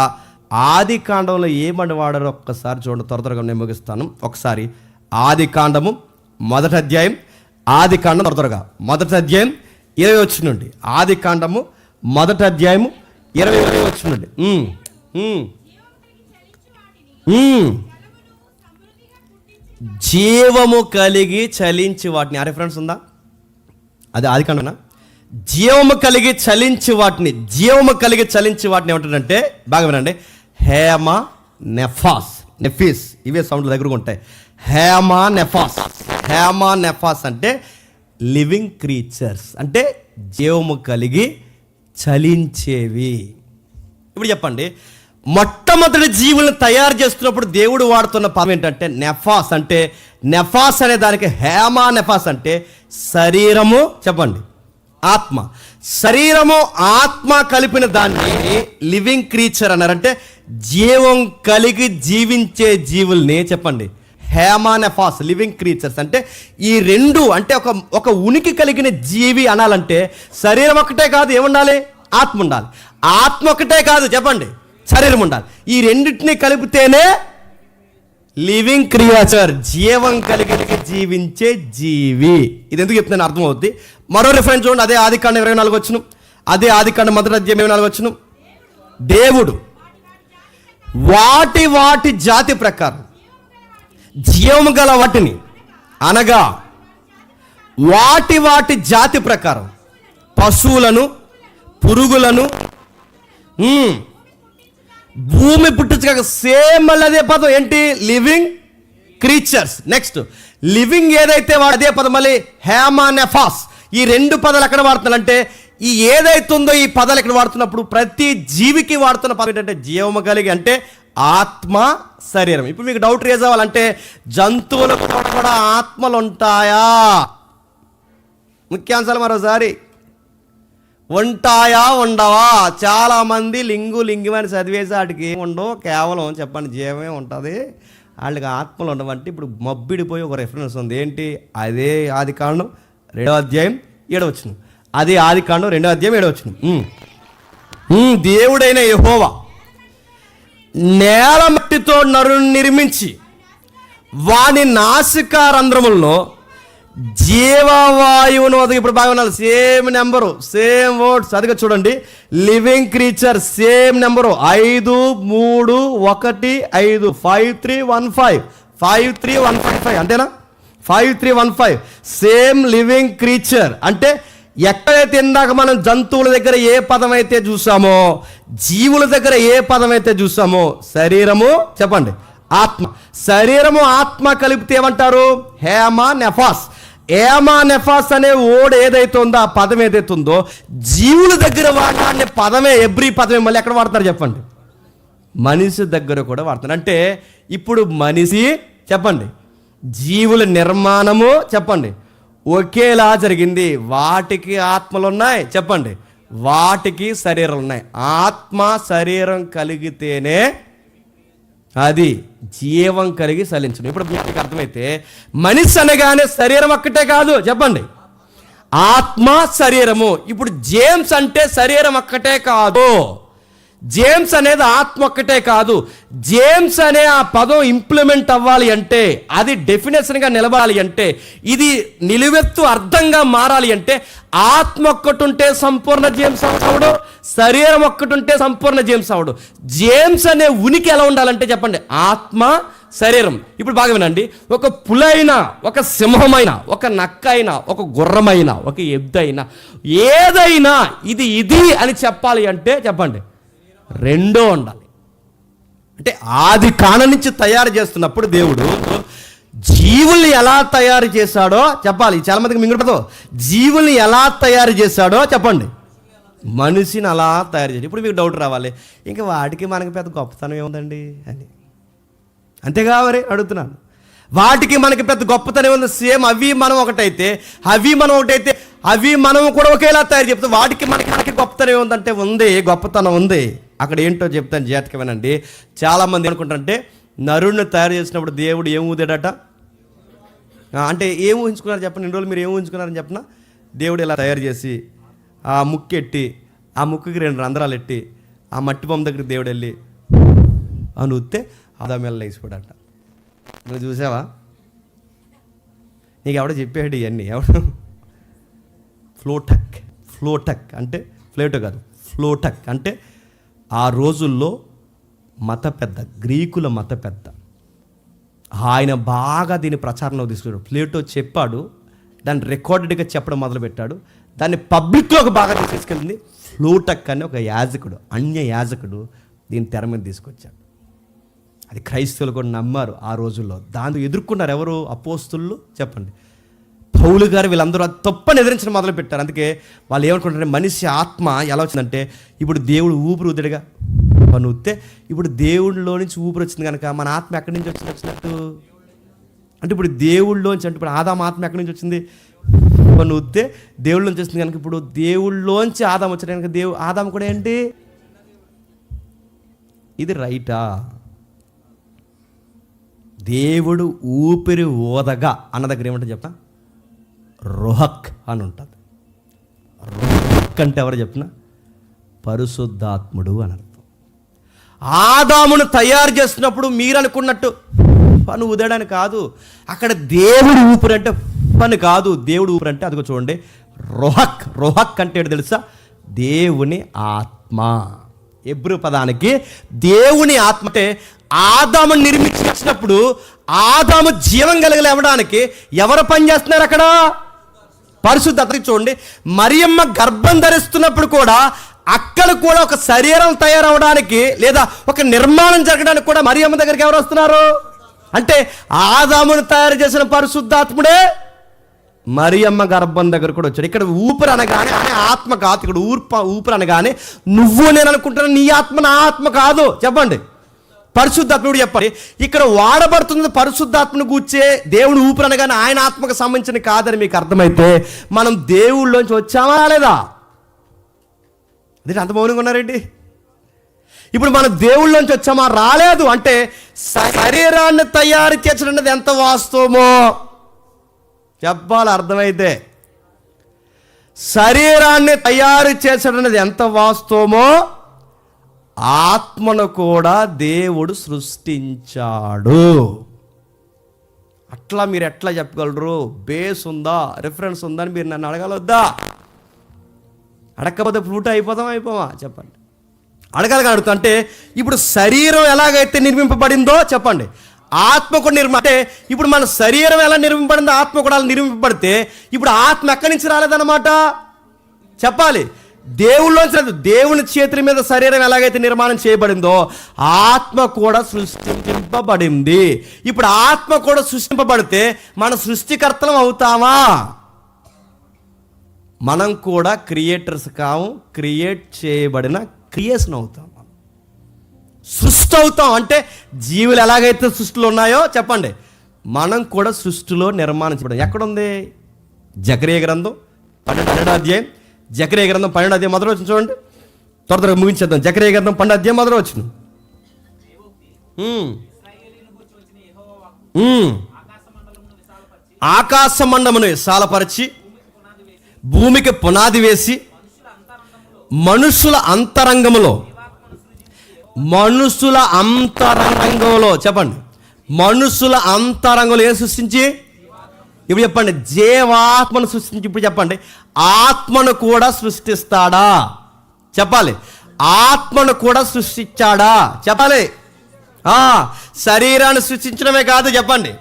ఆది కాండంలో ఏమని వాడారో ఒక్కసారి చూడండి. త్వరగా నేను ముగిస్తాను. ఒకసారి ఆది కాండము 1వ అధ్యాయం, ఆది కాండం త్వరగా 1వ అధ్యాయం 20 వచ్చిన నుండి, ఆది కాండము 1వ అధ్యాయము 20 వచ్చిన నుండి. జీవము కలిగి చలించి వాటిని, ఆ రిఫరెన్స్ ఉందా? అది ఆది కాండనా? జీవము కలిగి చలించి వాటిని ఏమంటారంటే, బాగా వినండి, హేమ నెఫీస్ ఇవే సౌండ్ల దగ్గరకు ఉంటాయి. హేమ నెఫాస్ అంటే లివింగ్ క్రీచర్స్, అంటే జీవము కలిగి చలించేవి. ఇప్పుడు చెప్పండి, మొట్టమొదటి జీవులను తయారు చేస్తున్నప్పుడు దేవుడు వాడుతున్న పదం ఏంటంటే నెఫాస్. అంటే నెఫాస్ అనే దానికి నెఫాస్ అంటే శరీరము, చెప్పండి, ఆత్మ. శరీరము ఆత్మ కలిపిన దాన్ని లివింగ్ క్రీచర్ అన్నారంటే జీవం కలిగి జీవించే జీవుల్ని, చెప్పండి, నెఫాస్ లివింగ్ క్రీచర్స్. అంటే ఈ రెండు అంటే ఒక ఉనికి కలిగిన జీవి అనాలంటే శరీరం ఒక్కటే కాదు, ఏముండాలి? ఆత్మ ఉండాలి. ఆత్మ ఒక్కటే కాదు, చెప్పండి, శరీరం ఉండాలి. ఈ రెండింటిని కలిపితేనే లివింగ్ క్రియేచర్, జీవం కలిగి జీవించే జీవి. ఇది ఎందుకు చెప్తున్నాను అర్థమవుద్ది. మరో రిఫరెన్స్ చూడండి. అదే ఆది కాండం 24 వచ్చును, అదే ఆది కాండం 1వ అధ్యాయం 24 వచ్చును. దేవుడు వాటి జాతి ప్రకారం జీవము గల వాటిని, అనగా వాటి జాతి ప్రకారం పశువులను, పురుగులను, భూమి పుట్టించక, సేమ్ మళ్ళీ అదే పదం ఏంటి? Living creatures. నెక్స్ట్ లివింగ్ ఏదైతే అదే పదం మళ్ళీ నెఫాస్. ఈ రెండు పదాలు ఎక్కడ వాడుతున్నారంటే, ఈ ఏదైతే ఉందో ఈ పదాలు ఎక్కడ వాడుతున్నప్పుడు ప్రతి జీవికి వాడుతున్న పదం ఏంటంటే జీవము కలిగి, అంటే ఆత్మ, శరీరం. ఇప్పుడు మీకు డౌట్ రేజ్ అవ్వాలంటే, జంతువులకు కూడా ఆత్మలు ఉంటాయా? ముఖ్యాంశాలు మరోసారి, ఉంటాయా ఉండవా? చాలామంది లింగుమని చదివేసి వాటికి ఏమి ఉండవు, కేవలం చెప్పండి జీవమే ఉంటుంది, వాళ్ళకి ఆత్మలు ఉండవంటే ఇప్పుడు మబ్బిడిపోయి ఒక రెఫరెన్స్ ఉంది. ఏంటి? అదే ఆది కాండం 2వ అధ్యాయం 7వ వచనం. అదే ఆది కాండం 2వ అధ్యాయం 7వ వచనం. దేవుడైన యెహోవా నేల మట్టితో నరుని నిర్మించి వాని నాసికా రంధ్రములలో జీవవాయువును వదిలి. ఇప్పుడు బాగా ఉన్నారు, సేమ్ నెంబరు, సేమ్ వర్డ్స్. అదిగా చూడండి, లివింగ్ క్రీచర్ సేమ్ నెంబరు 5, 3, 1, 5, 5315 5315, అంతేనా? 5315 సేమ్ లివింగ్ క్రీచర్. అంటే ఎక్కడైతే ఇందాక మనం జంతువుల దగ్గర ఏ పదం అయితే చూసామో, జీవుల దగ్గర ఏ పదం అయితే చూసామో, శరీరము, చెప్పండి, ఆత్మ. శరీరము ఆత్మ కలిపితే ఏమంటారు? నెఫాస్. నెఫాస్ అనే ఓడ్ ఏదైతే ఉందో, ఆ పదం ఏదైతే ఉందో, జీవుల దగ్గర వాడే పదమే, ఎవ్రీ పదమే మళ్ళీ ఎక్కడ వాడతారు చెప్పండి? మనిషి దగ్గర కూడా వాడతారు. అంటే ఇప్పుడు మనిషి, చెప్పండి, జీవుల నిర్మాణము, చెప్పండి, ఒకేలా జరిగింది. వాటికి ఆత్మలు ఉన్నాయి, చెప్పండి, వాటికి శరీరాలు ఉన్నాయి. ఆత్మ శరీరం కలిగితేనే అది జీవం కలిగి చలించడం. ఇప్పుడు మీకు అర్థమైతే, మనిషి అనగానే శరీరం ఒక్కటే కాదు, చెప్పండి, ఆత్మ, శరీరము. ఇప్పుడు జేమ్స్ అంటే శరీరం ఒక్కటే కాదు, జేమ్స్ అనేది ఆత్మ ఒక్కటే కాదు. జేమ్స్ అనే ఆ పదం ఇంప్లిమెంట్ అవ్వాలి అంటే, అది డెఫినేషన్గా నిలబడాలి అంటే, ఇది నిలువెత్తు అర్థంగా మారాలి అంటే, ఆత్మ ఒక్కటుంటే సంపూర్ణ జేమ్స్ అవడు, శరీరం ఒక్కటుంటే సంపూర్ణ జేమ్స్ అవడు. జేమ్స్ అనే ఉనికి ఎలా ఉండాలంటే, చెప్పండి, ఆత్మ, శరీరం. ఇప్పుడు బాగా వినండి, ఒక పులైనా, ఒక సింహమైనా, ఒక నక్క అయినా, ఒక గుర్రమైనా, ఒక ఎద్దైనా, ఏదైనా ఇది అని చెప్పాలి అంటే చెప్పండి, రెండో ఉండాలి. అంటే ఆది కాలం నుంచి తయారు చేస్తున్నప్పుడు దేవుడు జీవుల్ని ఎలా తయారు చేశాడో చెప్పాలి. చాలా మందికి మింగుడుతో జీవుల్ని ఎలా తయారు చేశాడో చెప్పండి, మనిషిని అలా తయారు చేసి. ఇప్పుడు మీకు డౌట్ రావాలి, ఇంకా వాటికి మనకి పెద్ద గొప్పతనం ఏముందండి అని. అంతేగా మరి అడుగుతున్నాను. వాటికి మనకి పెద్ద గొప్పతనం ఉంది. సేమ్ అవి మనం ఒకటైతే అవి మనం కూడా ఒకేలా తయారు చెప్తాం. వాటికి మనకి గొప్పతనం ఏముందంటే ఉంది, గొప్పతనం ఉంది. అక్కడ ఏంటో చెప్తాను జాగ్రత్తగా వినండి. చాలామంది అనుకుంటారంటే నరుణ్ణి తయారు చేసినప్పుడు దేవుడు ఏం ఊదాడట అంటే ఏం ఊహించుకున్నారు చెప్పండి. ఇన్ని రోజులు మీరు ఏం ఊహించుకున్నారని చెప్పిన, దేవుడు ఇలా తయారు చేసి ఆ ముక్కు ఎట్టి, ఆ ముక్కుకి 2 రంధ్రాలు ఎట్టి, ఆ మట్టి బొమ్మ దగ్గరికి దేవుడు వెళ్ళి అని ఊస్తే ఆదాము మీద లేచిపోయాడట. నువ్వు చూసావా? నీకు ఎవడో చెప్పాడు ఇవన్నీ? ఎవడు? ఫ్లోటక్ అంటే ఫ్లేటో కాదు, ఫ్లోటక్ అంటే ఆ రోజుల్లో మత పెద్ద, గ్రీకుల మత పెద్ద. ఆయన బాగా దీని ప్రచారంలో తీసుకున్నాడు. ప్లేటో చెప్పాడు, దాన్ని రికార్డెడ్గా చెప్పడం మొదలుపెట్టాడు. దాన్ని పబ్లిక్లోకి బాగా తీసుకెళ్ళింది ఫ్లోటక్ అని ఒక యాజకుడు, అన్య యాజకుడు దీన్ని తెర మీద తీసుకొచ్చాడు. అది క్రైస్తవులు కూడా నమ్మారు ఆ రోజుల్లో. దాన్ని ఎదుర్కొన్నారు ఎవరు? అపోస్తులు. చెప్పండి, పౌలు గారు, వీళ్ళందరూ అది తప్పని ఎదిరించడం మొదలుపెట్టారు. అందుకే వాళ్ళు ఏమనుకుంటారంటే మనిషి ఆత్మ ఎలా వచ్చిందంటే, ఇప్పుడు దేవుడు ఊపిరి ఊదిడిగా పని ఊస్తే ఇప్పుడు దేవుడిలో నుంచి ఊపిరి వచ్చింది కనుక మన ఆత్మ ఎక్కడి నుంచి వచ్చినట్టు అంటే ఇప్పుడు దేవుళ్ళలోంచి, అంటే ఇప్పుడు ఆదాము ఆత్మ ఎక్కడి నుంచి వచ్చింది? పని ఊస్తే దేవుళ్ళ నుంచి వచ్చింది కనుక ఇప్పుడు దేవుళ్ళలోంచి ఆదాము వచ్చాడు కనుక ఆదాము కూడా ఏంటి? ఇది రైటా? దేవుడు ఊపిరి ఊదగా అన్న దగ్గర ఏమంటే చెప్తా, రుహక్ అని ఉంటుంది. రుహక్ అంటే ఎవరు చెప్పిన? పరిశుద్ధాత్ముడు అని అర్థం. ఆదామును తయారు చేస్తున్నప్పుడు మీరు అనుకున్నట్టు పని ఊదడని కాదు, అక్కడ దేవుడు ఊపిరి అంటే పని కాదు. దేవుడు ఊపిరి అంటే అదిగో చూడండి, రుహక్ అంటే ఏంటో తెలుసా? దేవుని ఆత్మ. హెబ్రీ పదానికి దేవుని ఆత్మ అంటే ఆదాము నిర్మించినప్పుడు ఆదాము జీవం కలిగలేవడానికి ఎవరు పనిచేస్తున్నారు అక్కడ? పరిశుద్ధత. చూడండి, మరియమ్మ గర్భం ధరిస్తున్నప్పుడు కూడా అక్కడ కూడా ఒక శరీరం తయారవడానికి లేదా ఒక నిర్మాణం జరగడానికి కూడా మరియమ్మ దగ్గరికి ఎవరు వస్తున్నారు అంటే ఆదామును తయారు చేసిన పరిశుద్ధాత్ముడే మరియమ్మ గర్భం దగ్గర కూడా వచ్చాడు. ఇక్కడ ఊపిరి అనగానే ఆత్మ కాదు, ఇక్కడ ఊపిరి అనగానే నువ్వు నేను అనుకుంటున్నా నీ ఆత్మ నా ఆత్మ కాదు. చెప్పండి, పరిశుద్ధాత్ముడు. చెప్పండి, ఇక్కడ వాడబడుతున్నది పరిశుద్ధాత్మను కూర్చే దేవుడు ఊపిరి అనగానే ఆయన ఆత్మకు సంబంధించిన కాదని మీకు అర్థమైతే మనం దేవుళ్ళలోంచి వచ్చామా లేదా? అదే అంత మౌనంగా ఉన్నారేంటి? ఇప్పుడు మనం దేవుళ్ళలోంచి వచ్చామా? రాలేదు. అంటే శరీరాన్ని తయారు చేసడం అనేది ఎంత వాస్తవమో చెప్పాలి. అర్థమైతే శరీరాన్ని తయారు చేసడం అనేది ఎంత వాస్తవమో ఆత్మను కూడా దేవుడు సృష్టించాడు. అట్లా మీరు ఎట్లా చెప్పగలరు? బేస్ ఉందా, రిఫరెన్స్ ఉందా అని మీరు నన్ను అడగలొద్దా? అడగకపోతే ఫ్లూట్ అయిపోవా? చెప్పండి, అడగాలి. అడుగుతా అంటే ఇప్పుడు శరీరం ఎలాగైతే నిర్మింపబడిందో చెప్పండి, ఆత్మ కూడా అంటే ఇప్పుడు మన శరీరం ఎలా నిర్మింపబడిందో ఆత్మ కూడా అలా నిర్మింపబడితే ఇప్పుడు ఆత్మ ఎక్కడి నుంచి రాలేదన్నమాట చెప్పాలి. దేవుళ్ళలోంచి రాదు. దేవుని చేతుల మీద శరీరం ఎలాగైతే నిర్మాణం చేయబడిందో ఆత్మ కూడా సృష్టింపబడింది. ఇప్పుడు ఆత్మ కూడా సృష్టింపబడితే మన సృష్టికర్తలం అవుతామా? మనం కూడా క్రియేటర్స్ కాము, క్రియేట్ చేయబడిన క్రియేషన్ అవుతాం, సృష్టి అవుతాం. అంటే జీవులు ఎలాగైతే సృష్టిలో ఉన్నాయో చెప్పండి, మనం కూడా సృష్టిలో నిర్మాణం చేయబడి. ఎక్కడుంది? జకరియా గ్రంథం 12వ అధ్యాయం. జకరియా గ్రంథం 12వ అధ్యాయం మొదలు వచ్చిన చూడండి, త్వరగా ముగించేద్దాం. జకరియా గ్రంథం 12వ అధ్యాయం మొదలు వచ్చిన ఆకాశ మండమును విశాలపరిచి భూమికి పునాది వేసి మనుషుల అంతరంగంలో చెప్పండి, మనుషుల అంతరంగంలో ఏం సృష్టించి? ఇప్పుడు చెప్పండి, జీవాత్మను సృష్టించి. ఇప్పుడు చెప్పండి, ఆత్మను కూడా సృష్టిస్తాడా? చెప్పాలి, ఆత్మను కూడా సృష్టించాడా? చెప్పాలి. శరీరాన్ని సృష్టించడమే కాదు, చెప్పండి,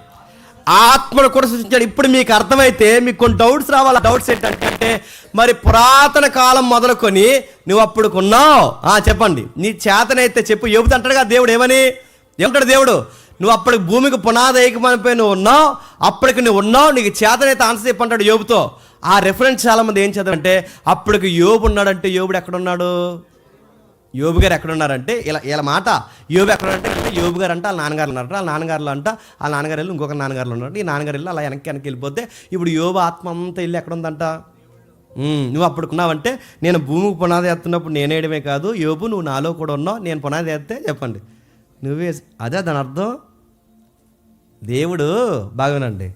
ఆత్మను కూడా సృష్టించాడు. ఇప్పుడు మీకు అర్థమైతే మీకు కొన్ని డౌట్స్ రావాలి. డౌట్స్ ఏంటంటే మరి పురాతన కాలం మొదలుకొని నువ్వు అప్పుడు కొన్నావు, చెప్పండి, నీ చేతనైతే చెప్పు. యోబు అంటాడుగా దేవుడు ఏమంటాడు దేవుడు, నువ్వు అప్పటికి భూమికి పునాది ఏకమైపోయి నువ్వు ఉన్నావు, అప్పటికి నువ్వు ఉన్నావు, నీకు చేతనైతే ఆన్సర్ చెప్పంటాడు యోబుతో. ఆ రెఫరెన్స్ చాలామంది ఏం చదవంటే అప్పటికి యోబు ఉన్నాడంటే యోబుడు ఎక్కడున్నాడు, యోబు గారు ఎక్కడున్నారంటే ఇలా మాట, యోబు ఎక్కడున్నారంటే యోబు గారు అంటే వాళ్ళ నాన్నగారు ఉన్నారంట, వాళ్ళ నాన్నగారులు అంట, వాళ్ళ నాన్నగారు వెళ్ళి ఇంకొక నాన్నగారులు ఉన్నారంట, ఈ నాన్నగారు వెళ్ళి అలా వెనక్కి వెళ్ళిపోతే ఇప్పుడు యోబు ఆత్మ అంతా వెళ్ళి ఎక్కడుందంట. నువ్వు అప్పుడుకున్నావంటే నేను భూమికి పునాది వేస్తున్నప్పుడు నేనేయడమే కాదు యోబు, నువ్వు నాలో కూడా ఉన్నావు, నేను పునాది వేస్తే చెప్పండి నువ్వే. అదే దాని అర్థం. దేవుడు బాగునండి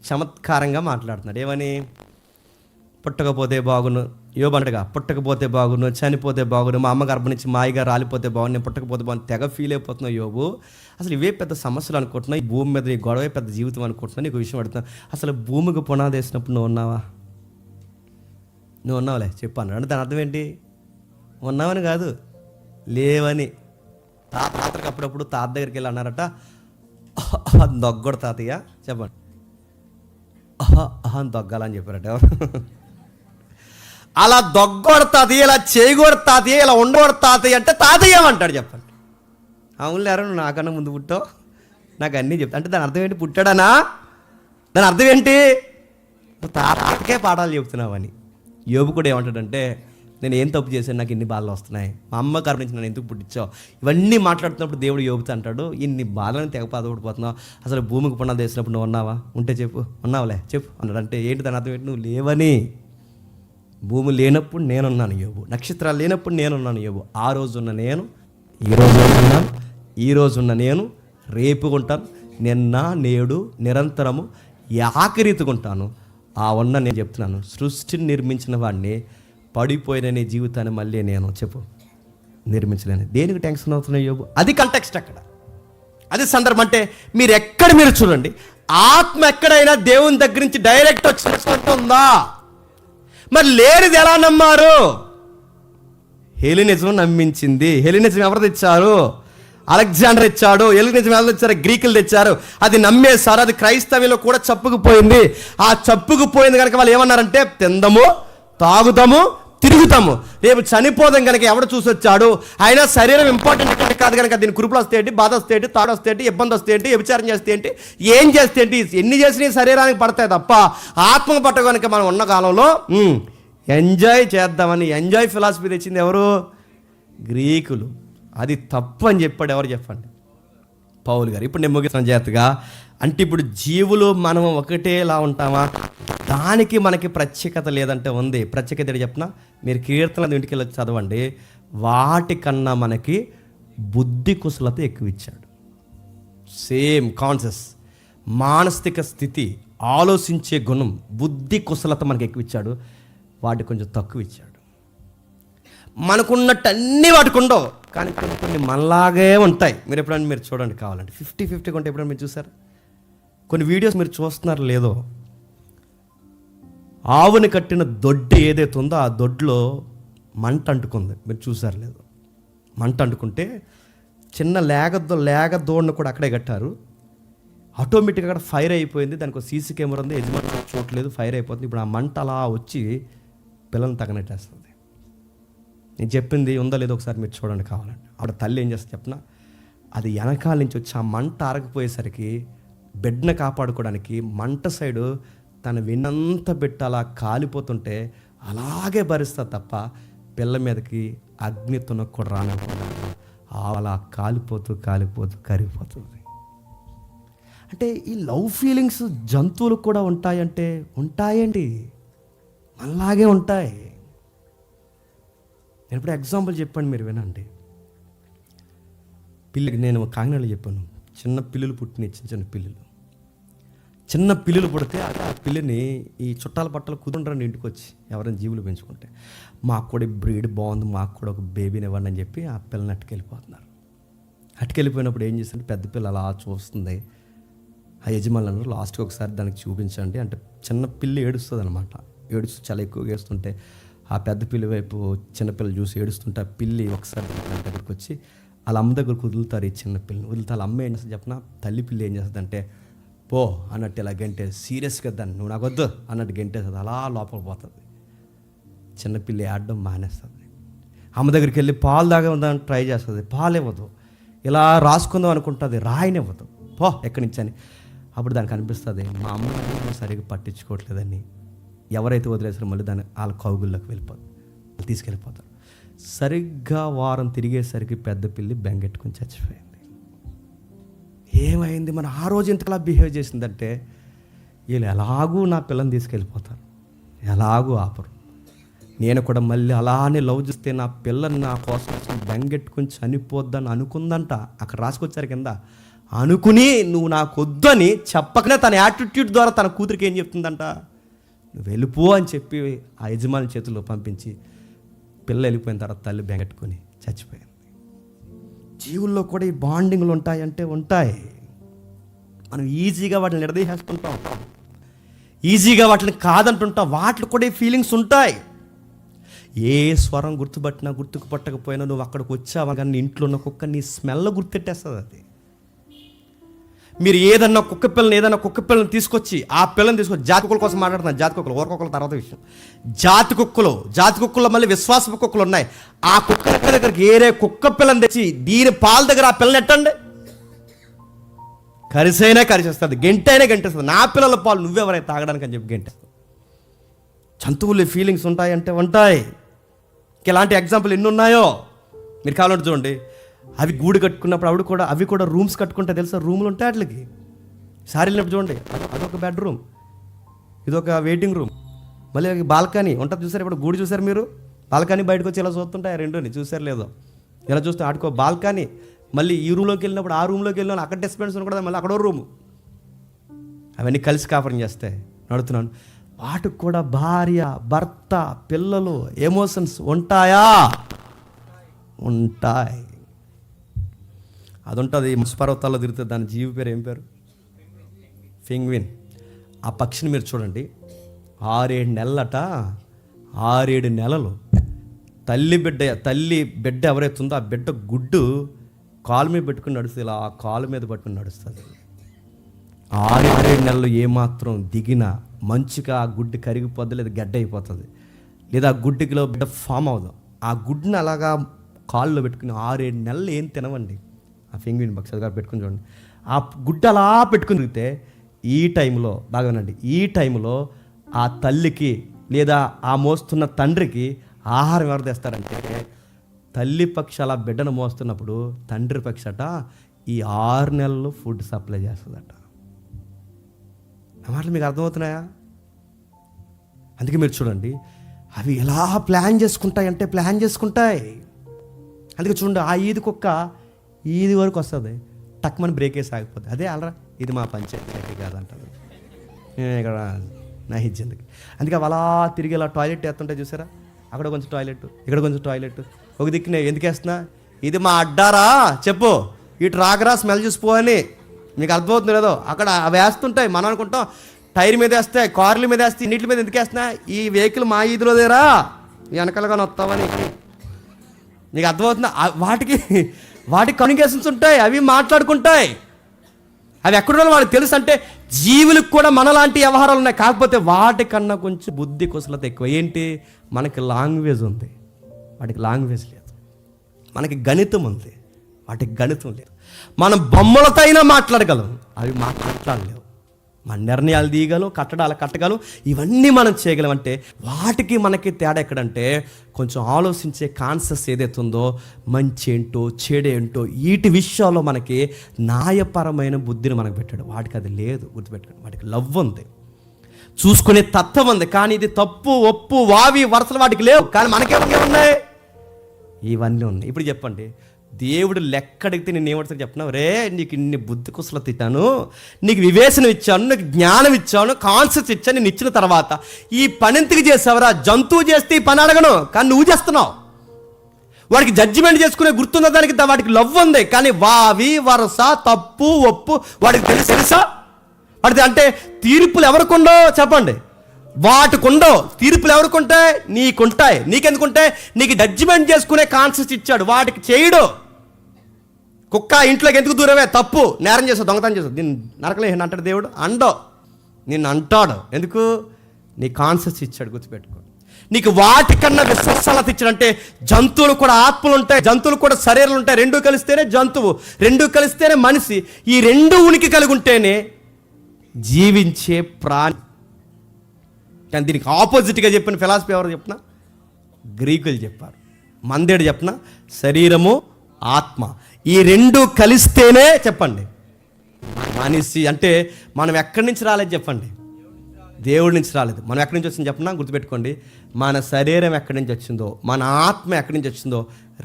చమత్కారంగా మాట్లాడుతున్నాడు. ఏమని? పుట్టకపోతే బాగును, యోబు అంటగా పుట్టకపోతే బాగును, చనిపోతే బాగును, మా అమ్మ గర్భం నుంచి మాయిగా రాలిపోతే బాగును, నేను పుట్టకపోతే బాగుంది, తెగ ఫీల్ అయిపోతున్నావు యోబు. అసలు ఇవే పెద్ద సమస్యలు అనుకుంటున్నావు, ఈ భూమి మీద ఈ గొడవే పెద్ద జీవితం అనుకుంటున్నావు. నీకు విషయం అడుగుతున్నా, అసలు భూమికి పునాది వేసినప్పుడు నువ్వు ఉన్నావా? నువ్వు ఉన్నావులే చెప్పు అన్నాడు. అంటే దాని అర్థం ఏంటి? ఉన్నావని కాదు, లేవని. తాతకి అప్పుడప్పుడు తాత దగ్గరికి వెళ్ళి అన్నారట, దొగ్గడు తాతయ్య, చెప్పండి, దొగ్గాలని చెప్పారట. ఎవరు? అలా దొగ్గోడు తాతయ్య, ఇలా చేయగోడు తాతయ్య, ఇలా ఉండకూడదు తాతయ్య అంటే తాతయ్య ఏమంటాడు చెప్పండి. అవును లేరు, నువ్వు నాకన్నా ముందు పుట్టావు, నాకు అన్నీ చెప్తా. అంటే దాని అర్థం ఏంటి? పుట్టాడనా? దాని అర్థం ఏంటి? నువ్వు తాతకే పాఠాలు చెప్తున్నావని. యోబు కూడా ఏమంటాడంటే నేను ఏం తప్పు చేశాను, నాకు ఇన్ని బాధలు వస్తున్నాయి, మా అమ్మ కారణం నుంచి నన్ను ఎందుకు పుట్టించావు, ఇవన్నీ మాట్లాడుతున్నప్పుడు దేవుడు యోబుతో అంటాడు, ఇన్ని బాధలను తెగ బాధపడిపోతున్నావు, అసలు భూమికి పునాది వేసినప్పుడు నువ్వు ఉన్నావా? ఉంటే చెప్పు, ఉన్నావులే చెప్పు అన్నాడు. అంటే ఏంటి దాని అర్థం ఏంటి? నువ్వు లేవని. భూమి లేనప్పుడు నేనున్నాను యోబు, నక్షత్రాలు లేనప్పుడు నేనున్నాను యోబు. ఆ రోజున్న నేను ఈరోజు ఉన్నాను, ఈరోజున్న నేను రేపు ఉంటాను, నిన్న నేడు నిరంతరము ఆఖరితుగా ఉంటాను. ఆ ఉన్న నేను చెప్తున్నాను, సృష్టిని నిర్మించిన వాడిని పడిపోయిన నీ జీవితాన్ని మళ్ళీ నేను చెప్పు నిర్మించలేను. దేనికి టెన్షన్ అవుతున్నాయి యోబు? అది కంటెక్స్ట్ అక్కడ, అది సందర్భం. అంటే మీరు చూడండి, ఆత్మ ఎక్కడైనా దేవుని దగ్గర నుంచి డైరెక్ట్ వచ్చిన ఉందా? మరి లేనిది ఎలా నమ్మారు? హెలినిజం నమ్మించింది. హెలినిజం ఎవరు తెచ్చారు? అలెగ్జాండర్ ఇచ్చాడు. హెలినిజం ఎవరు తెచ్చారు? గ్రీకులు తెచ్చారు. అది నమ్మేశారు. అది క్రైస్తవ్యంలో కూడా చప్పుకుపోయింది. ఆ చప్పుకుపోయింది కనుక వాళ్ళు ఏమన్నారంటే తిందము, తాగుతాము, తిరుగుతాము, రేపు చనిపోదాం కనుక ఎవడు చూసొచ్చాడు, అయినా శరీరం ఇంపార్టెంట్ కాదు కనుక దీని కురుపులు వస్తే ఏంటి, బాధ వస్తే ఏంటి, తాడు వస్తే ఏంటి, ఇబ్బంది వస్తే ఏంటి, వ్యభిచారం చేస్తే ఏంటి, ఏం చేస్తే ఏంటి, ఎన్ని చేసినా శరీరానికి పడతాయి తప్ప ఆత్మ పట్ట కనుక మనం ఉన్న కాలంలో ఎంజాయ్ చేద్దామని ఎంజాయ్ ఫిలాసఫీ తెచ్చింది ఎవరు? గ్రీకులు. అది తప్పు అని చెప్పాడు. ఎవరు చెప్పండి? పౌలు గారు. ఇప్పుడు నేను ముగిస్తున్న జాగ్రత్తగా. అంటే ఇప్పుడు జీవులు మనం ఒకటేలా ఉంటామా? దానికి మనకి ప్రత్యేకత లేదంటే ఉంది. ప్రత్యేకత ఏంటి చెప్పిన? మీరు కీర్తనలు ఇంటికి వెళ్ళి చదవండి. వాటికన్నా మనకి బుద్ధి కుశలత ఎక్కువ ఇచ్చాడు. సేమ్ కాన్షియస్ మానసిక స్థితి, ఆలోచించే గుణం, బుద్ధి కుశలత మనకి ఎక్కువ ఇచ్చాడు. వాటి కొంచెం తక్కువ ఇచ్చాడు. మనకున్నట్టు అన్నీ వాటికి ఉండవు, కానీ కొన్ని మనలాగే ఉంటాయి. మీరు ఎప్పుడైనా మీరు చూడండి, కావాలంటే 50-50 ఉంటే ఎప్పుడైనా మీరు చూసారు? కొన్ని వీడియోస్ మీరు చూస్తున్నారు లేదో, ఆవుని కట్టిన దొడ్డి ఏదైతే ఉందో ఆ దొడ్లో మంట అంటుకుంది. మీరు చూసారు లేదు? మంట అంటుకుంటే చిన్న లేగ దోడ్ను కూడా అక్కడే కట్టారు. ఆటోమేటిక్గా అక్కడ ఫైర్ అయిపోయింది. దానికి ఒక సీసీ కెమెరా ఉంది, యజమాని చూడలేదు, ఫైర్ అయిపోతుంది. ఇప్పుడు ఆ మంట అలా వచ్చి పిల్లల్ని తగనట్టేస్తుంది. నేను చెప్పింది ఉందో లేదో ఒకసారి మీరు చూడండి కావాలండి. ఆవిడ తల్లి ఏం చేస్తుంది చెప్పిన, అది వెనకాల నుంచి వచ్చి ఆ మంట ఆరకపోయేసరికి బిడ్డను కాపాడుకోవడానికి మంట సైడు తన విన్నంత బిడ్డ అలా కాలిపోతుంటే అలాగే భరిస్తా తప్ప పిల్ల మీదకి అగ్ని తునకు కూడా రానకుండా అలా కాలిపోతూ కరిగిపోతుంది. అంటే ఈ లవ్ ఫీలింగ్స్ జంతువులకు కూడా ఉంటాయంటే ఉంటాయండి, మనలాగే ఉంటాయి. నేను ఇప్పుడు ఎగ్జాంపుల్ చెప్పండి, మీరు వినండి. పిల్లికి నేను కాకినాడలో చెప్పాను, చిన్న పిల్లులు పుట్టినాయి, చిన్న పిల్లులు పుడితే ఆ పిల్లిని ఈ చుట్టాల పట్టలు కుదుంటారండి ఇంటికి వచ్చి, ఎవరైనా జీవులు పెంచుకుంటే, మాకు కూడా బ్రీడ్ బాగుంది, మాకు కూడా ఒక బేబీని ఇవ్వండి అని చెప్పి ఆ పిల్లని అట్టుకెళ్ళిపోతున్నారు. అట్టుకెళ్ళిపోయినప్పుడు ఏం చేస్తుంటే పెద్ద పిల్ల అలా చూస్తుంది. ఆ యజమానులు అన్నారు లాస్ట్కి ఒకసారి దానికి చూపించండి అంటే, చిన్న పిల్లి ఏడుస్తుంది అనమాట. ఏడుస్తూ చాలా ఎక్కువగా ఏడుస్తుంటే ఆ పెద్ద పిల్లి వైపు చిన్నపిల్లలు చూసి ఏడుస్తుంటే ఆ పిల్లి ఒకసారి దగ్గరికి వచ్చి వాళ్ళ అమ్మ దగ్గరకు వదులుతారు ఈ చిన్న పిల్లని. వదులుతా వాళ్ళ అమ్మ ఏం చేస్తుంది చెప్పిన, తల్లి పిల్ల ఏం చేస్తుందంటే పో అన్నట్టు ఇలా గంటేసి సీరియస్గా దాన్ని నువ్వు నాకు వద్దు అన్నట్టు గంటేస్తుంది. అలా లోపల పోతుంది. చిన్నపిల్లి ఆడడం మానేస్తుంది. అమ్మ దగ్గరికి వెళ్ళి పాలు తాగదాన్ని ట్రై చేస్తుంది, పాలు ఇవ్వదు. ఇలా రాసుకుందాం అనుకుంటుంది, రాయనివ్వదు. పో ఎక్కడి నుంచి అని. అప్పుడు దానికి అనిపిస్తుంది మా అమ్మ సరిగ్గా పట్టించుకోవట్లేదని. ఎవరైతే వదిలేసారో మళ్ళీ దాన్ని వాళ్ళ కౌగుల్లోకి వెళ్ళిపోతుంది, తీసుకెళ్ళిపోతారు. సరిగ్గా వారం తిరిగేసరికి పెద్ద పిల్లి బెంగెట్టుకుని చచ్చిపోయింది. ఏమైంది, మన ఆ రోజు ఇంతలా బిహేవ్ చేసిందంటే వీళ్ళు ఎలాగూ నా పిల్లని తీసుకెళ్ళిపోతారు, ఎలాగూ ఆపరు. నేను కూడా మళ్ళీ అలానే లవ్ చేస్తే నా పిల్లని నా కోసం బెంగెట్టుకుని చనిపోద్దని అనుకుందంట. అక్కడ రాసుకొచ్చారు కింద. అనుకుని నువ్వు నాకు వద్దని చెప్పకనే తన యాటిట్యూడ్ ద్వారా తన కూతురికి ఏం చెప్తుందంట, నువ్వు వెళ్ళిపో అని చెప్పి ఆ యజమాని చేతుల్లో పంపించి పిల్ల వెళ్ళిపోయిన తర్వాత తల్లి బెంగెట్టుకొని చచ్చిపోయింది. జీవుల్లో కూడా ఈ బాండింగ్లు ఉంటాయంటే ఉంటాయి. మనం ఈజీగా వాటిని నిలదీసేస్తుంటాం, ఈజీగా వాటిని కాదంటుంటాం. వాటిలో కూడా ఈ ఫీలింగ్స్ ఉంటాయి. ఏ స్వరం గుర్తుపట్టినా గుర్తుకు పట్టకపోయినా నువ్వు అక్కడికి వచ్చావా కానీ ఇంట్లో ఉన్న కుక్క నీ స్మెల్ గుర్తెట్టేస్తుంది. అది మీరు ఏదన్నా కుక్క పిల్లని తీసుకొచ్చి ఆ పిల్లని తీసుకొచ్చి జాతి కుక్కల కోసం మాట్లాడుతున్నాను. జాతి కుక్కలు ఊరకొక్కల తర్వాత విషయం. జాతి కుక్కల్లో మళ్ళీ విశ్వాసపు కుక్కలు ఉన్నాయి. ఆ కుక్క దగ్గరికి ఏరే కుక్క పిల్లని తెచ్చి దీని పాల దగ్గర ఆ పిల్లని ఎట్టండి, కరిసైనా కరిచేస్తుంది, గంటైనా గంటేస్తుంది. నా పిల్లల పాలు నువ్వెవరైనా తాగడానికి అని చెప్పి గంటేస్తుంది. జంతువులు ఫీలింగ్స్ ఉంటాయంటే ఉంటాయి. ఇలాంటి ఎగ్జాంపుల్ ఎన్ని ఉన్నాయో మీరు కావాలంటే చూడండి. అవి గూడు కట్టుకున్నప్పుడు అవి కూడా రూమ్స్ కట్టుకుంటే తెలుసా, రూములు ఉంటాయి వాటికి. సారీ వెళ్ళినప్పుడు చూడండి, అదొక బెడ్రూమ్, ఇదొక వెయిటింగ్ రూమ్, మళ్ళీ బాల్కనీ ఉంటుంది. చూసారు ఇప్పుడు గూడు చూసారు మీరు, బాల్కనీ బయటకు వచ్చి ఇలా చూస్తుంటాయి రెండుని, చూసారు లేదో, ఇలా చూస్తే ఆడుకో బాల్కనీ. మళ్ళీ ఈ రూమ్లోకి వెళ్ళినప్పుడు ఆ రూమ్లోకి వెళ్ళిన అక్కడ డిస్పెన్స్ కూడా మళ్ళీ అక్కడో రూము. అవన్నీ కలిసి కాపురం చేస్తే నడుతున్నాను. వాటికి కూడా భార్య, భర్త, పిల్లలు, ఎమోషన్స్ ఉంటాయా? ఉంటాయి. అది ఉంటుంది. పర్వతాల్లో తిరుగుతుంది. దాని జీవి పేరు ఏం పేరు? పెంగ్విన్. ఆ పక్షిని మీరు చూడండి, 6-7 నెలలట. 6-7 నెలలు తల్లి బిడ్డ ఎవరైతే ఉందో ఆ బిడ్డ గుడ్డు కాలు మీద పెట్టుకుని నడుస్తుంది. ఇలా ఆ కాలు మీద పట్టుకుని నడుస్తుంది. 6-7 నెలలు ఏమాత్రం దిగినా మంచిగా ఆ గుడ్డు కరిగిపోద్ది, లేదా గడ్డ అయిపోతుంది, లేదా ఆ గుడ్డుకిలో బిడ్డ ఫామ్ అవుదాం. ఆ గుడ్డుని అలాగా కాళ్ళలో పెట్టుకుని 6-7 నెలలు ఏం తినవండి. ఆ పెంగ్విన్ పక్షి గారు పెట్టుకుని చూడండి. ఆ గుడ్డ అలా పెట్టుకుని తిరిగితే ఈ టైంలో బాగానండి, ఈ టైంలో ఆ తల్లికి లేదా ఆ మోస్తున్న తండ్రికి ఆహారం ఎవరు తెస్తారంటే, తల్లి పక్షి అలా బిడ్డను మోస్తున్నప్పుడు తండ్రి పక్షి అట ఈ 6 నెలలు ఫుడ్ సప్లై చేస్తుందట. ఆ మాటలు మీకు అర్థమవుతున్నాయా? అందుకే మీరు చూడండి, అవి ఎలా ప్లాన్ చేసుకుంటాయి. అందుకే చూడండి, ఆ ఈది కుక్క ఈది వరకు వస్తుంది, టక్మని బ్రేక్ వేసి ఆగిపోతుంది. అదే అలరా ఇది మా పంచాయతీ కాదంటారు, ఇక్కడ నా హిజ్జెందుకు. అందుకే అవి అలా తిరిగి ఇలా టాయిలెట్ వేస్తుంటే చూసారా, అక్కడ కొంచెం టాయిలెట్, ఇక్కడ కొంచెం టాయిలెట్, ఒక దిక్కునే ఎందుకు వేస్తున్నా, ఇది మా అడ్డారా చెప్పు, ఇటు రాకరా స్మెల్ చూసిపోవని. మీకు అర్థమవుతుంది లేదో? అక్కడ అవి వేస్తుంటాయి. మనం అనుకుంటాం టైర్ మీద వేస్తాయి, కార్ల మీద వేస్తాయి, ఇన్నిటి మీద ఎందుకు వేస్తున్నా, ఈ వెహికల్ మా ఈదులో దేరా వెనకాలగానే వస్తావని. నీకు అర్థమవుతుందా? వాటికి కమ్యూనికేషన్స్ ఉంటాయి, అవి మాట్లాడుకుంటాయి. అవి ఎక్కడున్నా వాళ్ళకి తెలుసు. అంటే జీవులకు కూడా మనలాంటి వ్యవహారాలు ఉన్నాయి, కాకపోతే వాటికన్నా కొంచెం బుద్ధి కుశలత ఎక్కువ. ఏంటి, మనకి లాంగ్వేజ్ ఉంది, వాటికి లాంగ్వేజ్ లేదు. మనకి గణితం ఉంది, వాటికి గణితం లేదు. మనం బొమ్మలతో అయినా మాట్లాడగలం, అవి మాట్లాడలేవు. మన నిర్ణయాలు తీయగలం, కట్టడాలు కట్టగలం, ఇవన్నీ మనం చేయగలం. అంటే వాటికి మనకి తేడా ఎక్కడంటే, కొంచెం ఆలోచించే కాన్సెప్ట్ ఏదైతే ఉందో, మంచి ఏంటో చెడేంటో వీటి విషయాల్లో మనకి న్యాయపరమైన బుద్ధిని మనకు పెట్టాడు. వాటికి అది లేదు, గుర్తుపెట్టుకోండి. వాటికి లవ్ ఉంది, చూసుకునే తత్వం ఉంది, కానీ ఇది తప్పు ఒప్పు వావి వరుసలు వాటికి లేవు. కానీ మనకేమన్నా ఉన్నాయి, ఇవన్నీ ఉన్నాయి. ఇప్పుడు చెప్పండి, దేవుడు లెక్కడిగితే నేను ఏమడుతుంది చెప్తున్నావు, రే నీకు ఇన్ని బుద్ధి కుశలత ఇచ్చాను, నీకు వివేచన ఇచ్చాను, నీకు జ్ఞానం ఇచ్చాను, కాన్సెప్ట్స్ ఇచ్చాను, నేను ఇచ్చిన తర్వాత ఈ పని ఎందుకు చేసావరా? జంతువు చేస్తే ఈ పని అడగను, కానీ నువ్వు చేస్తున్నావు. వాడికి జడ్జిమెంట్ చేసుకునే గుర్తున్న దానికి వాటికి లవ్ ఉంది, కానీ వావి వరస తప్పు ఒప్పు వాడికి తెలుసా? వాడికి అంటే తీర్పులు ఎవరికుండో చెప్పండి, వాటికుండో. తీర్పులు ఎవరికుంటాయి? నీకుంటాయి. నీకెందుకుంటాయి? నీకు జడ్జిమెంట్ చేసుకునే కాన్సెప్ట్ ఇచ్చాడు, వాటికి చేయడు. కుక్క ఇంట్లోకి ఎందుకు దూరమే? తప్పు, నేరం చేసావు, దొంగతనం చేసావు, దీన్ని నరకలే అంటాడు దేవుడు? అండో, నిన్ను అంటాడు. ఎందుకు? నీ కాన్షియస్ ఇచ్చాడు, గుర్తుపెట్టుకో. నీకు వాటికన్నా విశ్వసలత ఇచ్చాడంటే జంతువులు కూడా ఆత్మలు ఉంటాయి, జంతువులు కూడా శరీరాలు ఉంటాయి. రెండు కలిస్తేనే జంతువు, రెండు కలిస్తేనే మనిషి. ఈ రెండు ఉనికి కలిగి ఉంటేనే జీవించే ప్రాణి. కానీ దీనికి ఆపోజిట్గా చెప్పిన ఫిలాసఫీ ఎవరు చెప్పిన? గ్రీకులు చెప్పారు. మందేడు చెప్పిన శరీరము ఆత్మ, ఈ రెండు కలిస్తేనే చెప్పండి మనిషి. అంటే మనం ఎక్కడి నుంచి రాలేదు చెప్పండి? దేవుడి నుంచి రాలేదు. మనం ఎక్కడి నుంచి వచ్చింది చెప్పనా? గుర్తుపెట్టుకోండి. మన శరీరం ఎక్కడి నుంచి వచ్చిందో, మన ఆత్మ ఎక్కడి నుంచి వచ్చిందో,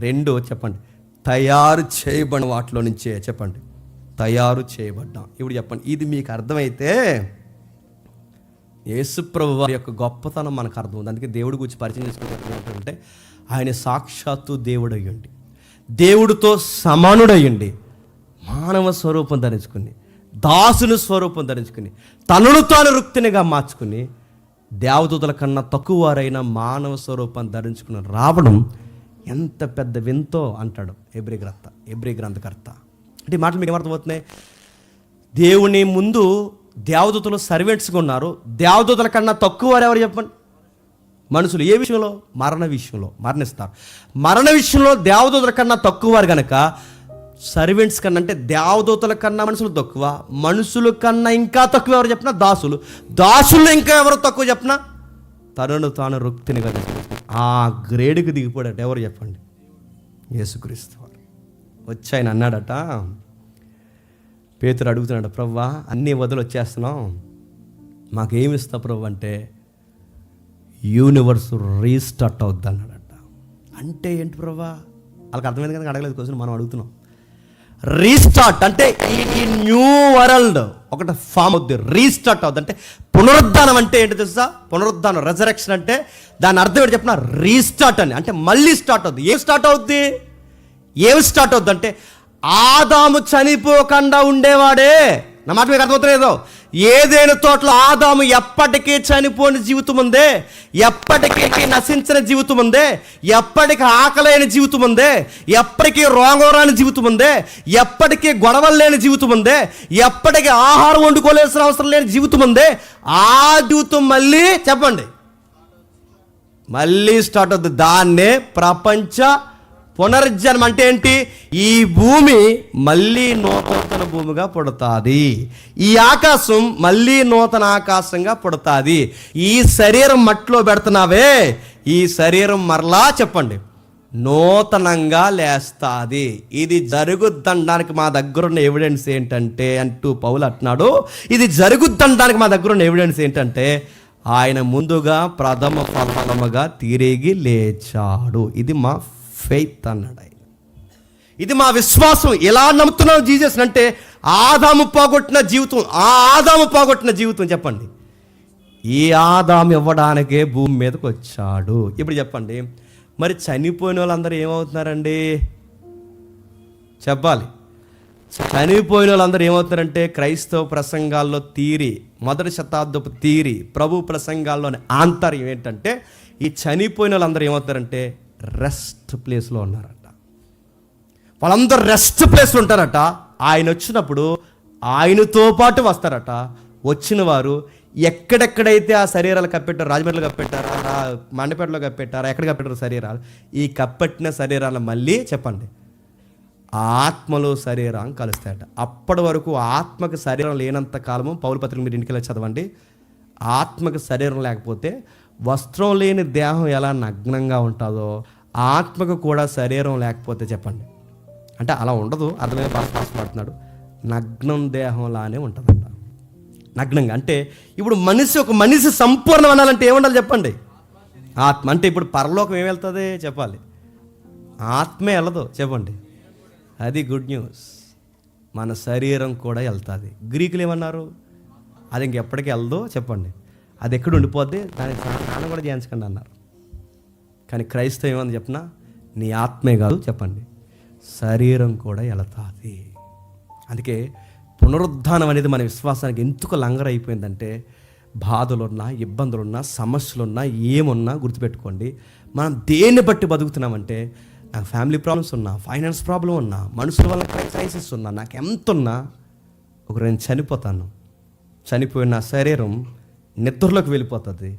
రెండు చెప్పండి తయారు చేయబడిన వాటిలో నుంచే చెప్పండి తయారు చేయబడ్డాం. ఇప్పుడు చెప్పండి, ఇది మీకు అర్థమైతే యేసుప్రభు వారి యొక్క గొప్పతనం మనకు అర్థం ఉంది. అందుకే దేవుడి గురించి పరిచయం చేసుకుంటే ఆయన సాక్షాత్తు దేవుడు అయ్యుండి, దేవుడితో సమానుడయ్యుండి, మానవ స్వరూపం ధరించుకుని, దాసుని స్వరూపం ధరించుకుని, తనను తాను రుక్తినిగా మార్చుకుని, దేవదూతల కన్నా తక్కువ వారైన మానవ స్వరూపం ధరించుకుని రావడం ఎంత పెద్ద వింతో అంటాడు ఎబ్రీ గ్రంథకర్త. అంటే ఈ మాటలు మీకు ఏమర్థమవుతున్నాయి? దేవుని ముందు దేవదూతలు సర్వెంట్స్గా ఉన్నారు. దేవదూతల కన్నా తక్కువ వారు ఎవరు చెప్పండి? మనుషులు. ఏ విషయంలో? మరణ విషయంలో. మరణిస్తారు. మరణ విషయంలో దేవదూతల కన్నా తక్కువ వారు కనుక సర్వెంట్స్ కన్నా, అంటే దేవదూతల కన్నా మనుషులు తక్కువ, మనుషుల కన్నా ఇంకా తక్కువ ఎవరు చెప్పినా దాసులు, దాసులు ఇంకా ఎవరు తక్కువ చెప్పినా తనను తాను రుక్తినిగా ఆ గ్రేడ్కి దిగిపోయాడట. ఎవరు చెప్పండి? యేసుక్రీస్తు వారు. వచ్చి ఆయన అన్నాడట, పేతురు అడుగుతున్నాడు, ప్రభువా అన్నీ వదిలి వచ్చేస్తున్నాం, మాకేమి ఇస్తా ప్రభు అంటే యూనివర్స్ రీస్టార్ట్ అవుద్ది అన్నాడట. అంటే ఏంటి ప్రభువా? వాళ్ళకి అర్థమైంది కనుక అడగలేదు, కోసం మనం అడుగుతున్నాం. రీస్టార్ట్ అంటే ఈ న్యూ వరల్డ్ ఒకటి ఫామ్ అవుద్ది, రీస్టార్ట్ అవుద్ది. అంటే పునరుద్ధానం అంటే ఏంటి తెలుసా? పునరుద్ధానం, రెజరెక్షన్ అంటే దాని అర్థం ఏంటి చెప్పిన? రీస్టార్ట్ అని. అంటే మళ్ళీ స్టార్ట్ అవుద్ది. ఏం స్టార్ట్ అవుద్ది? ఏమి స్టార్ట్ అవుద్ది అంటే ఆదాము చనిపోకుండా ఉండేవాడే. నా మాట మీకు అర్థమవుతలేదో? ఏదైనా తోటలో ఆదాము ఎప్పటికీ చనిపోని జీవితం ఉందే, ఎప్పటికీ నశించిన జీవితం ఉందే, ఎప్పటికీ ఆకలైన జీవితం ఉందే, ఎప్పటికీ రోగరాని జీవితం ఉందే, ఎప్పటికీ గొడవలు లేని జీవితం ఉందే, ఎప్పటికీ ఆహారం వండుకోలేసిన అవసరం లేని జీవితం ఉందే. ఆ జీవితం మళ్ళీ చెప్పండి మళ్ళీ స్టార్ట్ అవుతుంది. దాన్నే ప్రపంచ పునరుజ్జన్మ. అంటే ఏంటి? ఈ భూమి మళ్ళీ నూతన భూమిగా పుడతాది, ఈ ఆకాశం మళ్ళీ నూతన ఆకాశంగా పుడతాది. ఈ శరీరం మట్టిలో పెడుతున్నావే, ఈ శరీరం మరలా చెప్పండి నూతనంగా లేస్తాది. ఇది జరుగుద్దనడానికి మా దగ్గరున్న ఎవిడెన్స్ ఏంటంటే అంటూ పౌలు అంటున్నాడు, ఇది జరుగుద్దనడానికి మా దగ్గరున్న ఎవిడెన్స్ ఏంటంటే ఆయన ముందుగా ప్రథమ ఫలముగా తిరిగి లేచాడు. ఇది మా ఫెయిత్ అన్నాడు ఆయన. ఇది మా విశ్వాసం. ఎలా నమ్ముతున్నాం జీసస్ అంటే ఆదాము పోగొట్టిన జీవితం, ఆ ఆదాము పోగొట్టిన జీవితం చెప్పండి ఈ ఆదాము ఇవ్వడానికే భూమి మీదకి వచ్చాడు. ఇప్పుడు చెప్పండి, మరి చనిపోయిన వాళ్ళందరూ ఏమవుతున్నారండి చెప్పాలి? చనిపోయిన వాళ్ళందరూ ఏమవుతున్నారంటే క్రైస్తవ ప్రసంగాల్లో తీరి, మొదటి శతాబ్దపు తీరి, ప్రభు ప్రసంగాల్లోని ఆంతర్యం ఏంటంటే ఈ చనిపోయిన వాళ్ళందరూ ఏమవుతారంటే రెస్ట్ ప్లేస్లో ఉన్నారట. వాళ్ళందరూ రెస్ట్ ప్లేస్లో ఉంటారట. ఆయన వచ్చినప్పుడు ఆయనతో పాటు వస్తారట. వచ్చిన వారు ఎక్కడెక్కడైతే ఆ శరీరాలు కప్పెట్టారు, రాజమండ్రిలో కప్పెట్టారా, మండపేటలో కప్పెట్టారా, ఎక్కడ కప్పెట్టారు శరీరాలు, ఈ కప్పెట్టిన శరీరాలు మళ్ళీ చెప్పండి ఆత్మలో శరీరం కలుస్తాయట. అప్పటి వరకు ఆత్మకు శరీరం లేనంత కాలము, పౌలు పత్రిక మీరు ఇంటికి వెళ్ళి చదవండి, ఆత్మకు శరీరం లేకపోతే వస్త్రం లేని దేహం ఎలా నగ్నంగా ఉంటుందో ఆత్మకు కూడా శరీరం లేకపోతే చెప్పండి అంటే అలా ఉండదు. అర్థమైన పడుతున్నాడు, నగ్నం దేహంలానే ఉంటుందంట. నగ్నంగా అంటే ఇప్పుడు ఒక మనిషి సంపూర్ణం అనాలంటే ఏముండాలి చెప్పండి? ఆత్మ. అంటే ఇప్పుడు పరలోకం ఏం వెళ్తుంది చెప్పాలి? ఆత్మే వెళ్ళదు చెప్పండి. అది గుడ్ న్యూస్. మన శరీరం కూడా వెళ్తుంది. గ్రీకులు ఏమన్నారు? అది ఇంకెప్పటికీ వెళ్దో చెప్పండి, అది ఎక్కడ ఉండిపోద్ది, దానికి స్నానం కూడా చేయించకండి అన్నారు. కానీ క్రైస్తవం ఏమని చెప్పినా నీ ఆత్మే కాదు చెప్పండి శరీరం కూడా వెళతాది. అందుకే పునరుద్ధానం అనేది మన విశ్వాసానికి ఎందుకు లంగర్ అయిపోయిందంటే బాధలున్నా, ఇబ్బందులున్నా, సమస్యలున్నా, ఏమున్నా గుర్తుపెట్టుకోండి, మనం దేన్ని బట్టి బతుకుతున్నామంటే నాకు ఫ్యామిలీ ప్రాబ్లమ్స్ ఉన్నా, ఫైనాన్స్ ప్రాబ్లం ఉన్నా, మనుషుల వల్ల క్రైసిస్ ఉన్నా, నాకు ఎంత ఉన్నా ఒక నేను చనిపోతాను. చనిపోయిన నా శరీరం నిద్రలోకి వెళ్ళిపోతుంది,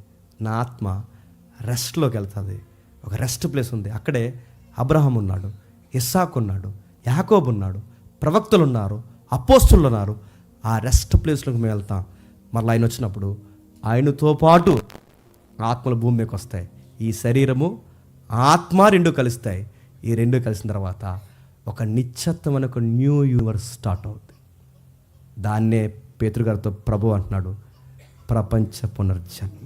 నా ఆత్మ రెస్ట్లోకి వెళ్తుంది. ఒక రెస్ట్ ప్లేస్ ఉంది. అక్కడే అబ్రహాం ఉన్నాడు, ఇస్సాకు ఉన్నాడు, యాకోబు ఉన్నాడు, ప్రవక్తలు ఉన్నారు, అపోస్తులు ఉన్నారు. ఆ రెస్ట్ ప్లేస్లోకి మేము వెళ్తాం. మళ్ళీ ఆయన వచ్చినప్పుడు ఆయనతో పాటు ఆత్మలు భూమి మీదకి వస్తాయి. ఈ శరీరము ఆత్మ రెండు కలుస్తాయి. ఈ రెండు కలిసిన తర్వాత ఒక నిశ్చత్తమైన ఒక న్యూ యూనివర్స్ స్టార్ట్ అవుతుంది. దాన్నే పేతురు గారితో ప్రభు అంటున్నాడు, ప్రపంచ పునర్జన్మ.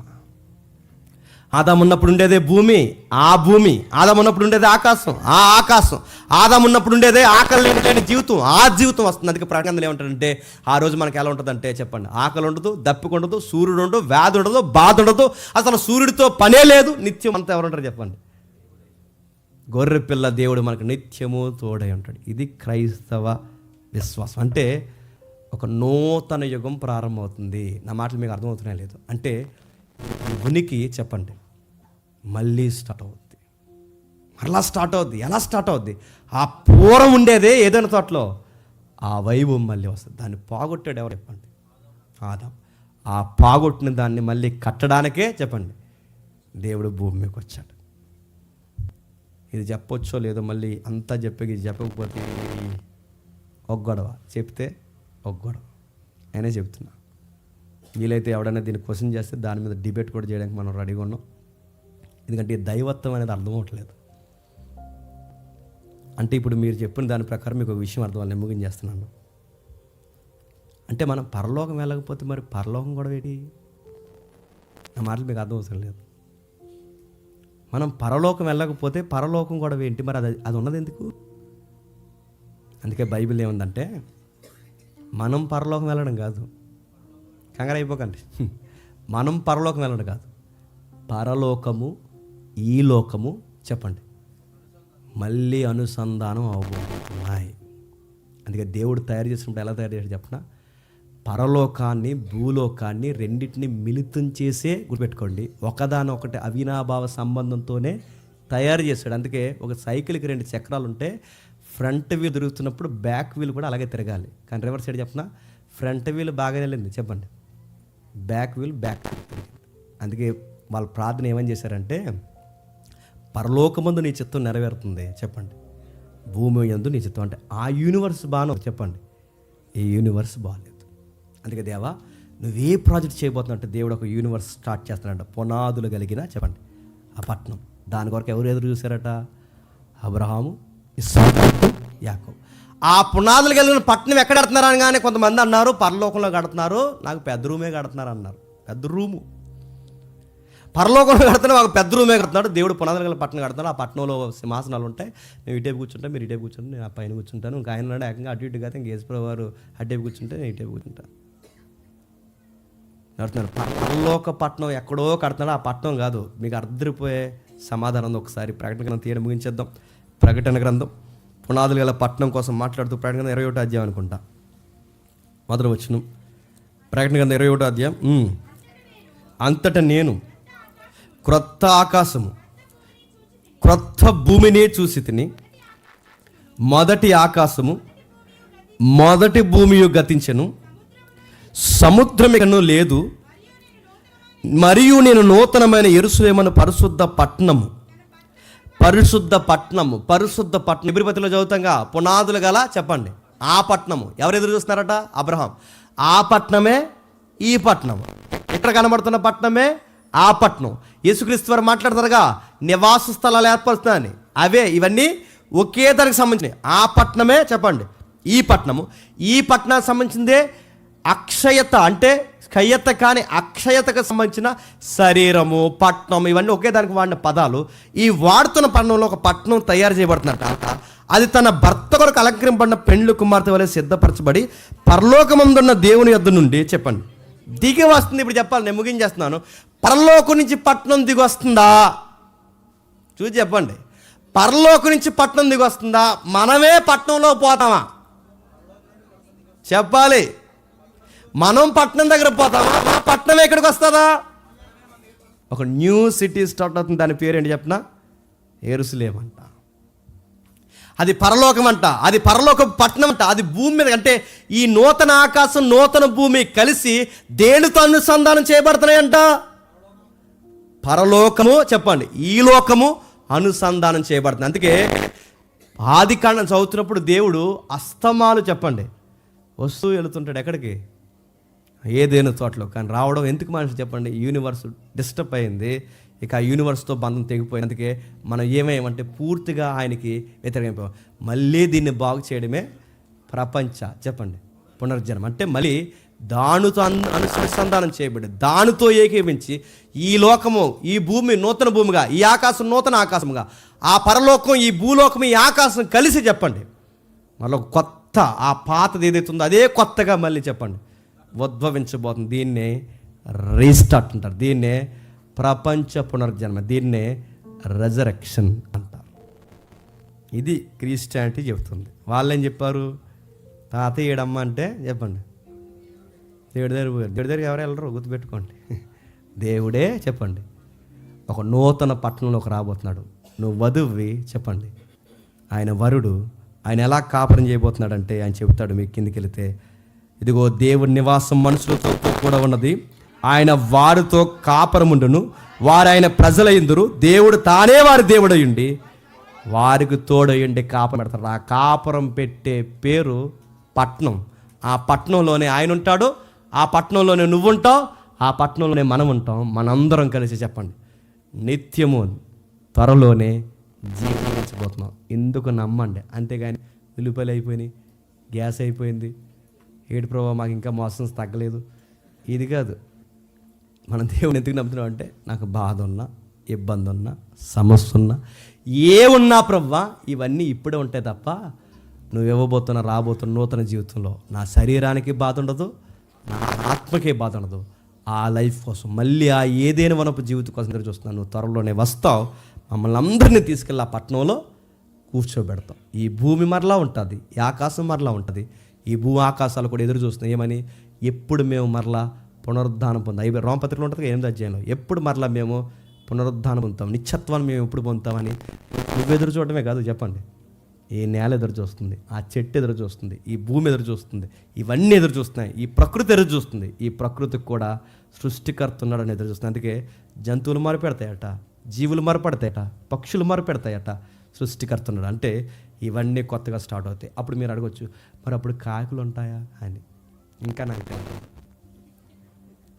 ఆదాము ఉన్నప్పుడు ఉండేదే భూమి, ఆ భూమి. ఆదాము ఉన్నప్పుడు ఉండేదే ఆకాశం, ఆ ఆకాశం. ఆదాము ఉన్నప్పుడు ఉండేదే ఆకలి లేని జీవితం, ఆ జీవితం వస్తుంది. అందుకే ప్రకటనలు ఏమంటారంటే ఆ రోజు మనకి ఎలా ఉంటుందంటే చెప్పండి, ఆకలి ఉండదు, దప్పిక ఉండదు, సూర్యుడు ఉండదు, వ్యాధి ఉండదు, బాధ ఉండదు. అసలు సూర్యుడితో పనే లేదు. నిత్యం అంతా ఎవరుంటారు చెప్పండి? గొర్రె పిల్ల దేవుడు మనకు నిత్యము తోడై ఉంటాడు. ఇది క్రైస్తవ విశ్వాసం. అంటే ఒక నూతన యుగం ప్రారంభమవుతుంది. నా మాటలు మీకు అర్థమవుతున్నాయి లేదు అంటే ఈ ఉనికి చెప్పండి మళ్ళీ స్టార్ట్ అవుద్ది, మరలా స్టార్ట్ అవుద్ది. ఎలా స్టార్ట్ అవుద్ది? ఆ పూర్వం ఉండేదే ఏదైనా తోటలో ఆ వైభవం మళ్ళీ వస్తుంది. దాన్ని పోగొట్టాడు ఎవరు చెప్పండి? ఆదాం. ఆ పోగొట్టిన దాన్ని మళ్ళీ కట్టడానికే చెప్పండి దేవుడు భూమి మీదకి వచ్చాడు. ఇది చెప్పొచ్చో లేదో మళ్ళీ అంతా ఇది చెప్పకపోతే ఒక గొడవ, చెప్తే ఒక గొడవ. అయినా చెప్తున్నా, వీలైతే ఎవడైనా దీన్ని క్వశ్చన్ చేస్తే దాని మీద డిబేట్ కూడా చేయడానికి మనం రెడీగా ఉన్నాం. ఎందుకంటే ఈ దైవత్వం అనేది అర్థం అవ్వట్లేదు. అంటే ఇప్పుడు మీరు చెప్పిన దాని ప్రకారం మీకు ఒక విషయం అర్థం అవ్వాలి. నేను ముగించేస్తున్నాను. అంటే మనం పరలోకం వెళ్ళకపోతే మరి పరలోకం కూడా ఏంటి? నా మాటలు మీకు అర్థం అవసరం లేదు. మనం పరలోకం వెళ్ళకపోతే పరలోకం కూడా ఏంటి? మరి అది ఉన్నది ఎందుకు? అందుకే బైబిల్ ఏముందంటే మనం పరలోకం వెళ్ళడం కాదు, కంగారు అయిపోకండి, మనం పరలోకం వెళ్ళడం కాదు, పరలోకము ఈ లోకము చెప్పండి మళ్ళీ అనుసంధానం అవబోతున్నాయి. అందుకే దేవుడు తయారు చేసినప్పుడు ఎలా తయారు చేశాడు చెప్పిన, పరలోకాన్ని భూలోకాన్ని రెండింటిని మిళితం చేసే గుర్తుపెట్టుకోండి. ఒకదానొకటి అవినాభావ సంబంధంతోనే తయారు చేశాడు. అందుకే ఒక సైకిల్కి 2 చక్రాలు ఉంటే ఫ్రంట్ వీల్ తిరుగుతున్నప్పుడు బ్యాక్ వీల్ కూడా అలాగే తిరగాలి. కానీ రివర్స్ సైడ్ చెప్పిన ఫ్రంట్ వీల్ బాగానే వెళ్ళింది చెప్పండి, బ్యాక్ వీల్ బ్యాక్ తిరిగింది. అందుకే వాళ్ళ ప్రార్థన ఏమని చేశారంటే, పరలోకమందు నీ చిత్తం నెరవేరుతుంది చెప్పండి, భూమి యందు నీ చిత్తం. అంటే ఆ యూనివర్స్ బాగా చెప్పండి, ఈ యూనివర్స్ బాగాలేదు. అందుకే దేవా నువ్వే ప్రాజెక్ట్ చేయబోతున్నావు అంటే దేవుడు ఒక యూనివర్స్ స్టార్ట్ చేస్తున్నాడు. పునాదులు కలిగిన చెప్పండి ఆ పట్టణం. దాని కొరకు ఎవరు ఎదురు చూశారట? అబ్రహాము, ఇస్సాకు, యాకోబు. ఆ పునాదులు కలిగిన పట్టణం ఎక్కడ కడుతున్నారు అనగానే కొంతమంది అన్నారు పరలోకంలో కడుతున్నారు, నాకు పెద్ద రూమే కడుతున్నారు అన్నారు. పెద్ద రూము పరలోకంలో కడుతున్నా, ఒక పెద్ద రూమే కడుతున్నాడు. దేవుడు పునాదులు కలిగిన పట్టణం కడుతున్నాడు. ఆ పట్టణంలో సింహాసనాలు ఉంటాయి. మేము ఇటేపు కూర్చుంటాం, మీరు ఇటేపు కూర్చుంటే నేను ఆ పైన కూర్చుంటాను. ఇంకా ఆయన నాడు ఏకంగా అటు ఇటు కాదు, ఇంక యేసుప్రభువు వారు అటేపు కూర్చుంటే నేను ఇటేపు కూర్చుంటాను. కడుతున్నాడు. పరలోక పట్టణం ఎక్కడో కడుతున్నాడు, ఆ పట్టణం కాదు. మీకు అర్థమైపోయే సమాధానం ఒకసారి ప్రకటన గ్రంథం తీయడం ముగించేద్దాం. ప్రకటన గ్రంథం పునాదులు గల పట్టణం కోసం మాట్లాడుతూ ప్రకటన గ్రంథం 21వ అధ్యాయం అనుకుంటా మొదటి వచనం. ప్రకటన గ్రంథం 21వ అధ్యాయం. అంతటా నేను క్రొత్త ఆకాశము క్రొత్త భూమిని చూసి తిని, మొదటి ఆకాశము మొదటి భూమియు గతించెను, సముద్రమికను లేదు. మరియు నేను నూతనమైన యెరూషలేమును పరిశుద్ధ పట్టణము ఇబ్రిపతిలో చదువుతాంగా పునాదులు గల చెప్పండి ఆ పట్టణము. ఎవరు ఎదురు చూస్తున్నారట? అబ్రహాం. ఆ పట్టణమే ఈ పట్టణము. ఇక్కడ కనబడుతున్న పట్టణమే ఆ పట్టణం. యేసుక్రీస్తు వారు మాట్లాడతారుగా నివాస స్థలాలు ఏర్పరుస్తున్నాయని. అవే ఇవన్నీ ఒకే దానికి సంబంధించినవి. ఆ పట్టణమే చెప్పండి ఈ పట్టణము. ఈ పట్టణానికి సంబంధించిందే అక్షయత, అంటే క్షయత కాని అక్షయతకు సంబంధించిన శరీరము, పట్నం, ఇవన్నీ ఒకే దానికి వాడిన పదాలు. ఈ వాడుతున్న పట్టణంలో ఒక పట్టణం తయారు చేయబడుతున్నట్ట. అది తన భర్త కొరకు అలంకరింపబడిన పెండ్లి కుమార్తె వలె సిద్ధపరచబడి పరలోకమందున్న దేవుని యొద్ద నుండి చెప్పండి దిగి వస్తుంది. ఇప్పుడు చెప్పాలి, నేను ముగించేస్తున్నాను. పరలోకం నుంచి పట్టణం దిగి వస్తుందా? చూసి చెప్పండి. పరలోకం నుంచి పట్టణం దిగి వస్తుందా? మనమే పట్టణంలో పోతామా? చెప్పాలి. మనం పట్టణం దగ్గర పోతామా? మన పట్టణం ఎక్కడికి వస్తుందా? ఒక న్యూ సిటీ స్టార్ట్ అవుతుంది. దాని పేరు ఏంటి చెప్పిన? యెరూషలేం అంట. అది పరలోకం అంట, అది పరలోక పట్టణం అంట, అది భూమి మీద అంటే ఈ నూతన ఆకాశం నూతన భూమి కలిసి దేనితో అనుసంధానం చేయబడుతున్నాయంట? పరలోకము చెప్పండి, ఈ లోకము అనుసంధానం చేయబడుతుంది. అందుకే ఆదికాండం చదువుతున్నప్పుడు దేవుడు అస్తమాలు చెప్పండి వస్తూ వెళుతుంటాడు. ఎక్కడికి? ఏదేను తోటలో. కానీ రావడం ఎందుకు మనిషి చెప్పండి? యూనివర్స్ డిస్టర్బ్ అయింది, ఇక ఆ యూనివర్స్తో బంధం తెగిపోయింది. అందుకే మనం ఏమేమంటే పూర్తిగా ఆయనకి వ్యతిరేకం. మళ్ళీ దీన్ని బాగు చేయడమే ప్రపంచ చెప్పండి పునర్జన్మ. అంటే మళ్ళీ దానితో అనుసంధానం చేయబడి దానితో ఏకీపించి ఈ లోకము ఈ భూమి నూతన భూమిగా, ఈ ఆకాశం నూతన ఆకాశముగా, ఆ పరలోకం ఈ భూలోకం ఈ ఆకాశం కలిసి చెప్పండి మళ్ళీ కొత్త, ఆ పాతది ఏదైతే ఉందో అదే కొత్తగా మళ్ళీ చెప్పండి ఉద్భవించబోతుంది. దీన్నే రీస్టార్ట్ అంటారు, దీన్నే ప్రపంచ పునర్జన్మ, దీన్నే రెజరెక్షన్ అంటారు. ఇది క్రిస్టియానిటీ చెబుతుంది. వాళ్ళేం చెప్పారు? తాతయ్య ఏడమ్మ అంటే చెప్పండి దేవుడి దగ్గర పోయారు. దేవుడి దగ్గర ఎవరు వెళ్ళరు, గుర్తుపెట్టుకోండి. దేవుడే చెప్పండి ఒక నూతన పట్టణంలోకి రాబోతున్నాడు. నువ్వు వధువి చెప్పండి, ఆయన వరుడు. ఆయన ఎలా కాపురం చేయబోతున్నాడంటే ఆయన చెబుతాడు మీకు కిందికి వెళితే, ఇదిగో దేవుడి నివాసం మనుషులతో కూడా ఉన్నది, ఆయన వారితో కాపురముండును, వారు ఆయన ప్రజలయ్యుందురు, దేవుడు తానే వారి దేవుడయ్యుండి వారికి తోడయ్యుండి కాపురం పెడతాడు. ఆ కాపురం పెట్టే పేరు పట్నం. ఆ పట్నంలోనే ఆయన ఉంటాడు, ఆ పట్నంలోనే నువ్వు ఉంటావు, ఆ పట్నంలోనే మనం ఉంటాం. మనందరం కలిసి చెప్పండి నిత్యము త్వరలోనే జీవించబోతున్నాం. ఎందుకు నమ్మండి. అంతేగాని ఉల్లిపాయలు అయిపోయినాయి, గ్యాస్ అయిపోయింది, ఏడు ప్రభావ మాకు ఇంకా మోసం తగ్గలేదు, ఇది కాదు. మనం దేవుని ఎందుకు నమ్ముతున్నాం అంటే నాకు బాధ ఉన్నా, ఇబ్బంది ఉన్నా, సమస్య ఉన్నా, ఏ ఉన్నా ప్రవ్వా ఇవన్నీ ఇప్పుడే ఉంటాయి తప్ప నువ్వు ఇవ్వబోతున్న రాబోతున్న నూతన జీవితంలో నా శరీరానికి బాధ ఉండదు, నా ఆత్మకే బాధ ఉండదు. ఆ లైఫ్ కోసం మళ్ళీ ఆ ఏదైనా మనపు జీవితం కోసం ఎదురు చూస్తున్నాను. నువ్వు త్వరలోనే వస్తావు, మమ్మల్ని అందరినీ తీసుకెళ్ళి ఆ పట్టణంలో కూర్చోబెడతాం. ఈ భూమి మరలా ఉంటుంది, ఈ ఆకాశం మరలా ఉంటుంది. ఈ భూ ఆకాశాలు కూడా ఎదురు చూస్తున్నాయి ఏమని? ఎప్పుడు మేము మరలా పునరుద్ధానం పొందాం. రోమపత్రికలో ఉంటుంది 8వ అధ్యాయంలో, ఎప్పుడు మరలా మేము పునరుద్ధానం పొందుతాం, నిత్యత్వాన్ని మేము ఎప్పుడు పొందుతామని. నువ్వు ఎదురు చూడటమే కాదు చెప్పండి, ఈ నేల ఎదురు చూస్తుంది, ఆ చెట్టు ఎదురు చూస్తుంది, ఈ భూమి ఎదురు చూస్తుంది, ఇవన్నీ ఎదురు చూస్తున్నాయి, ఈ ప్రకృతి ఎదురు చూస్తుంది. ఈ ప్రకృతికి కూడా సృష్టికర్త ఉన్నాడని ఎదురు చూస్తుంది. అందుకే జంతువులు మరపెడతాయట, జీవులు మరపడతాయట, పక్షులు మరపెడతాయట, సృష్టికర్త ఉన్నాడు. అంటే ఇవన్నీ కొత్తగా స్టార్ట్ అవుతాయి. అప్పుడు మీరు అడగొచ్చు, మరి అప్పుడు కాకులు ఉంటాయా అని. ఇంకా నాకు తెలియదు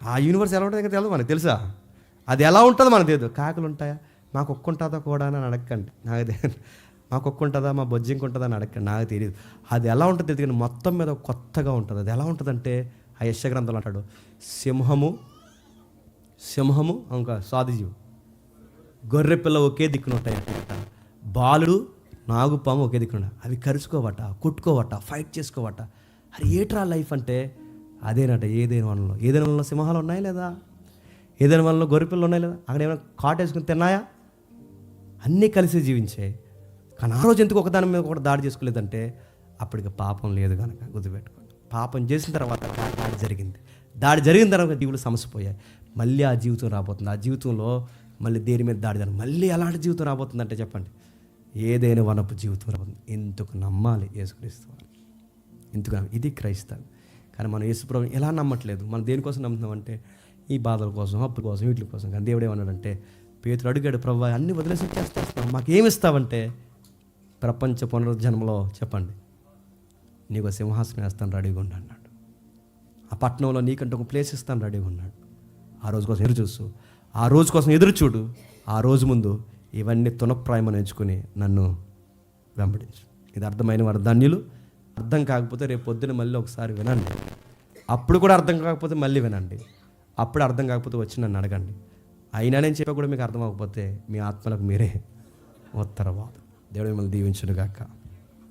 ఆ యూనివర్స్ ఎలా ఉంటుందో తెలియదు మనకు, తెలుసా? అది ఎలా ఉంటుందో మనకు తెలియదు. కాకులు ఉంటాయా, మాకు ఒక్క ఉంటుందా కూడా అని అడగండి, నాకు తెలియదు. మాకు ఒక్క ఉంటుందా, మా బొజ్జింక ఉంటుందా అని అడగండి, నాకు తెలియదు. అది ఎలా ఉంటుంది తెలియదు, కానీ మొత్తం మీద కొత్తగా ఉంటుంది. అది ఎలా ఉంటుందంటే ఆ యెషయా గ్రంథంలో అంటాడు, సింహము ఇంకా సాధుజీవి గొర్రె పిల్ల ఒకే దిక్కున ఉంటాయట, బాలుడు నాగుపాము ఒకే దిక్కున, అవి కరుచుకోవట, కుట్టుకోవట, ఫైట్ చేసుకోవట. అది ఏట్రా లైఫ్ అంటే అదేనట. ఏదైనా వనంలో సింహాలు ఉన్నాయా లేదా? ఏదైనా వనంలో గొర్రె పిల్లలు ఉన్నాయా లేదా? అక్కడ ఏమైనా కాటేసుకుని తిన్నాయా? అన్నీ కలిసి జీవించాయి. కానీ ఆ రోజు ఎందుకు ఒకదాని మీద కూడా దాడి చేసుకోలేదంటే అప్పటికి పాపం లేదు కనుక. గుర్తుపెట్టుకోండి, పాపం చేసిన తర్వాత దాడి జరిగింది. దాడి జరిగిన తర్వాత జీవులు సమసిపోయాయి. మళ్ళీ ఆ జీవితం రాబోతుంది. ఆ జీవితంలో మళ్ళీ దేని మీద దాడి జరగదు. మళ్ళీ ఎలాంటి జీవితం రాబోతుందంటే చెప్పండి, ఏదైనా వనపు జీవితం రాబోతుంది. ఎందుకు నమ్మాలి యేసుక్రీస్తు? ఎందుకు? ఇది క్రైస్తవం. కానీ మనం యేసుప్రభుని ఎలా నమ్మట్లేదు. మనం దేనికోసం నమ్ముతున్నామంటే ఈ బాధల కోసం, అప్పుల కోసం, వీటి కోసం. కానీ దేవుడు ఏమన్నాడంటే, పేతురు అడిగాడు, ప్రభువా అన్ని వదిలేసి వచ్చేస్తాం, మాకేమిస్తావంటే ప్రపంచ పునరుజ్జన్మలో చెప్పండి నీకు సింహాసనం వేస్తాను రెడీగా ఉండి అన్నాడు. ఆ పట్టణంలో నీకంటే ఒక ప్లేస్ ఇస్తాను రెడీగా ఉన్నాడు. ఆ రోజు కోసం ఎదురు చూస్తూ, ఆ రోజు కోసం ఎదురు చూడు. ఆ రోజు ముందు ఇవన్నీ తునప్రాయమని ఎంచుకుని నన్ను వెంబడించు. ఇది అర్థమైన వారు ధన్యులు. అర్థం కాకపోతే రేపు పొద్దున మళ్ళీ ఒకసారి వినండి. అప్పుడు కూడా అర్థం కాకపోతే మళ్ళీ వినండి. అప్పుడు అర్థం కాకపోతే వచ్చి నన్ను అడగండి. అయినా నేను చెప్పా కూడా మీకు అర్థం అవ్వకపోతే మీ ఆత్మలకు మీరే ఉత్తరవాదు. దేవుడు మిమ్మల్ని దీవించును గాక.